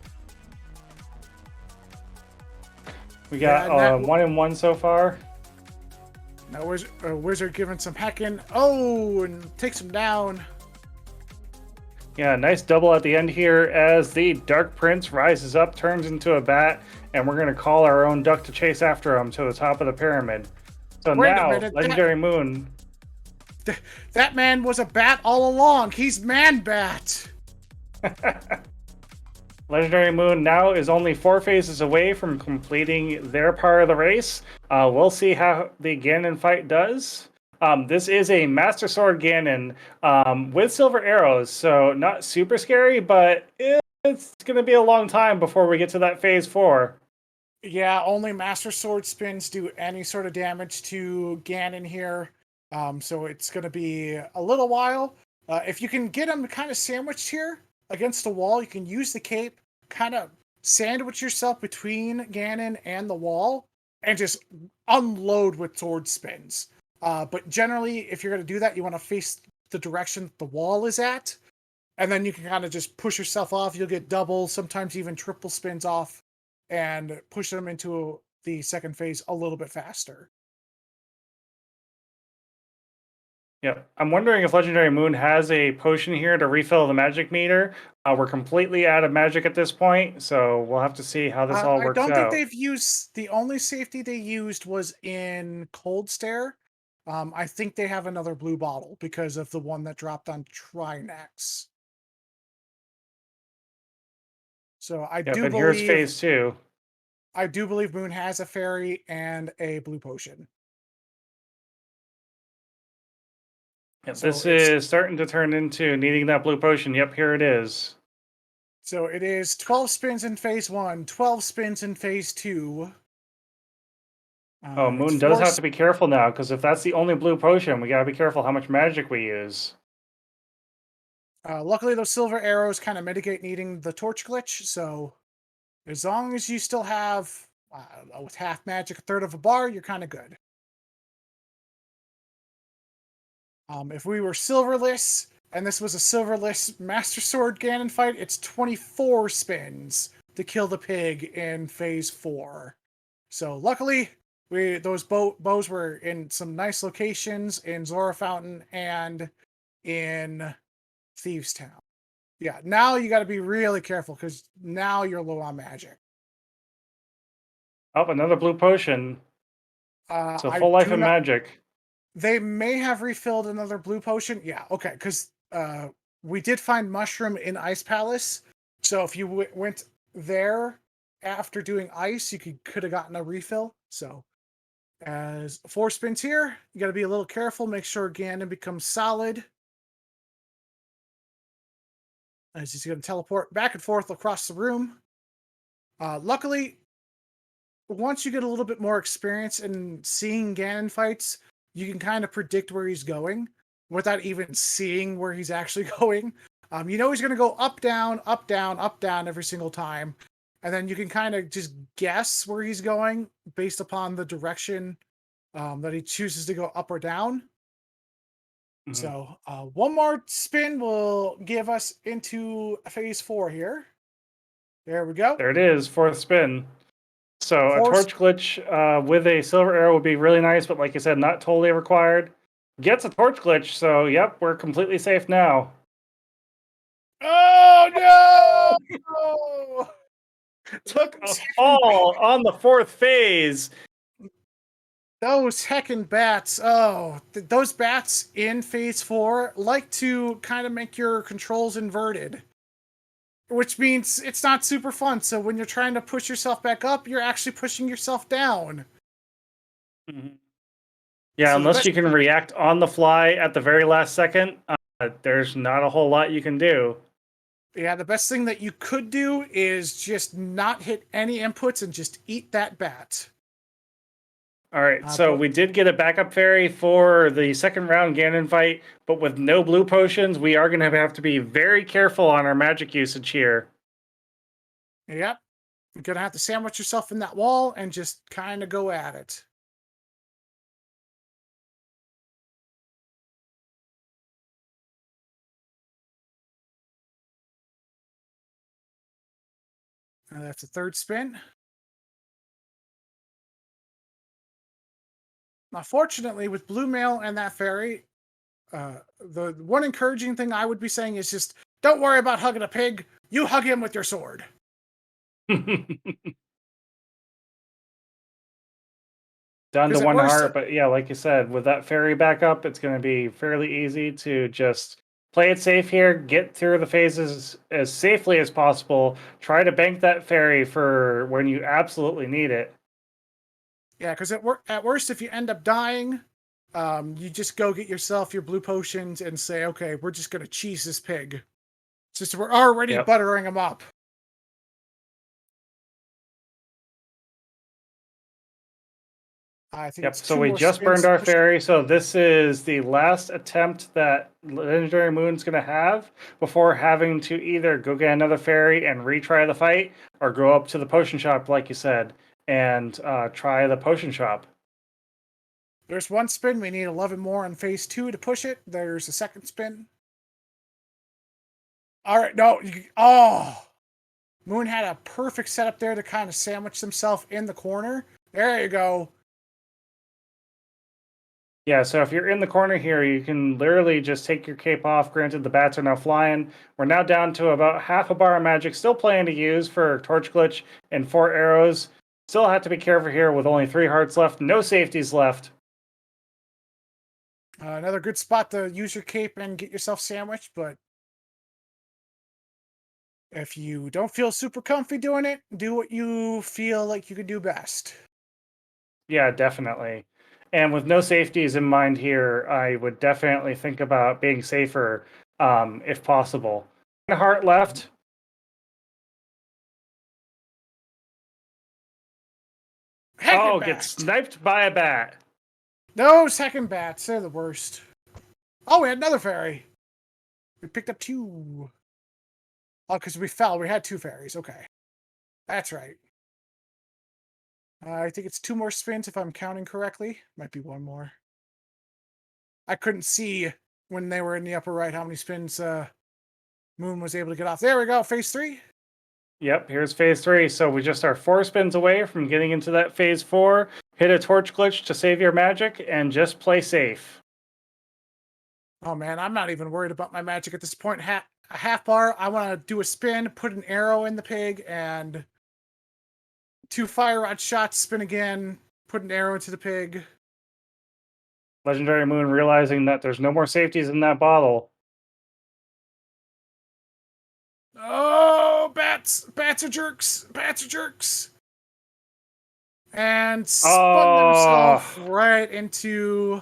We got 1-1 so far. Now Wizard giving some hacking. Oh, and takes him down. Yeah, nice double at the end here as the Dark Prince rises up, turns into a bat, and we're going to call our own duck to chase after him to the top of the pyramid. So now, Legendary Moon. That man was a bat all along. He's Man-Bat. Legendary Moon now is only 4 phases away from completing their part of the race. We'll see how the Ganon fight does. This is a Master Sword Ganon with silver arrows, so not super scary, but it's going to be a long time before we get to that phase 4. Yeah, only Master Sword spins do any sort of damage to Ganon here, so it's going to be a little while. If you can get him kind of sandwiched here against the wall, you can use the cape, kind of sandwich yourself between Ganon and the wall, and just unload with sword spins. But generally, if you're going to do that, you want to face the direction the wall is at, and then you can kind of just push yourself off. You'll get double, sometimes even triple spins off, and push them into the second phase a little bit faster. Yeah, I'm wondering if Legendary Moon has a potion here to refill the magic meter. We're completely out of magic at this point, so we'll have to see how this all works out. I don't think they've used... The only safety they used was in Cold Stare. I think they have another blue bottle because of the one that dropped on Trinex. So I do believe... here's phase 2. I do believe Moon has a fairy and a blue potion. Yep, so this is starting to turn into needing that blue potion. Yep, here it is. So it is 12 spins in phase 1, 12 spins in phase 2. Moon does have to be careful now, because if that's the only blue potion, we gotta be careful how much magic we use. Luckily, those silver arrows kind of mitigate needing the torch glitch, so as long as you still have, with half magic, a third of a bar, you're kind of good. If we were silverless, and this was a silverless Master Sword Ganon fight, it's 24 spins to kill the pig in phase 4. So luckily, those bows were in some nice locations in Zora Fountain and in Thieves Town. Yeah, now you got to be really careful because now you're low on magic. Oh, another blue potion. So full life and magic. They may have refilled another blue potion. Yeah, okay, because we did find mushroom in Ice Palace. So if you went there after doing ice, you could have gotten a refill. So as 4 spins here, you got to be a little careful. Make sure Ganon becomes solid. as he's going to teleport back and forth across the room. Luckily, once you get a little bit more experience in seeing Ganon fights, you can kind of predict where he's going without even seeing where he's actually going. You know he's going to go up, down, up, down, up, down every single time. And then you can kind of just guess where he's going based upon the direction that he chooses to go up or down. Mm-hmm. So one more spin will give us into phase 4 here. There we go. There it is, 4th spin. So a torch glitch with a silver arrow would be really nice, but like I said, not totally required. Gets a torch glitch, so yep, we're completely safe now. Oh no! Took a fall on the 4th phase. Those heckin' bats. Oh, those bats in phase 4 like to kind of make your controls inverted. Which means it's not super fun. So when you're trying to push yourself back up, you're actually pushing yourself down. Mm-hmm. Yeah, so unless you can react on the fly at the very last second, there's not a whole lot you can do. Yeah, the best thing that you could do is just not hit any inputs and just eat that bat. All right, so we did get a backup fairy for the second round Ganon fight, but with no blue potions, we are going to have to be very careful on our magic usage here. Yep. You're going to have to sandwich yourself in that wall and just kind of go at it. That's a 3rd spin. Now, fortunately, with Blue Mail and that fairy, the one encouraging thing I would be saying is just don't worry about hugging a pig. You hug him with your sword. Down to 1 heart, but yeah, like you said, with that fairy back up, it's going to be fairly easy to just play it safe here, get through the phases as safely as possible, try to bank that fairy for when you absolutely need it. Yeah, because at worst, if you end up dying, you just go get yourself your blue potions and say, okay, we're just going to cheese this pig. Since we're already buttering him up. I think so we just burned our fairy, so this is the last attempt that Legendary Moon's going to have before having to either go get another fairy and retry the fight, or go up to the potion shop, like you said, and try the potion shop. There's 1 spin. We need 11 more on phase 2 to push it. There's a 2nd spin. All right, no. Moon had a perfect setup there to kind of sandwich himself in the corner. There you go. Yeah, so if you're in the corner here, you can literally just take your cape off. Granted, the bats are now flying. We're now down to about half a bar of magic, still planning to use for Torch Glitch and 4 arrows. Still have to be careful here with only 3 hearts left. No safeties left. Another good spot to use your cape and get yourself sandwiched, but if you don't feel super comfy doing it, do what you feel like you can do best. Yeah, definitely. And with no safeties in mind here, I would definitely think about being safer if possible. 1 heart left. Get sniped by a bat. No, 2nd bats. They're the worst. Oh, we had another fairy. We picked up 2. Oh, because we fell. We had 2 fairies. Okay. That's right. I think it's 2 more spins if I'm counting correctly. Might be 1 more. I couldn't see when they were in the upper right how many spins Moon was able to get off. There we go. Phase 3. Yep, here's phase 3. So we just are 4 spins away from getting into that phase 4. Hit a torch glitch to save your magic and just play safe. Oh man, I'm not even worried about my magic at this point. A half bar. I want to do a spin, put an arrow in the pig, and 2 fire rod shots, spin again, put an arrow into the pig. Legendary Moon realizing that there's no more safeties in that bottle. Oh, bats! Bats are jerks! Bats are jerks! And spun himself right into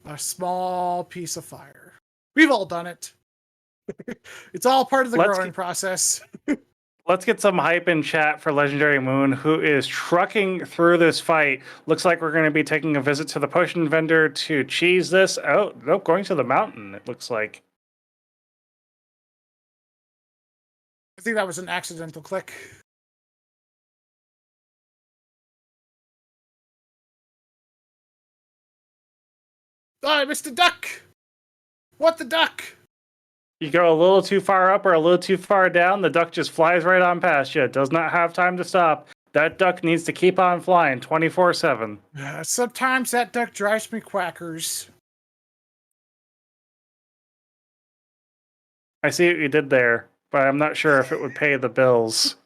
a small piece of fire. We've all done it. It's all part of the Let's growing process. Let's get some hype in chat for Legendary Moon, who is trucking through this fight. Looks like we're going to be taking a visit to the potion vendor to cheese this. Oh, nope, going to the mountain, it looks like. I think that was an accidental click. Oh, I missed a duck! What the duck? You go a little too far up or a little too far down, the duck just flies right on past you. It does not have time to stop. That duck needs to keep on flying 24/7. Sometimes that duck drives me quackers. I see what you did there, but I'm not sure if it would pay the bills.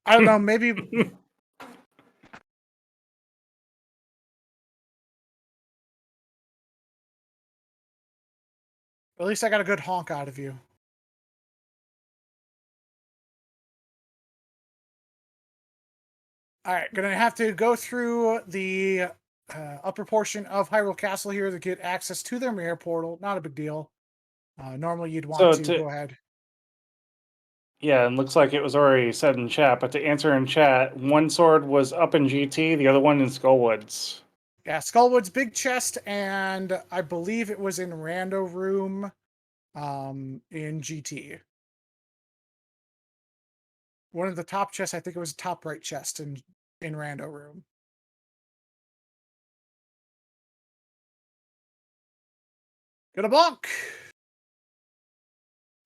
I don't know, maybe... At least I got a good honk out of you. Alright, gonna have to go through the upper portion of Hyrule Castle here to get access to their mirror portal. Not a big deal. Normally you'd want to go ahead. Yeah, and looks like it was already said in chat, but to answer in chat, one sword was up in GT, the other one in Skullwoods. Yeah, Skullwood's big chest, and I believe it was in Rando room in GT. One of the top chests, I think it was top right chest in Rando room. Get a bonk!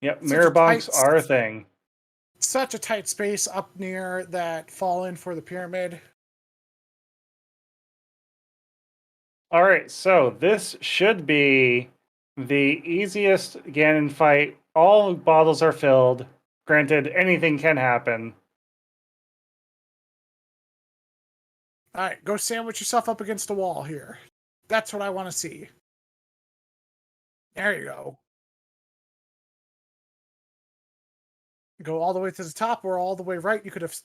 Yep, mirror bonks are a thing. Such a tight space up near that fall-in for the pyramid. All right, so this should be the easiest Ganon fight. All bottles are filled. Granted, anything can happen. All right, go sandwich yourself up against the wall here. That's what I want to see. There you go. Go all the way to the top or all the way right. You could have...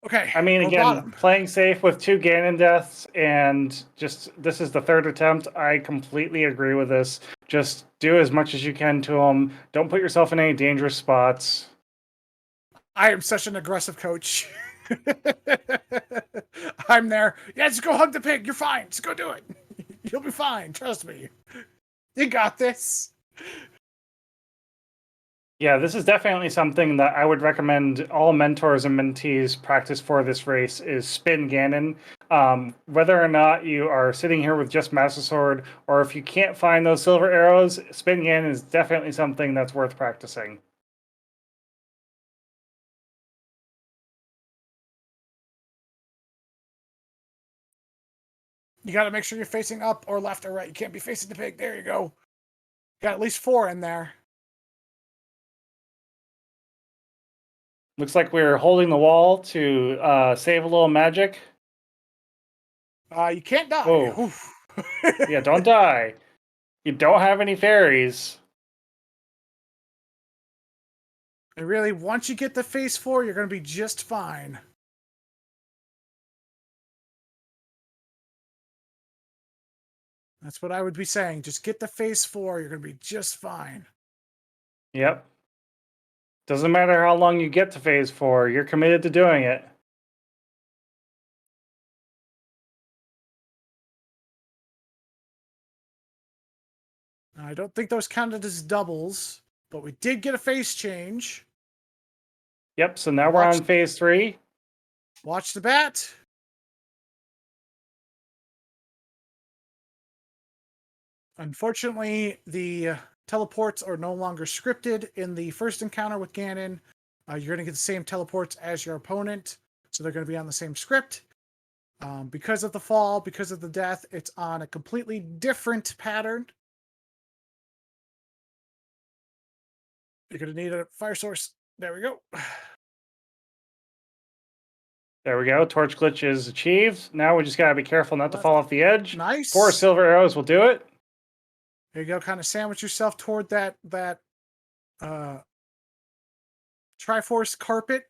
Okay. I mean, again, playing safe with 2 Ganon deaths and just this is the 3rd attempt. I completely agree with this. Just do as much as you can to them. Don't put yourself in any dangerous spots. I am such an aggressive coach. I'm there. Yeah, just go hug the pig. You're fine. Just go do it. You'll be fine. Trust me. You got this. Yeah, this is definitely something that I would recommend all mentors and mentees practice for this race is spin Ganon. Whether or not you are sitting here with just Master Sword, or if you can't find those silver arrows, spin Ganon is definitely something that's worth practicing. You got to make sure you're facing up or left or right. You can't be facing the pig. There you go. Got at least 4 in there. Looks like we're holding the wall to save a little magic. You can't die. Oh. Yeah, don't die. You don't have any fairies. And really, once you get to phase 4, you're going to be just fine. That's what I would be saying. Just get to phase 4. You're going to be just fine. Yep. Doesn't matter how long you get to phase 4. You're committed to doing it. I don't think those counted as doubles, but we did get a phase change. Yep, so now we're on phase 3. Watch the bat. Unfortunately, the teleports are no longer scripted in the first encounter with Ganon. You're going to get the same teleports as your opponent, so they're going to be on the same script. Because of the fall, because of the death, it's on a completely different pattern. You're going to need a fire source. There we go. There we go. Torch glitch is achieved. Now we just got to be careful not to fall off the edge. Nice. 4 silver arrows will do it. There you go. Kind of sandwich yourself toward that Triforce carpet.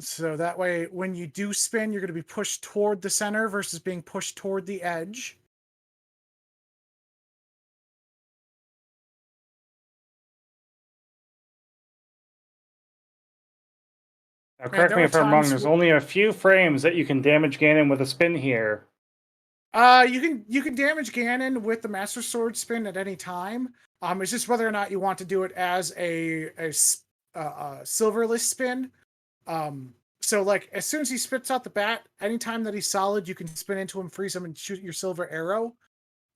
So that way, when you do spin, you're going to be pushed toward the center versus being pushed toward the edge. Now, correct me if I'm wrong. There's only a few frames that you can damage Ganon with a spin here. You can damage Ganon with the Master Sword spin at any time. It's just whether or not you want to do it as a silverless spin. So like as soon as he spits out the bat, anytime that he's solid, you can spin into him, freeze him, and shoot your silver arrow.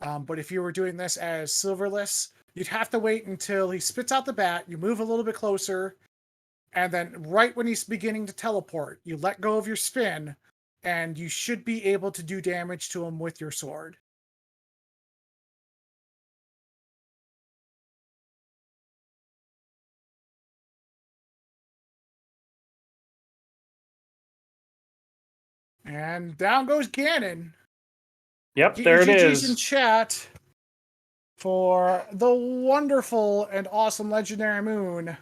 But if you were doing this as silverless, you'd have to wait until he spits out the bat. You move a little bit closer, and then right when he's beginning to teleport, you let go of your spin, and you should be able to do damage to him with your sword. And down goes Ganon. Yep, there it is. GG's in chat for the wonderful and awesome Legendary Moon,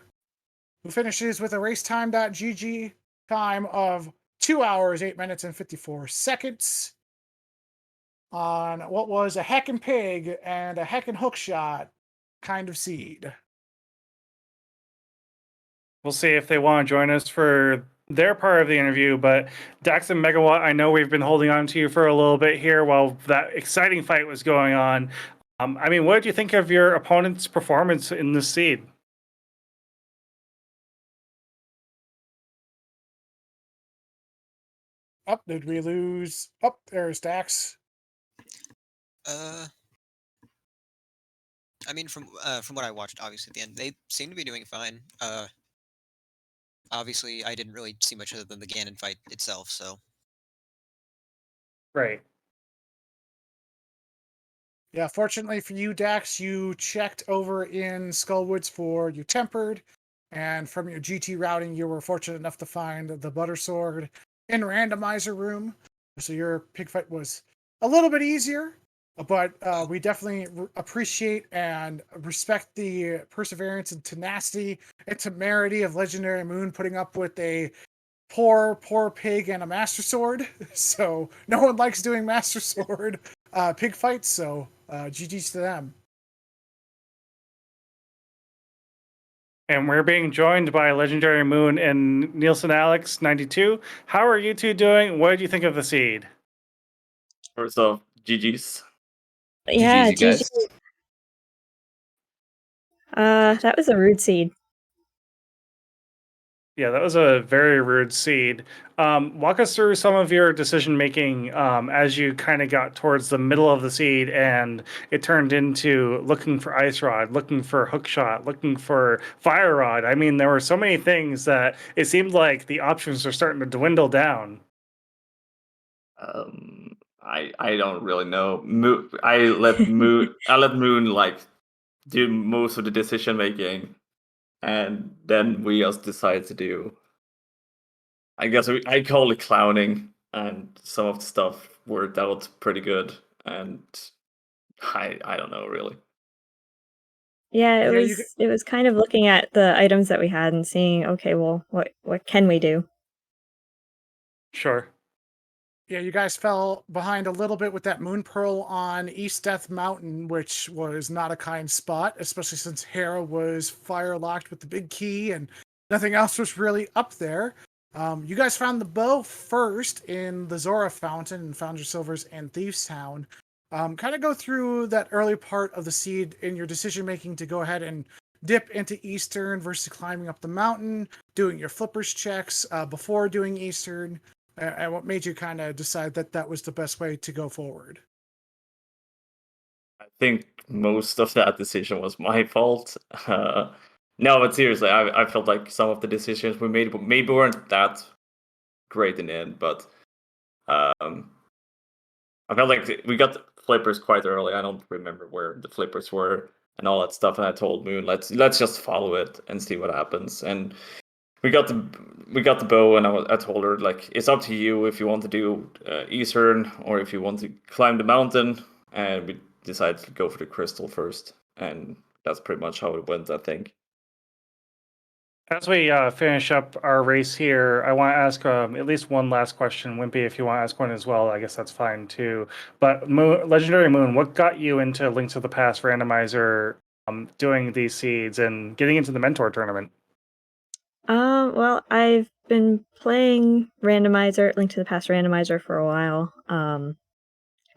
who finishes with a racetime.gg time of 2 hours, 8 minutes, and 54 seconds on what was a heckin' pig and a heckin' hookshot kind of seed. We'll see if they want to join us for their part of the interview, but Dax and Megawatt, I know we've been holding on to you for a little bit here while that exciting fight was going on. I mean, what did you think of your opponent's performance in this seed? Oh, did we lose? Oh, there's Dax. I mean, from what I watched, obviously at the end, they seem to be doing fine. Obviously, I didn't really see much other than the Ganon fight itself, so. Right. Yeah, fortunately for you, Dax, you checked over in Skullwoods for you tempered, and from your GT routing, you were fortunate enough to find the Butter Sword in randomizer room. So your pig fight was a little bit easier, but we definitely appreciate and respect the perseverance and tenacity and temerity of Legendary Moon putting up with a poor pig and a Master Sword. So no one likes doing Master Sword pig fights, so GG's to them. And we're being joined by Legendary Moon and Nielsen Alex 92. How are you two doing? What did you think of the seed? First off, GG's. Yeah, GG's, you guys. that was a rude seed. Yeah, that was a very rude seed. Walk us through some of your decision making as you kind of got towards the middle of the seed and it turned into looking for Ice Rod, looking for Hookshot, looking for Fire Rod. I mean, there were so many things that it seemed like the options are starting to dwindle down. I don't really know. I let Moon like do most of the decision making, and then we just decide to do. I guess I call it clowning, and some of the stuff worked out pretty good, and I don't know really. Yeah, it was kind of looking at the items that we had and seeing, okay, well, what can we do? Sure. Yeah, you guys fell behind a little bit with that Moon Pearl on East Death Mountain, which was not a kind spot, especially since Hera was fire locked with the big key and nothing else was really up there. You guys found the bow first in the Zora Fountain and found your silvers in Thieves Town. Kind of go through that early part of the seed in your decision making to go ahead and dip into Eastern versus climbing up the mountain, doing your flippers checks before doing Eastern. And what made you kind of decide that that was the best way to go forward? I think most of that decision was my fault. No, but seriously, I felt like some of the decisions we made maybe weren't that great in the end, but I felt like we got the flippers quite early. I don't remember where the flippers were and all that stuff, and I told Moon, let's just follow it and see what happens. And we got the bow, and I told her, like, it's up to you if you want to do Eastern or if you want to climb the mountain. And we decided to go for the crystal first, and that's pretty much how it went, I think. As we finish up our race here, I want to ask at least one last question. Wimpy, if you want to ask one as well, I guess that's fine too. But Legendary Moon, what got you into Link to the Past randomizer, doing these seeds and getting into the mentor tournament? Well, I've been playing randomizer, Link to the Past randomizer for a while.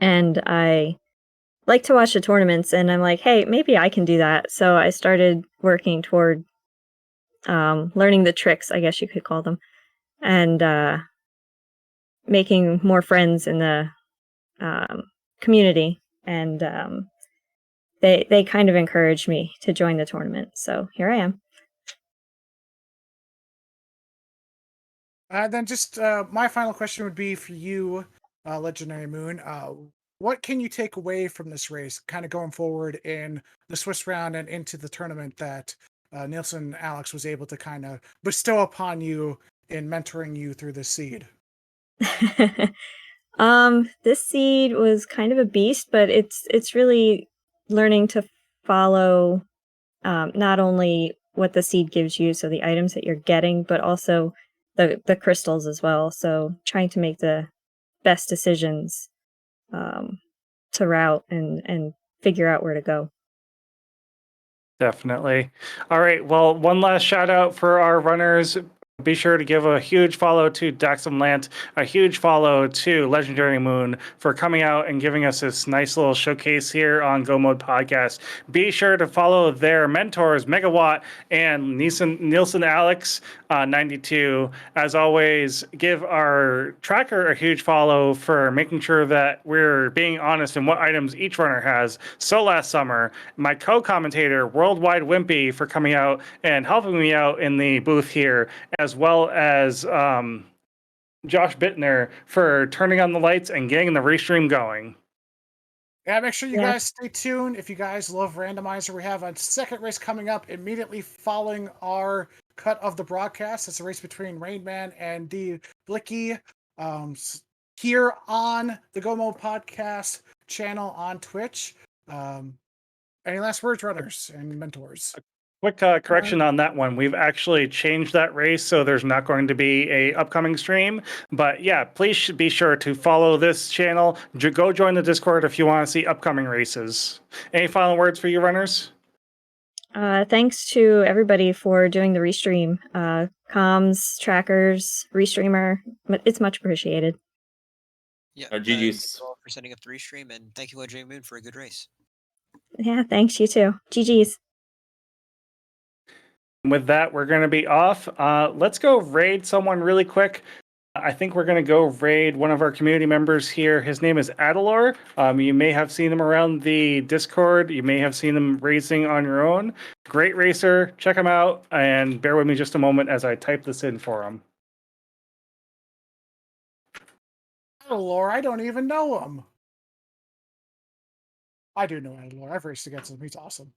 And I like to watch the tournaments, and I'm like, hey, maybe I can do that. So I started working toward learning the tricks, I guess you could call them, and making more friends in the community. And they kind of encouraged me to join the tournament. So here I am. Then just my final question would be for you, Legendary Moon. What can you take away from this race, kind of going forward in the Swiss round and into the tournament that Nielsen Alex was able to kind of bestow upon you in mentoring you through this seed? This seed was kind of a beast, but it's really learning to follow not only what the seed gives you, so the items that you're getting, but also the crystals as well. So trying to make the best decisions to route and figure out where to go. Definitely. All right. Well, one last shout out for our runners. Be sure to give a huge follow to DaxamLhant, a huge follow to Legendary Moon for coming out and giving us this nice little showcase here on Go Mode Podcast. Be sure to follow their mentors, Megawott and Nielsen Alex 92. As always, give our tracker a huge follow for making sure that we're being honest in what items each runner has. solastsummer, my co-commentator, Worldwide Wimpy, for coming out and helping me out in the booth here, as well as JoshBittner for turning on the lights and getting the restream going. Yeah, make sure you guys stay tuned. If you guys love Randomizer, we have a second race coming up immediately following our cut of the broadcast. It's a race between Rainman and D Blicky here on the Go Mode Podcast channel on Twitch. Any last words, runners and mentors? Quick correction on that one. We've actually changed that race, so there's not going to be a upcoming stream. But yeah, please be sure to follow this channel. Go join the Discord if you want to see upcoming races. Any final words for you, runners? Thanks to everybody for doing the restream. Comms, trackers, Restreamer. It's much appreciated. Yeah, GG's. thank you all for setting up the restream, and thank you, Legendary Moon, for a good race. Yeah, thanks, you too. GG's. With that, we're going to be off. Let's go raid someone really quick. I think we're going to go raid one of our community members here. His name is Adalor. You may have seen him around the Discord. You may have seen him racing on your own. Great racer. Check him out. And bear with me just a moment as I type this in for him. Adalor, I don't even know him. I do know Adalor. I've raced against him. He's awesome.